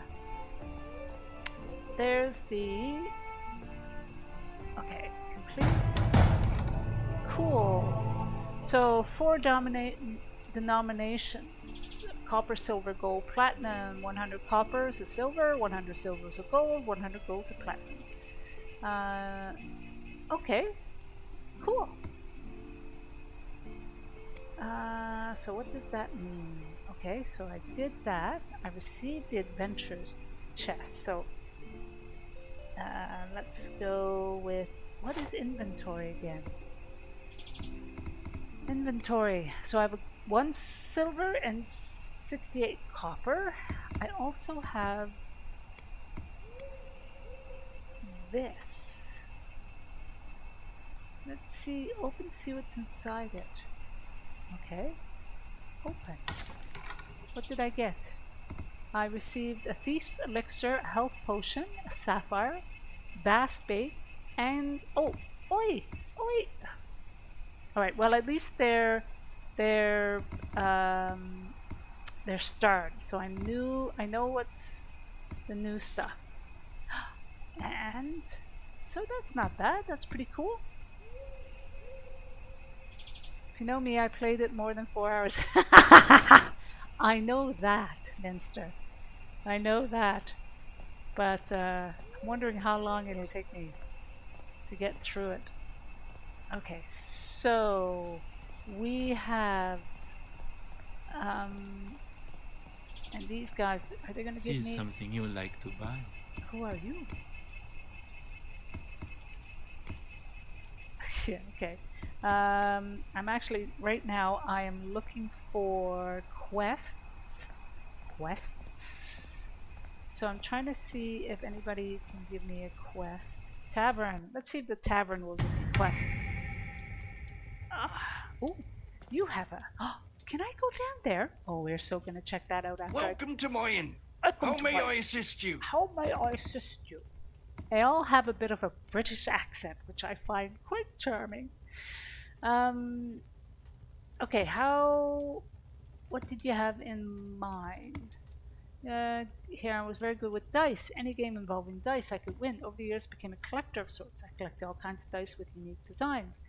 Okay, complete. Cool. So, 4 denominations. Copper, silver, gold, platinum. 100 coppers a silver, 100 silvers a gold, 100 golds a platinum. Okay. Cool. So what does that mean? Okay, so I did that. I received the adventures chest. So let's go with, what is inventory again? Inventory. So I have 1 silver and 68 copper. I also have this. Let's see, open, see what's inside it. Okay, open. What did I get? I received a thief's elixir, a health potion, a sapphire, bass bait, and oh, oi. All right. Well, at least they're starred. So I know what's the new stuff, and so that's not bad. That's pretty cool. If you know me, I played it more than 4 hours. I know that, Minster. I know that. But I'm wondering how long it'll take me to get through it. Okay, so we have and these guys, are they gonna give me something you would like to buy? Who are you? Yeah, okay. I'm actually, right now, I am looking for quests. So I'm trying to see if anybody can give me a quest. Tavern. Let's see if the tavern will give me a quest. Oh, you have a... can I go down there? Oh, we're so going to check that out after. Welcome to my inn. How may I assist you? How may I assist you? They all have a bit of a British accent, which I find quite charming. Okay, what did you have in mind? Here I was very good with dice. Any game involving dice I could win. Over the years I became a collector of sorts. I collected all kinds of dice with unique designs.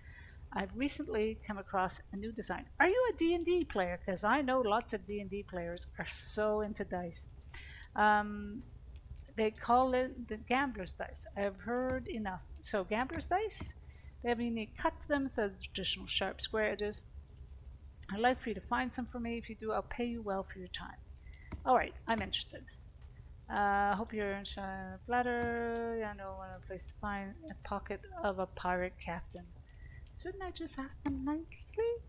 I've recently come across a new design. Are you a D&D player? Because I know lots of D&D players are so into dice. They call it the gambler's dice. I've heard enough. So gambler's dice, they have a unique cut to them instead of the traditional sharp square edges. I'd like for you to find some for me. If you do, I'll pay you well for your time. Alright, I'm interested. Hope you're in flatter. I know a place to find a pocket of a pirate captain. Shouldn't I just ask them nicely?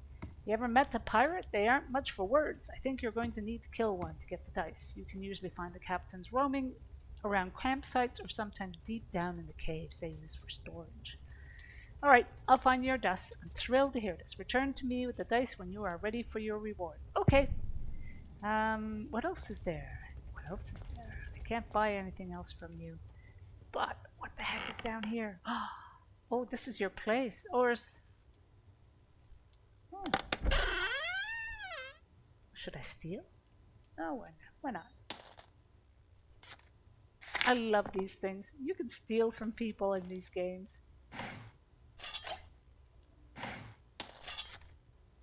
You ever met a pirate? They aren't much for words. I think you're going to need to kill one to get the dice. You can usually find the captains roaming around campsites or sometimes deep down in the caves they use for storage. Alright, I'll find your dust. I'm thrilled to hear this. Return to me with the dice when you are ready for your reward. Okay. What else is there? What else is there? I can't buy anything else from you. But what the heck is down here? Oh, this is your place. Or should I steal? No, why not? I love these things. You can steal from people in these games.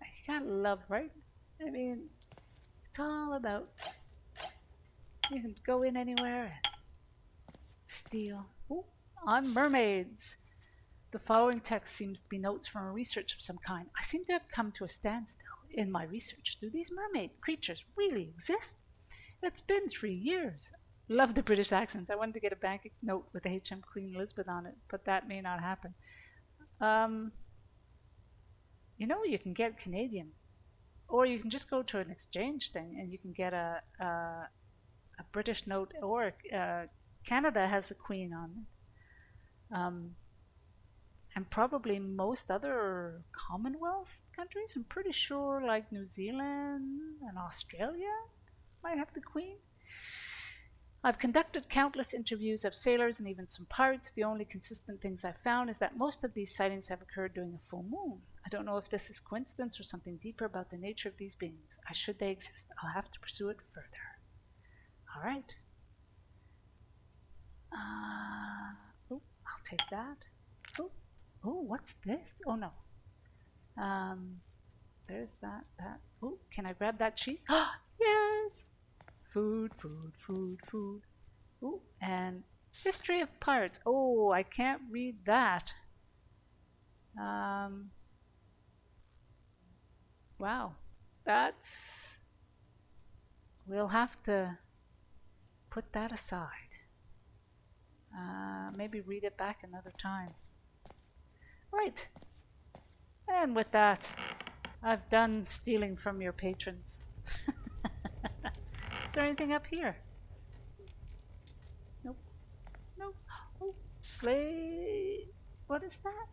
You gotta love, right? I mean, it's all about, you can go in anywhere and steal. Ooh, on mermaids. The following text seems to be notes from a research of some kind. I seem to have come to a standstill in my research. Do these mermaid creatures really exist? It's been 3 years. Love the British accents. I wanted to get a bank note with HM Queen Elizabeth on it, but that may not happen. You know, you can get Canadian, or you can just go to an exchange thing and you can get a British note, or Canada has a queen on it. And probably most other Commonwealth countries. I'm pretty sure like New Zealand and Australia might have the queen. I've conducted countless interviews of sailors and even some pirates. The only consistent things I've found is that most of these sightings have occurred during a full moon. I don't know if this is coincidence or something deeper about the nature of these beings. Should they exist, I'll have to pursue it further. All right. Oh, I'll take that. Oh, what's this? Oh, no. There's that. Oh, can I grab that cheese? Yes! Food. Oh, and history of pirates. Oh, I can't read that. Wow. That's... We'll have to put that aside. Maybe read it back another time. Right. And with that, I've done stealing from your patrons. Is there anything up here? Nope. Oh, slay. What is that?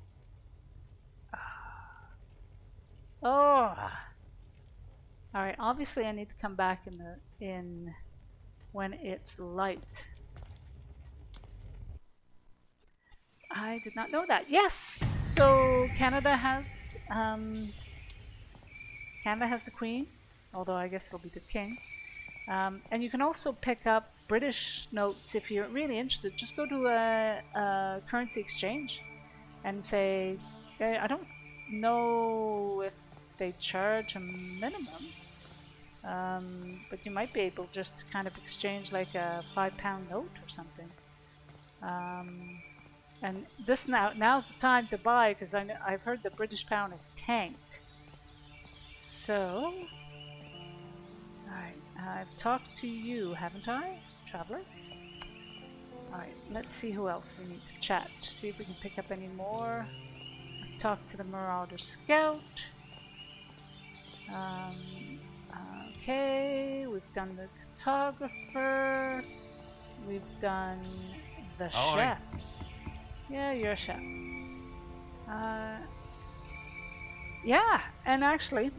Oh. Alright, obviously I need to come back in when it's light. I did not know that. Yes! So Canada has the queen, although I guess it'll be the king. And you can also pick up British notes if you're really interested. Just go to a currency exchange and say, I don't know if they charge a minimum, but you might be able just to kind of exchange like a £5 note or something. And this now's the time to buy, because I've heard the British pound is tanked. So, alright, I've talked to you, haven't I, traveler? Alright, let's see who else we need to chat. See if we can pick up any more. I've talked to the Marauder Scout. Okay, we've done the cartographer. We've done the chef. Yeah, you're a chef. Yeah, and actually,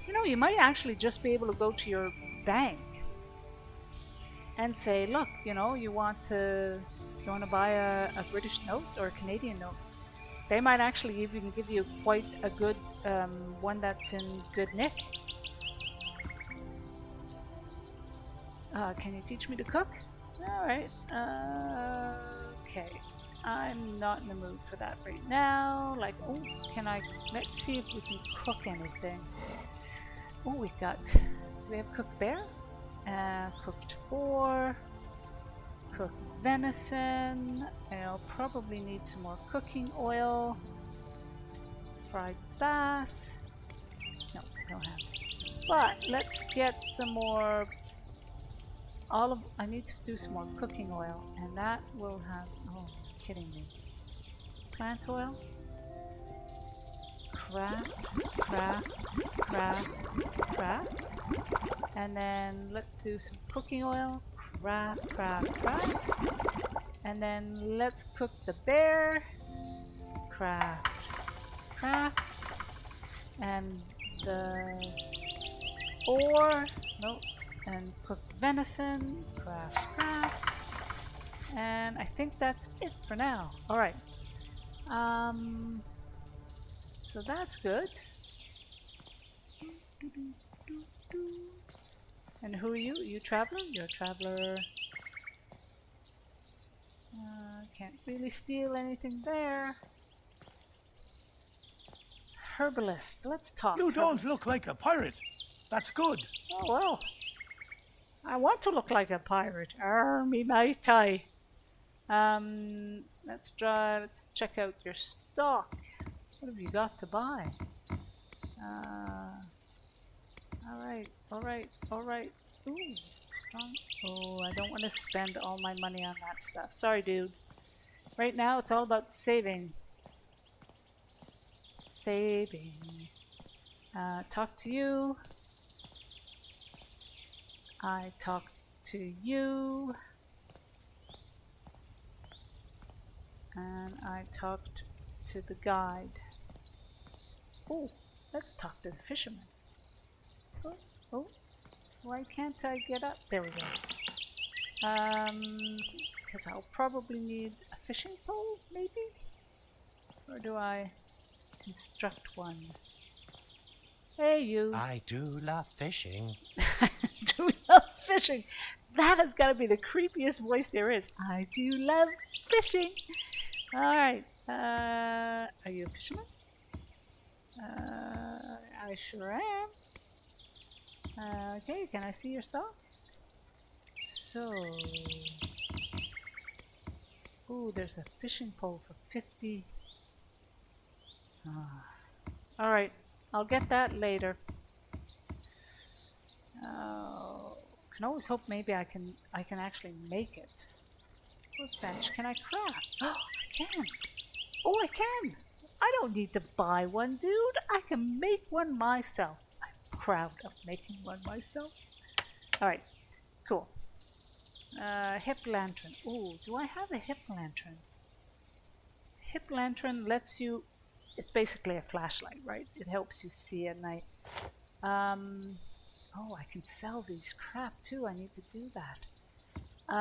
you know, you might actually just be able to go to your bank and say, look, you know, you want to buy a British note or a Canadian note. They might actually even give you quite a good one that's in good nick. Can you teach me to cook? Alright, okay. I'm not in the mood for that right now. Like, oh, let's see if we can cook anything. Oh, we got, do we have cooked bear? Cooked boar, cooked venison. I'll probably need some more cooking oil. Fried bass. No, don't have it. But let's get some more I need to do some more cooking oil, and that will have, oh, kidding me. Plant oil. Craft. And then let's do some cooking oil. Craft. And then let's cook the bear. Craft. And the boar. Nope. And cooked venison, craft, and I think that's it for now. Alright, so that's good. And who are you? You traveler? You're a traveler. Can't really steal anything there. Herbalist, let's talk. You don't look like a pirate. That's good. Oh well. I want to look like a pirate. Me matey. Let's check out your stock. What have you got to buy? Alright. Ooh, strong. Oh, I don't want to spend all my money on that stuff. Sorry, dude. Right now, it's all about saving. Talk to you. I talk to you. And I talked to the guide. Oh, let's talk to the fisherman. Oh, why can't I get up? There we go. Because I'll probably need a fishing pole, maybe? Or do I construct one? Hey, you. I do love fishing. Do love fishing. That has got to be the creepiest voice there is. I do love fishing. Alright. Are you a fisherman? I sure am. Okay, can I see your stock? So... Ooh, there's a fishing pole for 50. Alright, I'll get that later. Can always hope maybe I can actually make it. Workbench, can I craft? Oh, I can! Oh, I can! I don't need to buy one, dude. I can make one myself. I'm proud of making one myself. Alright, cool. Hip lantern. Oh, do I have a hip lantern? Hip lantern lets you... It's basically a flashlight, right? It helps you see at night. Oh, I can sell these crap too. I need to do that. Do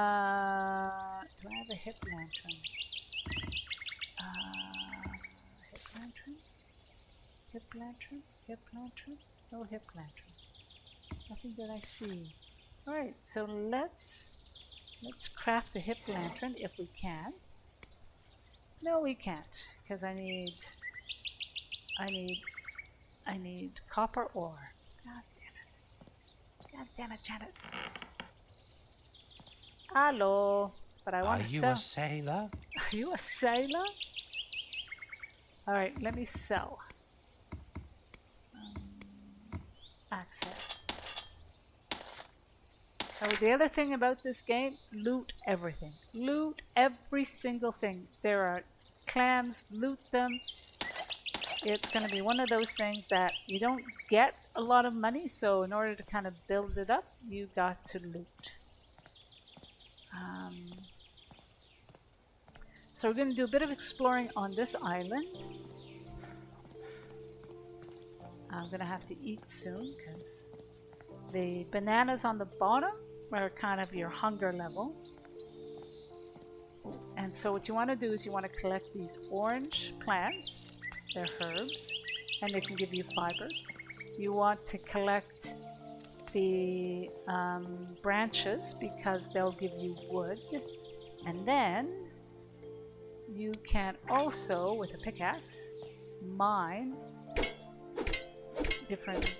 I have a hip lantern? Hip lantern? Hip lantern? Hip lantern? No hip lantern. Nothing that I see. Alright, so let's craft the hip lantern if we can. No, we can't, because I need copper ore. God damn it, Janet. Hello, but I want to sell. Are you a sailor? Are you a sailor? Alright, let me sell. Access. Oh, the other thing about this game, loot everything. Loot every single thing. There are clams, loot them. It's going to be one of those things that you don't get a lot of money, so in order to kind of build it up, you got to loot. So we're going to do a bit of exploring on this island. I'm going to have to eat soon because the bananas on the bottom are kind of your hunger level. And so what you want to do is you want to collect these orange plants. They're herbs, and they can give you fibers. You want to collect the branches because they'll give you wood. And then you can also, with a pickaxe, mine different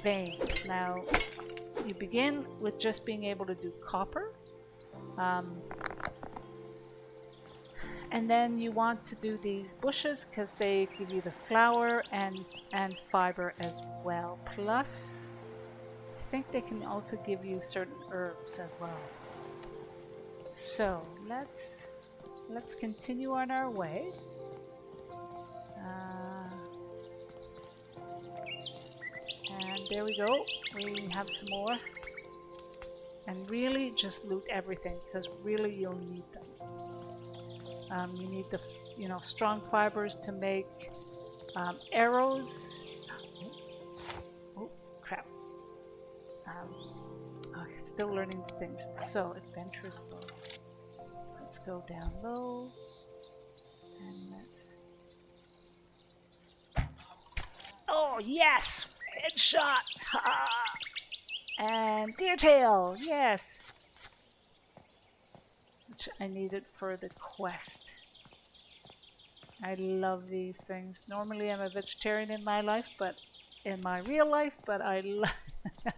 veins. Now, you begin with just being able to do copper. And then you want to do these bushes because they give you the flour and fiber as well. Plus, I think they can also give you certain herbs as well. So let's continue on our way. And there we go. We have some more. And really just loot everything because really you'll need them. You need the, strong fibers to make arrows. Oh, crap. Okay, still learning things. So, adventurous bow. Let's go down low. And let's... Oh, yes! Headshot! Ha! And deer tail! Yes! Which I needed for the quest. I love these things. Normally I'm a vegetarian in my life, but in my real life, but I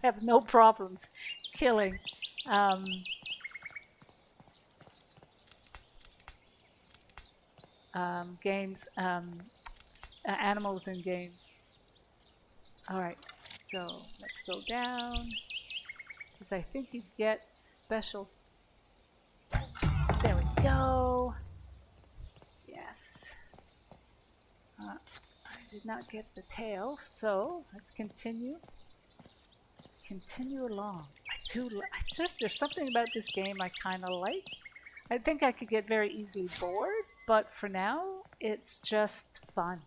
have no problems killing games, animals in games. Alright, so let's go down. Because I think you get special. There we go. Yes. I did not get the tail, so let's continue. Continue along. There's something about this game I kind of like. I think I could get very easily bored, but for now, it's just fun.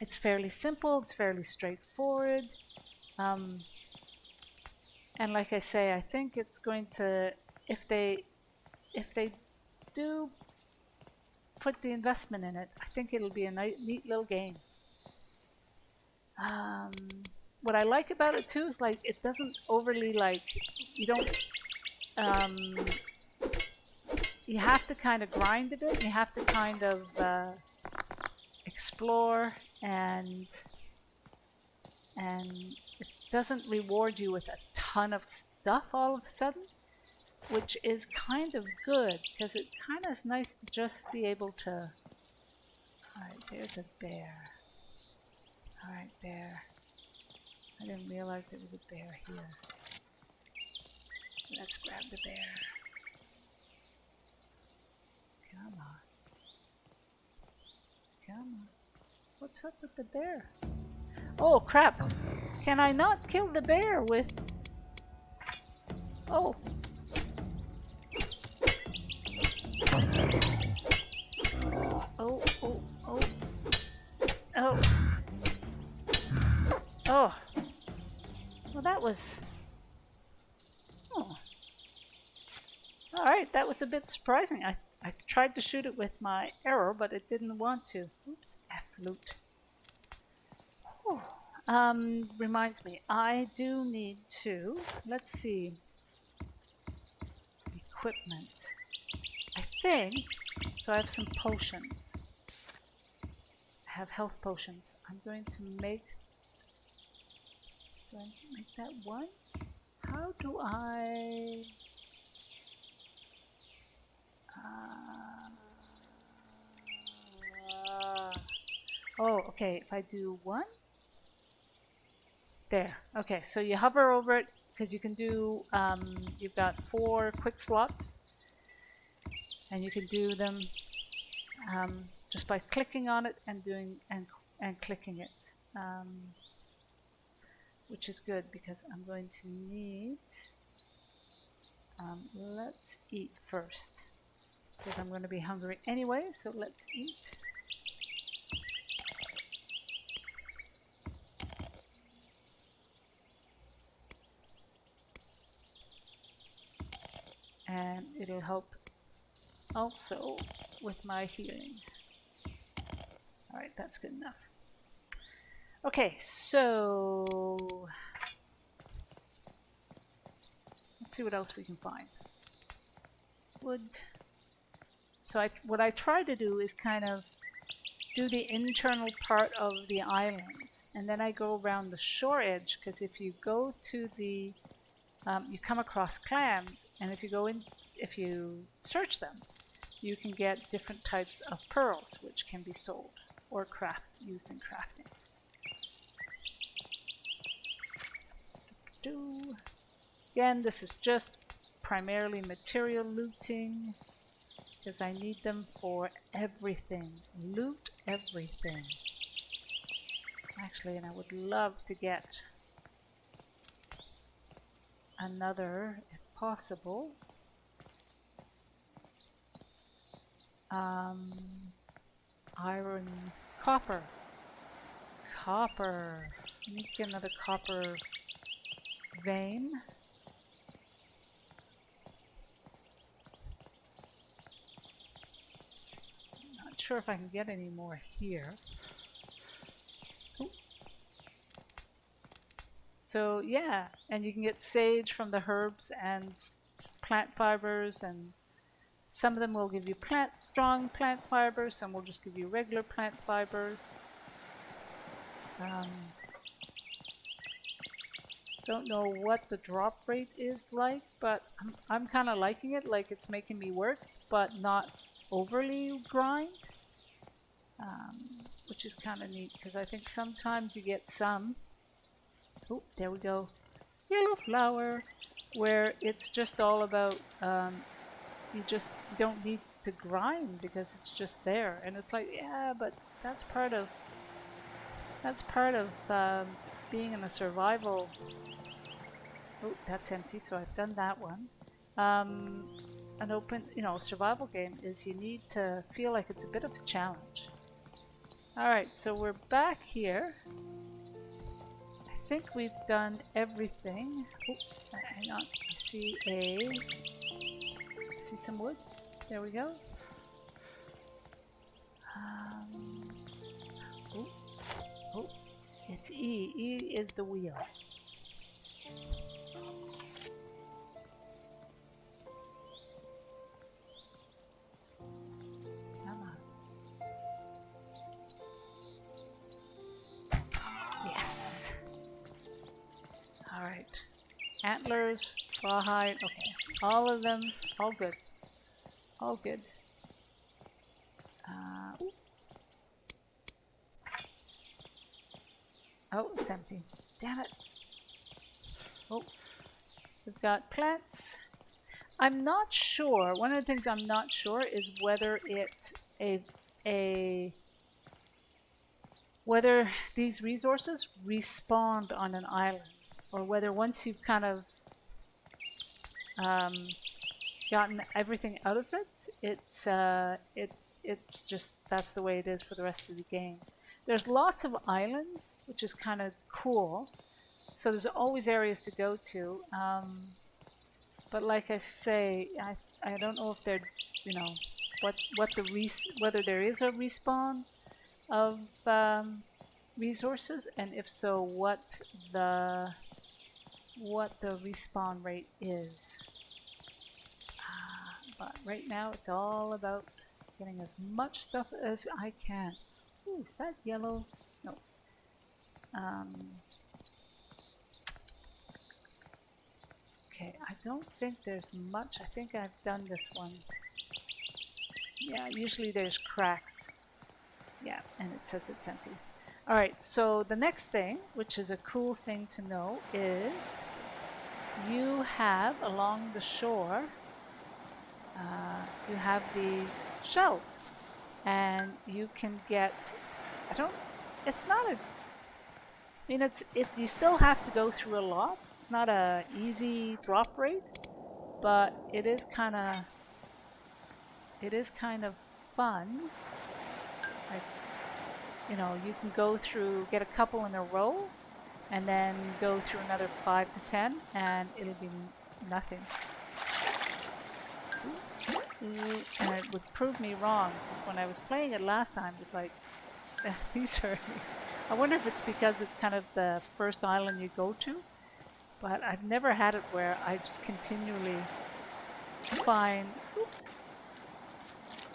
It's fairly simple, it's fairly straightforward. And like I say, I think it's going to, if they do put the investment in it, I think it'll be a neat little game. What I like about it too is like it doesn't overly like, you don't, you have to kind of grind a bit, you have to kind of explore, and it doesn't reward you with a ton of stuff all of a sudden, which is kind of good, because it kind of is nice to just be able to... Alright, there's a bear. Alright, bear. I didn't realize there was a bear here. Let's grab the bear. Come on. Come on. What's up with the bear? Oh, crap! Can I not kill the bear with... Oh! Oh, oh, oh. Oh. Oh. Well, that was... Oh. Alright, that was a bit surprising. I tried to shoot it with my arrow, but it didn't want to. Oops, F-loot. Reminds me, I do need to... Let's see. Equipment. I think... So I have some potions. I have health potions. I'm going to make... Do I make that one? How do I... Oh, okay. If I do one... There. Okay, so you hover over it, because you can do... you've got 4 quick slots. And you can do them just by clicking on it and doing and clicking it, which is good because I'm going to need. Let's eat first because I'm going to be hungry anyway. So let's eat. And it'll help also with my healing. Alright, that's good enough. Okay, so let's see what else we can find. Wood. So what I try to do is kind of do the internal part of the islands, and then I go around the shore edge, because if you go to the you come across clams, and if you search them, you can get different types of pearls which can be sold or used in crafting. Again, this is just primarily material looting because I need them for everything. Loot everything. Actually, and I would love to get another, if possible. Iron, copper. Copper. I need to get another copper vein. Not sure if I can get any more here. Ooh. So yeah, and you can get sage from the herbs and plant fibers, and some of them will give you strong plant fibers, some will just give you regular plant fibers. Don't know what the drop rate is like, but I'm kind of liking it, like it's making me work, but not overly grind, which is kind of neat because I think sometimes you get some. Oh, there we go. Yellow flower, where it's just all about you don't need to grind because it's just there, and it's like, yeah, but that's part of being in a survival. Oh, that's empty, so I've done that one. An open, survival game is you need to feel like it's a bit of a challenge. Alright, so we're back here. I think we've done everything. Oh, hang on. I see some wood. There we go. Oh, it's E. E is the wheel. Come on. Yes. All right. Antlers, rawhide. Okay. All of them. All good. All good. Oh, it's empty. Damn it. Oh, we've got plants. I'm not sure. One of the things I'm not sure is whether whether these resources respawned on an island, or whether once you've kind of gotten everything out of it, it's just that's the way it is for the rest of the game. There's lots of islands, which is kind of cool. So there's always areas to go to. But like I say, I don't know if they're, whether there is a respawn of resources, and if so, what the respawn rate is. But right now, it's all about getting as much stuff as I can. Ooh, is that yellow? No. Okay, I don't think there's much. I think I've done this one. Yeah, usually there's cracks. Yeah, and it says it's empty. Alright, so the next thing, which is a cool thing to know, is you have along the shore, you have these shells. And you can get, you still have to go through a lot. It's not a easy drop rate, but it is kind of fun. Like, you can go through, get a couple in a row, and then go through another 5 to 10, and it'll be nothing. And it would prove me wrong, because when I was playing it last time, it was like, these are... I wonder if it's because it's kind of the first island you go to, but I've never had it where I just continually find,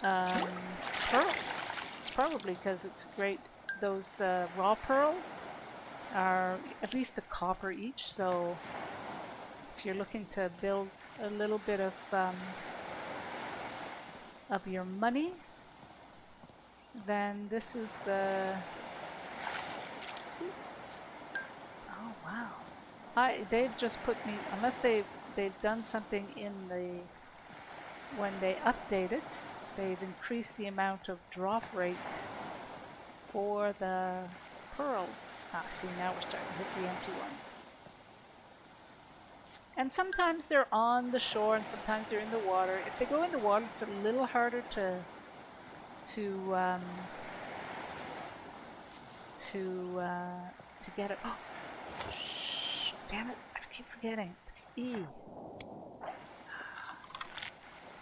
pearls. It's probably because it's great. Those raw pearls are at least a copper each, so if you're looking to build a little bit of your money, then this is the... Oh wow. They've just put me, unless they've done something in the, when they update it, they've increased the amount of drop rate for the pearls. See, now we're starting to hit the empty ones. And sometimes they're on the shore and sometimes they're in the water. If they go in the water, it's a little harder to get it. Oh, shh, damn it! I keep forgetting. It's E.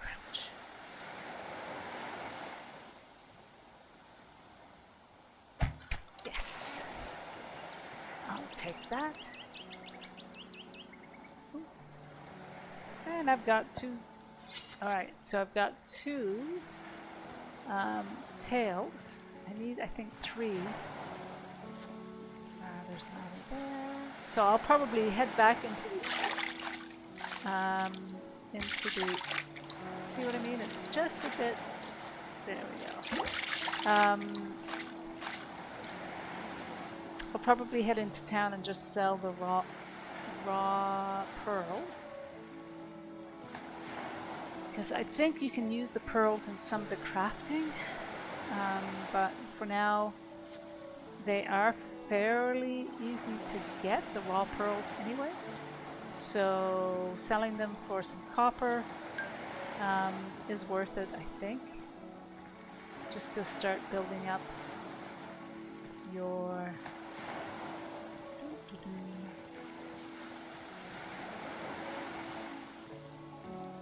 Crouch. Yes. I'll take that. And I've got two. Alright, so I've got two tails. I need, I think, 3. There's nothing there. So I'll probably head back into the, see what I mean? It's just a bit There we go. I'll probably head into town and just sell the raw pearls. Because I think you can use the pearls in some of the crafting. But for now, they are fairly easy to get, the raw pearls anyway. So selling them for some copper is worth it, I think. Just to start building up your...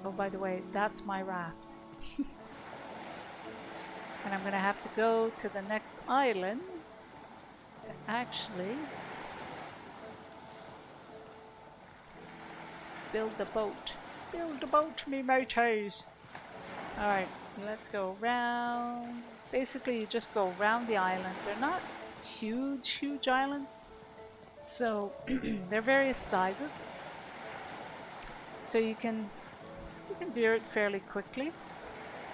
Oh, by the way, that's my raft. And I'm going to have to go to the next island to actually build the boat. Build the boat, me mateys! Alright, let's go round. Basically, you just go around the island. They're not huge islands. So, they're various sizes. So you can do it fairly quickly.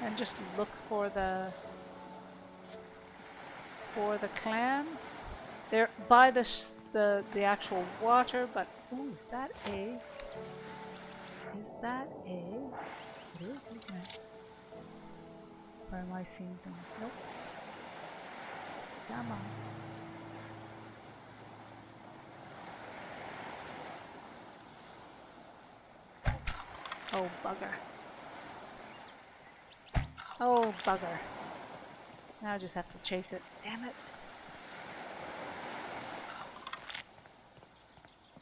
And just look for the clans. They're by the actual water, but ooh, is that a? It is, isn't it? Or am I seeing things? Nope. Come on. Oh, bugger. Oh, bugger. Now I just have to chase it. Damn it.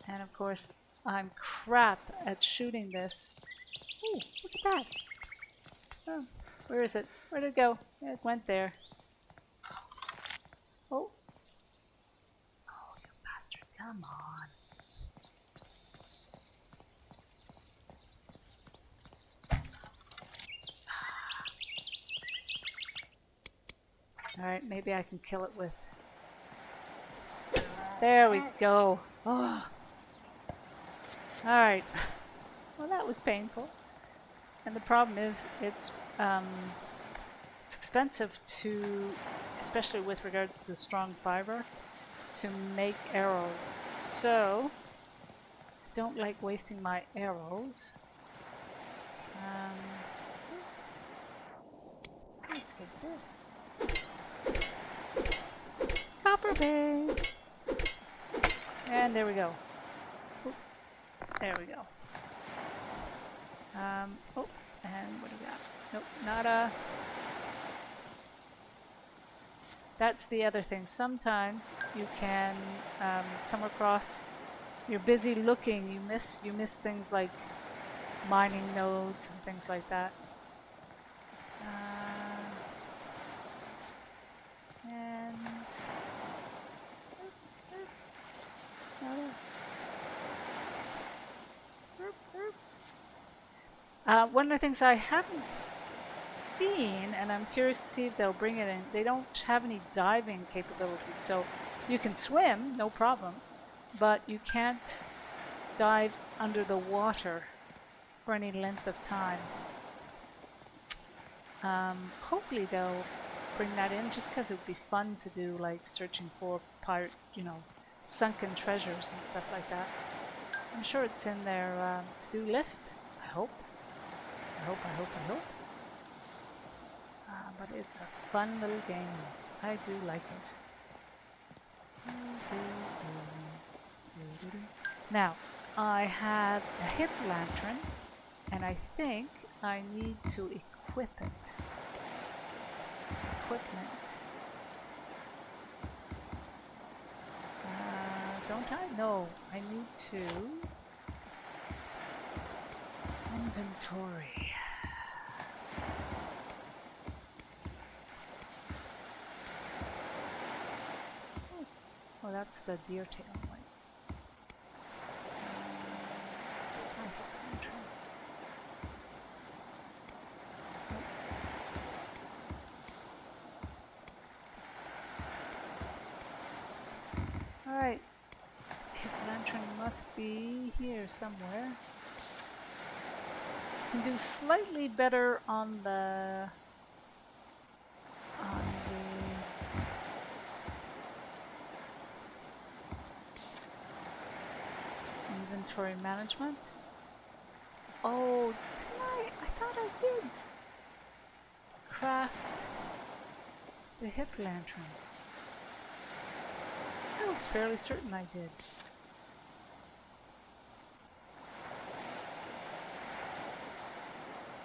And of course, I'm crap at shooting this. Ooh, look at that. Oh, where is it? Where did it go? It went there. Oh. Oh, you bastard. Come on. Alright, maybe I can kill it with... There we go. Oh. Alright. Well, that was painful. And the problem is, it's expensive to, especially with regards to strong fiber, to make arrows. So, I don't like wasting my arrows. Let's get this. Copper Bay! And there we go. Oop. There we go. Oh, and what do we got? Nope, not a... That's the other thing. Sometimes you can come across... You're busy looking, you miss things like mining nodes and things like that. One of the things I haven't seen, and I'm curious to see if they'll bring it in, they don't have any diving capabilities, so you can swim, no problem, but you can't dive under the water for any length of time. Hopefully they'll bring that in, just because it would be fun to do, like searching for pirate, sunken treasures and stuff like that. I'm sure it's in their to-do list. I hope. But it's a fun little game. I do like it. Now, I have a hip lantern, and I think I need to equip it. Equipment. Don't I? No, I need to... Inventory. Oh, that's the deer tail one. That's my lantern. Alright. Hip lantern must be here somewhere. Can do slightly better on the inventory management. Oh, didn't I? I thought I did. Craft the hip lantern. I was fairly certain I did.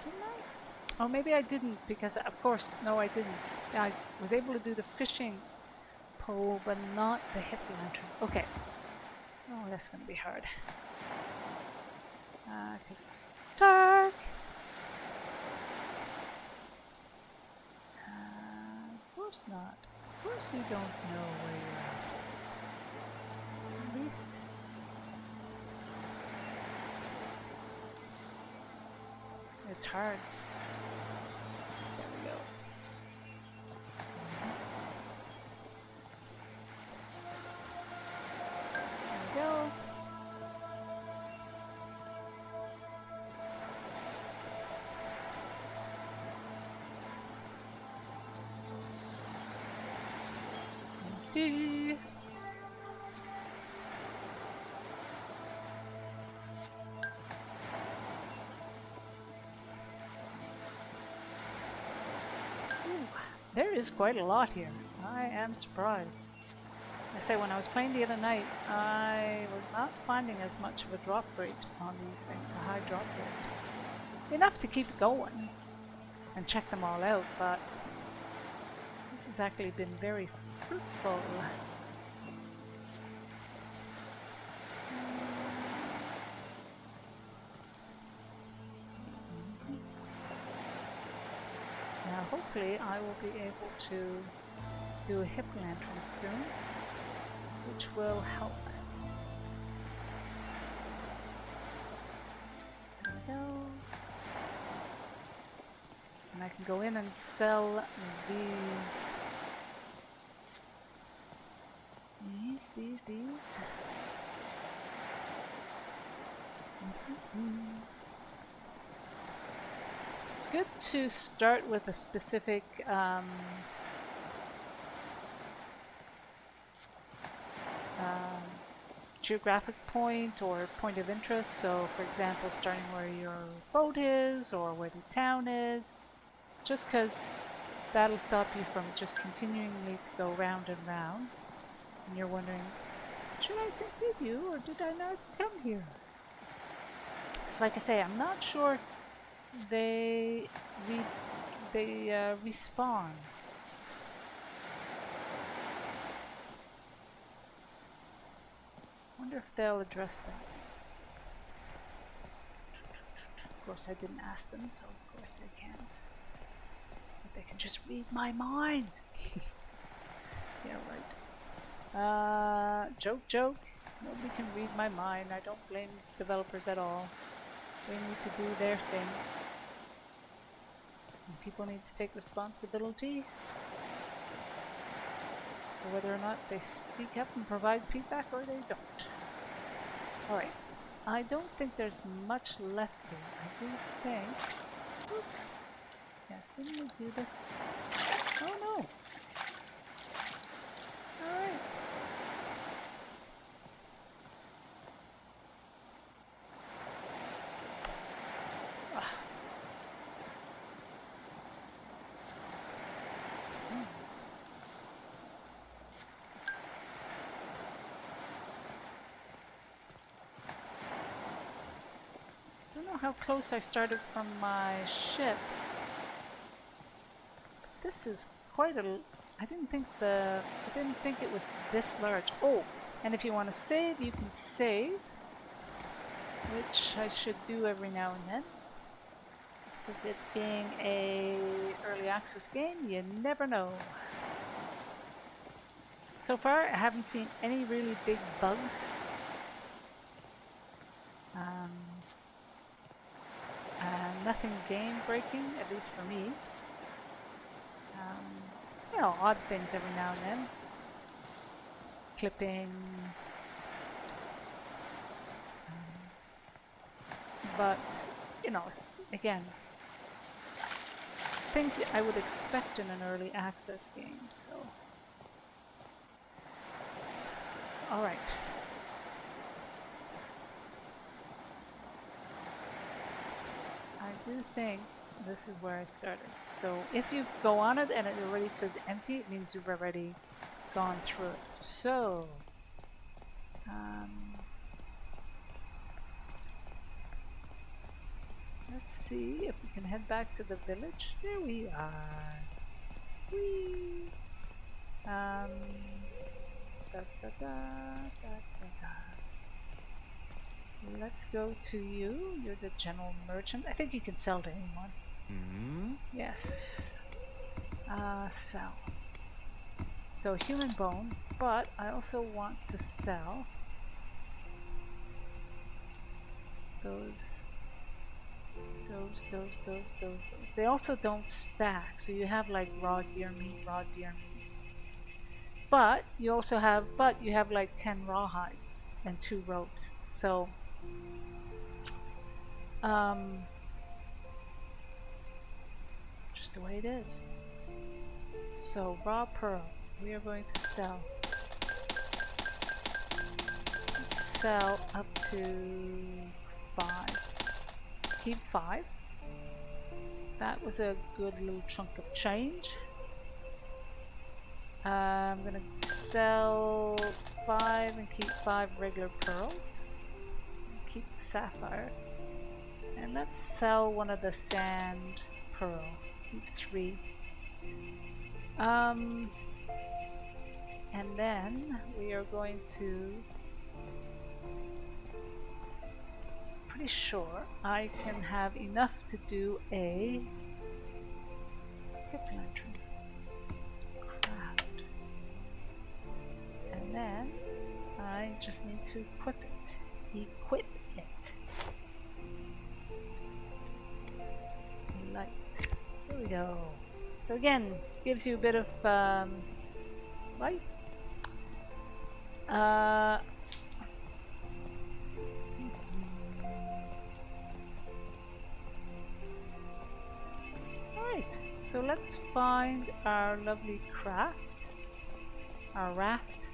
Didn't I? Oh, maybe I didn't because, of course, no, I didn't. I was able to do the fishing pole, but not the hip lantern. Okay. Oh, that's going to be hard. Because it's dark. Of course not. Of course you don't know where you're at. At least. It's hard. There we go. There we go. Empty. There is quite a lot here. I am surprised. I say, when I was playing the other night, I was not finding as much of a drop rate on these things, a high drop rate. Enough to keep going and check them all out, but this has actually been very fruitful. Now hopefully I will be able to do a hip lantern soon, which will help. There we go. And I can go in and sell these. These. It's good to start with a specific geographic point or point of interest. So, for example, starting where your boat is or where the town is, just because that'll stop you from just continually to go round and round. And you're wondering, should I continue or did I not come here? It's like I say, I'm not sure they respawn. Wonder if they'll address that. Of course, I didn't ask them, so of course they can't. But they can just read my mind. Yeah, right. Joke. Nobody can read my mind. I don't blame developers at all. They need to do their things. And people need to take responsibility for whether or not they speak up and provide feedback or they don't. Alright. I don't think there's much left here. I do think... Oop. Yes, didn't we do this? Oh no! Alright. I don't know how close I started from my ship. This is quite a... I didn't think it was this large. Oh, and if you want to save, you can save, which I should do every now and then. Because it being a early access game, you never know. So far, I haven't seen any really big bugs. Nothing game breaking, at least for me. You know, odd things every now and then. Clipping. But, you know, again, things I would expect in an early access game, so. Alright. do think this is where I started. So if you go on it and it already says empty, it means you've already gone through it. So, let's see if we can head back to the village. There we are. Whee! Da, da, da, da, da, da. Let's go to you. You're the general merchant. I think you can sell to anyone. Hmm? Yes. Sell. So human bone, but I also want to sell those. They also don't stack, so you have like raw deer meat. But you also have, like 10 rawhides and 2 ropes. So, just the way it is. So raw pearl, we are going to sell. Let's sell up to 5. Keep 5. That was a good little chunk of change. I'm gonna sell 5 and keep 5 regular pearls. Keep the sapphire. And let's sell one of the sand pearl. Keep 3. And then we are going to... Pretty sure I can have enough to do a pip lantern. Craft. And then I just need to equip it. Light. There we go. So again, gives you a bit of light. Alright, so let's find our lovely craft. Our raft.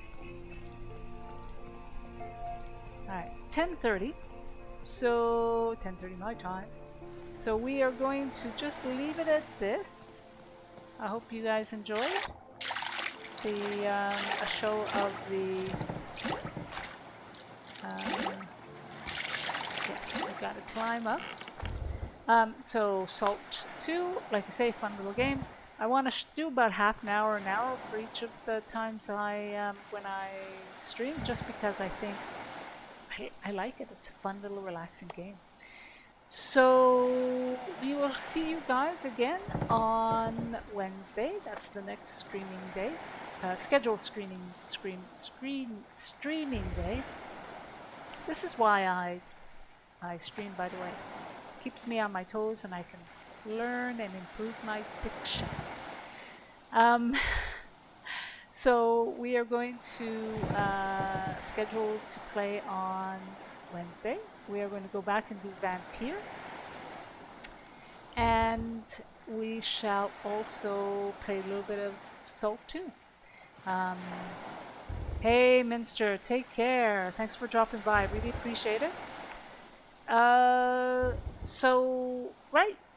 Alright, it's 10:30. So 10:30 my time. So we are going to just leave it at this. I hope you guys enjoy the a show of the yes, you gotta climb up. So Salt 2, like I say, fun little game. I want to do about half an hour for each of the times I when I stream, just because I think I like it. It's a fun little relaxing game. So we will see you guys again on Wednesday. That's the next streaming day, scheduled streaming day. This is why I stream, by the way. Keeps me on my toes, and I can learn and improve my diction. So we are going to schedule to play on Wednesday. We are going to go back and do Vampyr, and we shall also play a little bit of Salt 2. Hey Minster, take care. Thanks for dropping by. I really appreciate it.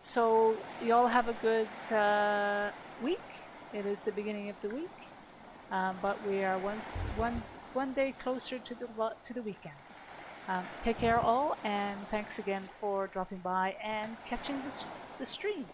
So you all have a good week. It is the beginning of the week, but we are one day closer to the weekend. Take care all, and thanks again for dropping by and catching the stream.